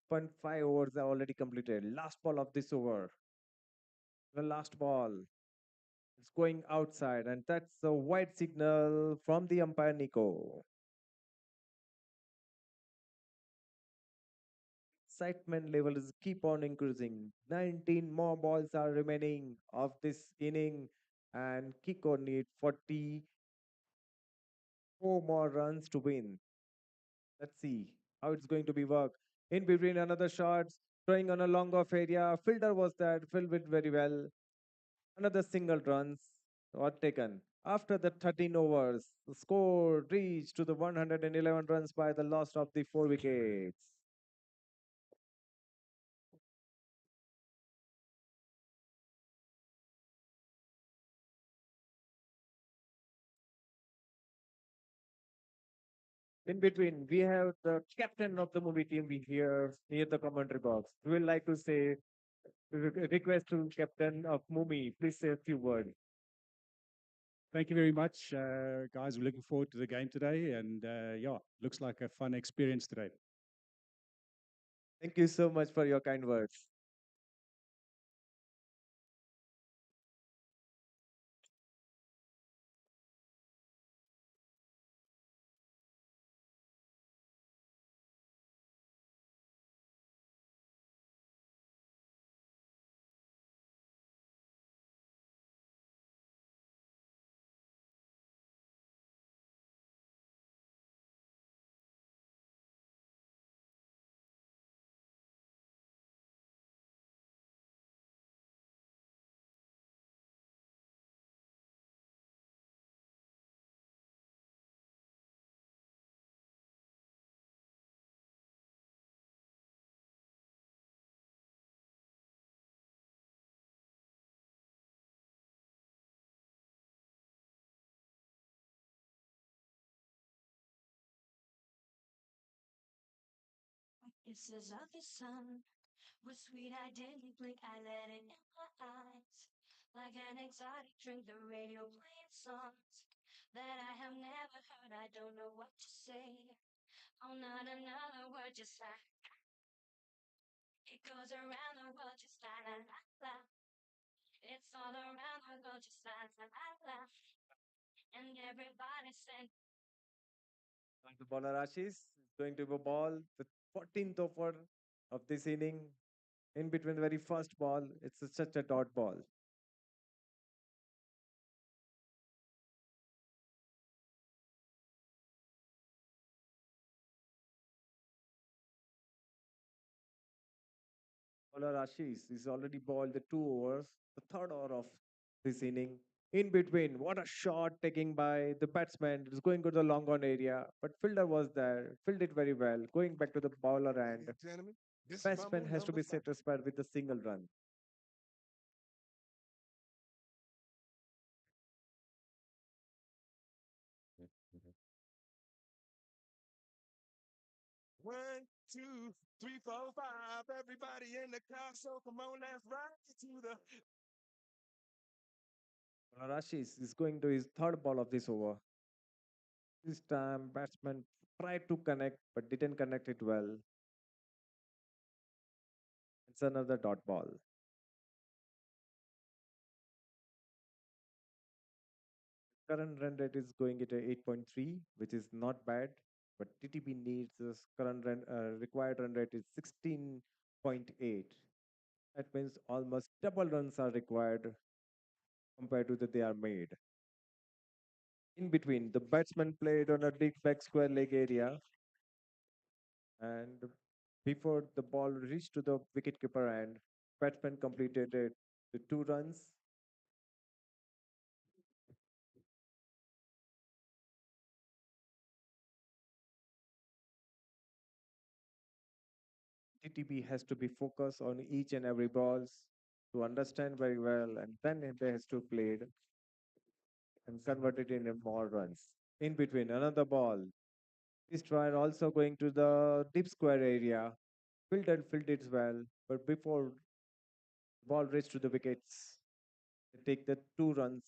Point 5 overs are already completed. Last ball of this over. The last ball. It's going outside, and that's a white signal from the umpire Nico. Excitement level is keep on increasing. 19 more balls are remaining of this inning, and KICO need 44 more runs to win. Let's see how it's going to be worked. In between another shots, throwing on a long off area. Fielder was that, filled it very well. Another single runs were taken. After the 13 overs, the score reached to the 111 runs by the loss of the 4 wickets. In between, we have the captain of the movie team we here near the commentary box. We would like to say, request to captain of movie, please say a few words. Thank you very much, guys. We're looking forward to the game today, and yeah, looks like a fun experience today. Thank you so much for your kind words. Kisses of the sun with sweet identity blink. I let it in my eyes like an exotic drink. The radio playing songs that I have never heard. I don't know what to say. Oh, not another word, just like it goes around the world, just like la la la. It's all around the world, just like la la la. And everybody said, The bowler Ashish is going to be a ball, the 14th over of this inning. In between the very first ball, it's such a dot ball. Bowler Ashish is already bowled the 2 overs, the third over of this inning. In between, what a shot taking by the batsman. It's going to the long on area, but fielder was there, filled it very well. Going back to the bowler and Ladies and gentlemen, this is batsman Rumble has to number be 5. satisfied with a single run. One, two, three, four, five. Everybody in the car, so come on, let's ride to the. Rashis is going to his third ball of this over. This time, batsman tried to connect but didn't connect it well. It's another dot ball. Current run rate is going at a 8.3, which is not bad. But TTB needs this current required run rate is 16.8. That means almost double runs are required compared to that they are made. In between, the batsman played on a deep back square leg area, and before the ball reached to the wicketkeeper end, batsman completed it, the 2 runs. TTB has to be focused on each and every balls to understand very well, and then it has to play it and convert it into more runs. In between, another ball. This try also going to the deep square area. Fielded it well, but before the ball reached to the wickets, they take the 2 runs.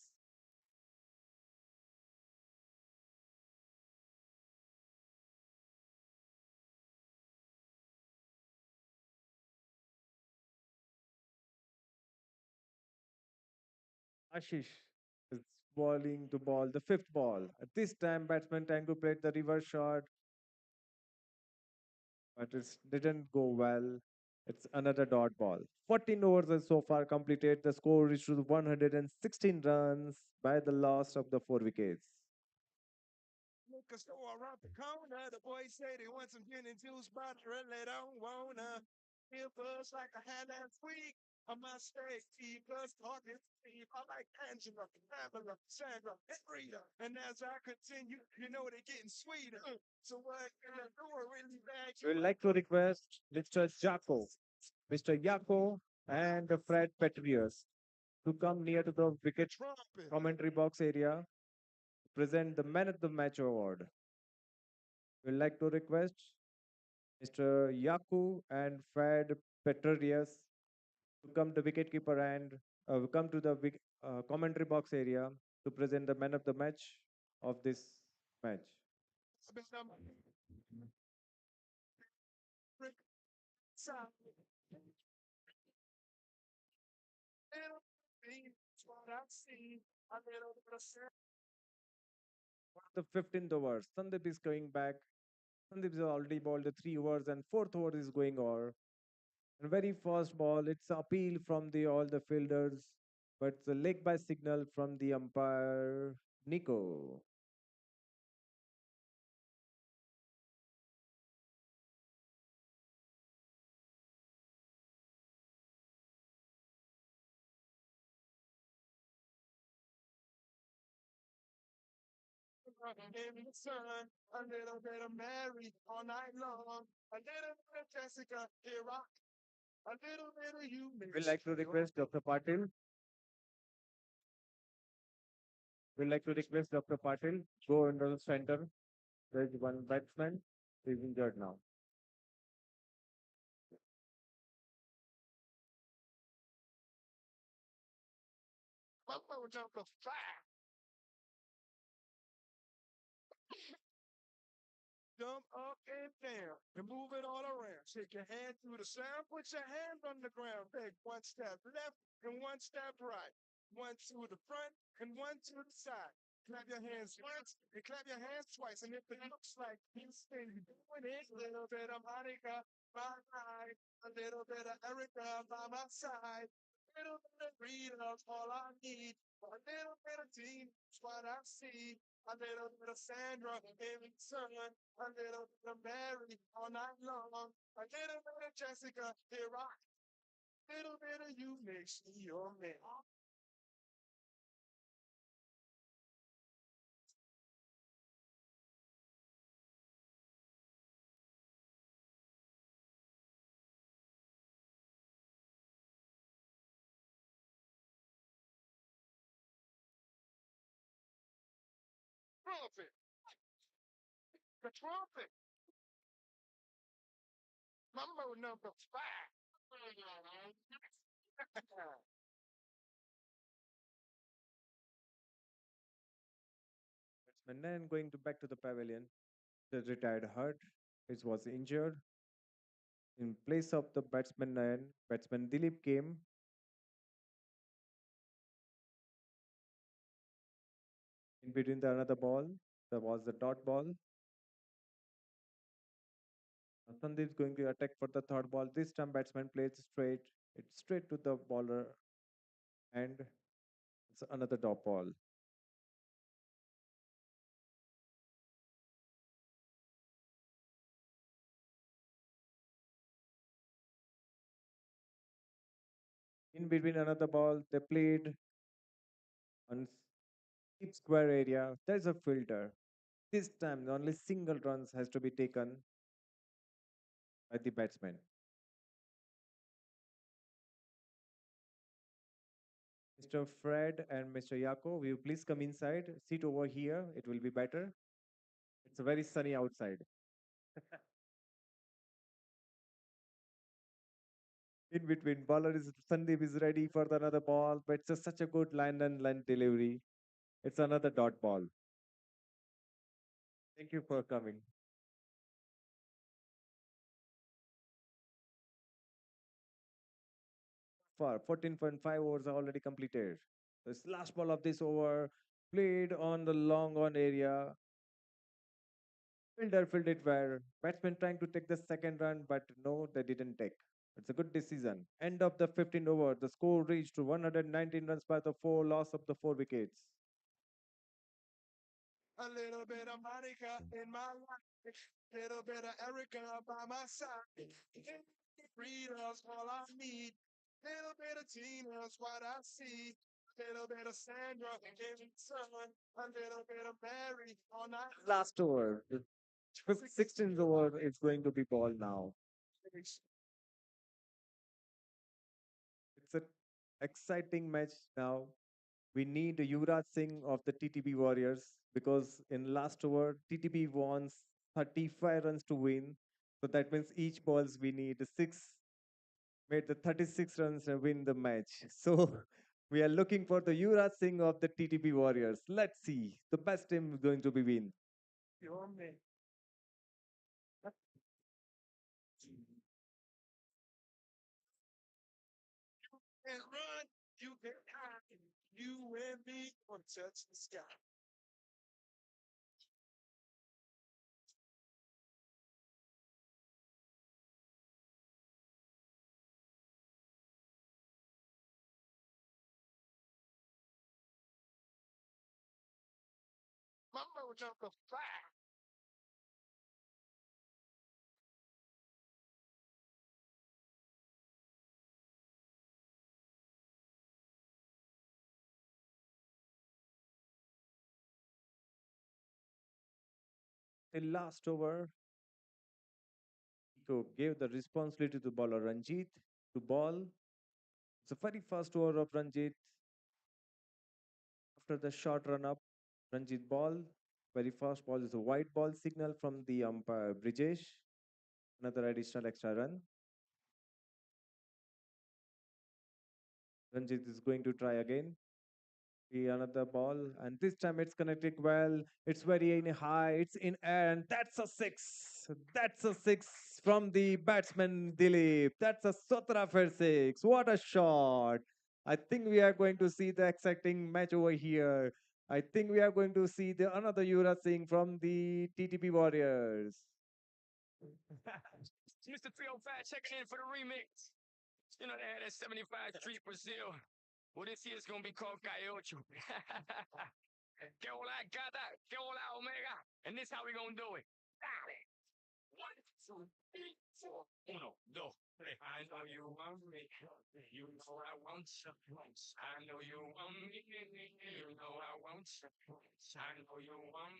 Ashish is bowling to ball the 5th ball. At this time, batsman trying to play the reverse shot, but it didn't go well. It's another dot ball. 14 overs are so far completed. The score reached to 116 runs by the last of the 4 wickets. Liquor store around the corner. The boys say they want some gin and juice, but really don't wanna. Feel buzz like a hand and squeak. I must stay T plus talking Steve. I like Angela, Pamela, Sandra, and Rita. And as I continue, you know they're getting sweeter. So what can I do? I really bad. We'd like to request Mr. Yako, and Fred Petrius to come near to the wicket Trumpet. commentary box area to present the Man of the Match award. We'd like to request Mr. Yaku and Fred Petrius to come to wicketkeeper and come to the commentary box area to present the Man of the Match of this match. The 15th over, Sandeep is going back. Sandeep has already bowled the 3 overs and 4th over is going over. And very first ball, it's appeal from the all the fielders, but it's a leg by signal from the umpire Nico. In the sun, a little bit of Mary all night long, a little bit of Jessica, here rock, a little bit of you. We'd like to request Dr. Patil. We'd like to request Dr. Patil go into the center. There's one batsman who is injured now. Buffalo jump the fire. Jump up and down and move it all around. Shake your hand through the sound. Put your hands on the ground. Take 1 step left and 1 step right. 1 to the front and 1 to the side. Clap your hands once and clap your hands twice. And if it looks like this thing you're doing it, a little bit of Monica by my side, a little bit of Erica by my side, a little bit of Rita's all I need, a little bit of Dean is what I see. A little bit of Sandra in the sun, a little bit of Mary all night long, a little bit of Jessica here rock, a little bit of you makes me your man. trumpet. The trumpet. Mambo number 5. Batsman Nayan going to back to the pavilion. The retired hurt, which was injured. In place of the batsman Nayan, batsman Dilip came. In between the another ball, there was the dot ball. Sandeep is going to attack for the third ball. This time batsman plays straight. It's straight to the bowler and it's another dot ball. In between another ball, they played on deep square area. There's a filter. This time, only single runs has to be taken by the batsman. Mr. Fred and Mr. Yako, will you please come inside? Sit over here. It will be better. It's very sunny outside. In between, bowler is Sandeep is ready for the another ball, but it's such a good line and line delivery. It's another dot ball. Thank you for coming. For 14.5 overs are already completed. This last ball of this over played on the long on area. Fielder fielded well. Batsman trying to take the second run, but no, they didn't take. It's a good decision. End of the 15th over. The score reached to 119 runs by the loss of the 4 wickets. A little bit of Monica in my life. Little bit of Erica by my side. Freedom's all I need. Little bit of Tina's what I see. Little bit of Sandra in sun. A little bit of Mary all night. Last over. The 16th over is going to be ball now. It's an exciting match now. We need Yuvraj Singh of the TTB Warriors because in last over, TTB wants 35 runs to win. So that means each balls we need 6, made the 36 runs and win the match. So we are looking for the Yuvraj Singh of the TTB Warriors. Let's see. The best team is going to be win. Your man. You can run, you can hide. You and me on touch the sky. Mambo number 5. The last over, KICO gave the responsibility to bowler Ranjit to ball. It's the very first over of Ranjit. After the short run up, Ranjit ball. Very first ball is a white ball signal from the umpire Brijesh. Another additional extra run. Ranjit is going to try again. Another ball, and this time it's connected well. It's very in high, it's in air, and that's a 6. That's a 6 from the batsman Dilip. That's a Sotrafer 6. What a shot! I think we are going to see the exciting match over here. I think we are going to see the another Yuvraj Singh from the TTP Warriors. Mr. 305 checking in for the remix. You know, they had that 75 Street Brazil. Well, this year's gonna be called Caiocho. Que hola gata, que hola omega. And this how we gonna do it. Dale. 1, 2, 3, 4. Uno, dos, tres. I know you want me. You know I want you. I know you want me. You know I want you. I know you want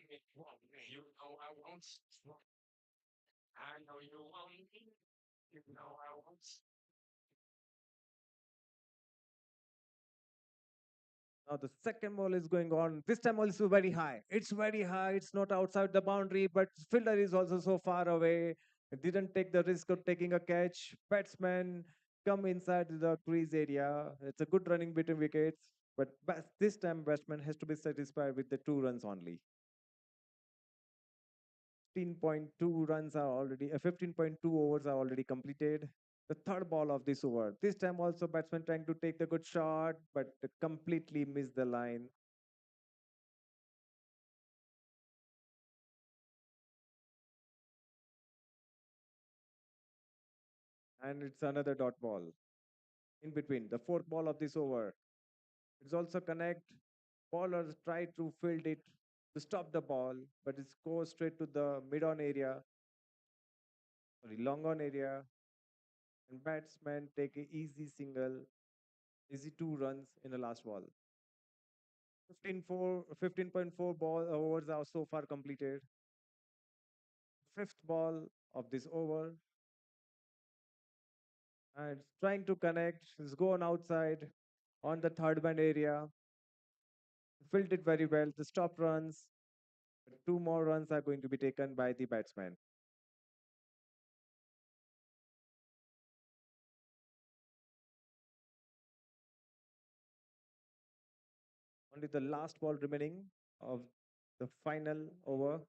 me. You know I want you. I know you want me. You know I want you. Now the second ball is going on. This time also very high. It's very high. It's not outside the boundary, but fielder is also so far away. Didn't take the risk of taking a catch. Batsman come inside the crease area. It's a good running between wickets, but this time batsman has to be satisfied with the 2 runs only. 15.2 runs are already 15.2 overs are already completed. The third ball of this over. This time also batsman trying to take the good shot, but completely missed the line. And it's another dot ball. In between, the fourth ball of this over. It's also connect. Bowlers try to field it to stop the ball, but it goes straight to the mid-on area, sorry, long-on area, and batsmen take a easy single, easy 2 runs in the last ball. 15.4 ball overs are so far completed. Fifth ball of this over, and it's trying to connect. It's gone outside on the third band area. Filled it very well. The stop runs. 2 more runs are going to be taken by the batsman. Only the last ball remaining of the final over.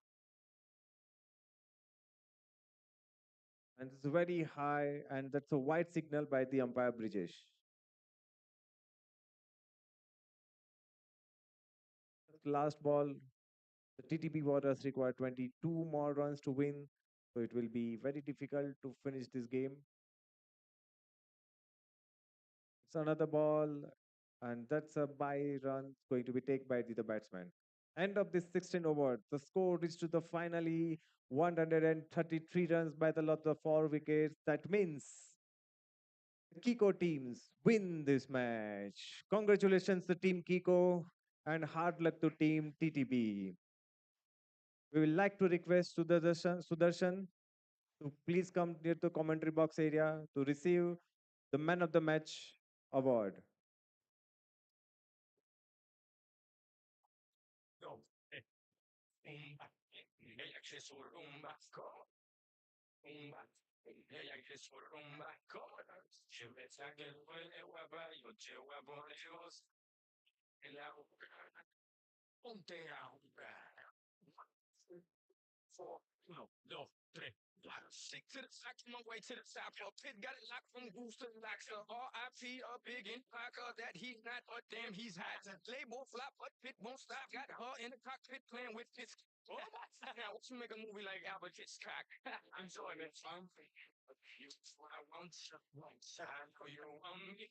And it's very high, and that's a white signal by the umpire Brijesh. Last ball, the TTB Warriors require 22 more runs to win, so it will be very difficult to finish this game. It's another ball, and that's a by run going to be taken by the batsman. End of this 16 over, the score reached to the finally 133 runs by the lot of 4 wickets. That means the KICO teams win this match. Congratulations to Team KICO and hard luck to Team TTB. We would like to request Sudarshan to please come near the commentary box area to receive the Man of the Match award. Ella quiere su rumba, rumba. Ella quiere su rumba, yo pensaba que fue guapa, yo te voy a poner Dios en la boca. Ponte a jugar. 4, no, 2, 3. Stick to the side, my way to the top. Pit got it locked from goose to locker. RIP, a big in Parker. That he's not, but damn, he's hot. Label flop, but Pit won't stop. Got her in the cockpit playing with Pit. Now, what you make a movie like Albert Hitchcock? Enjoyment, fun. You, I want you, I know you want me.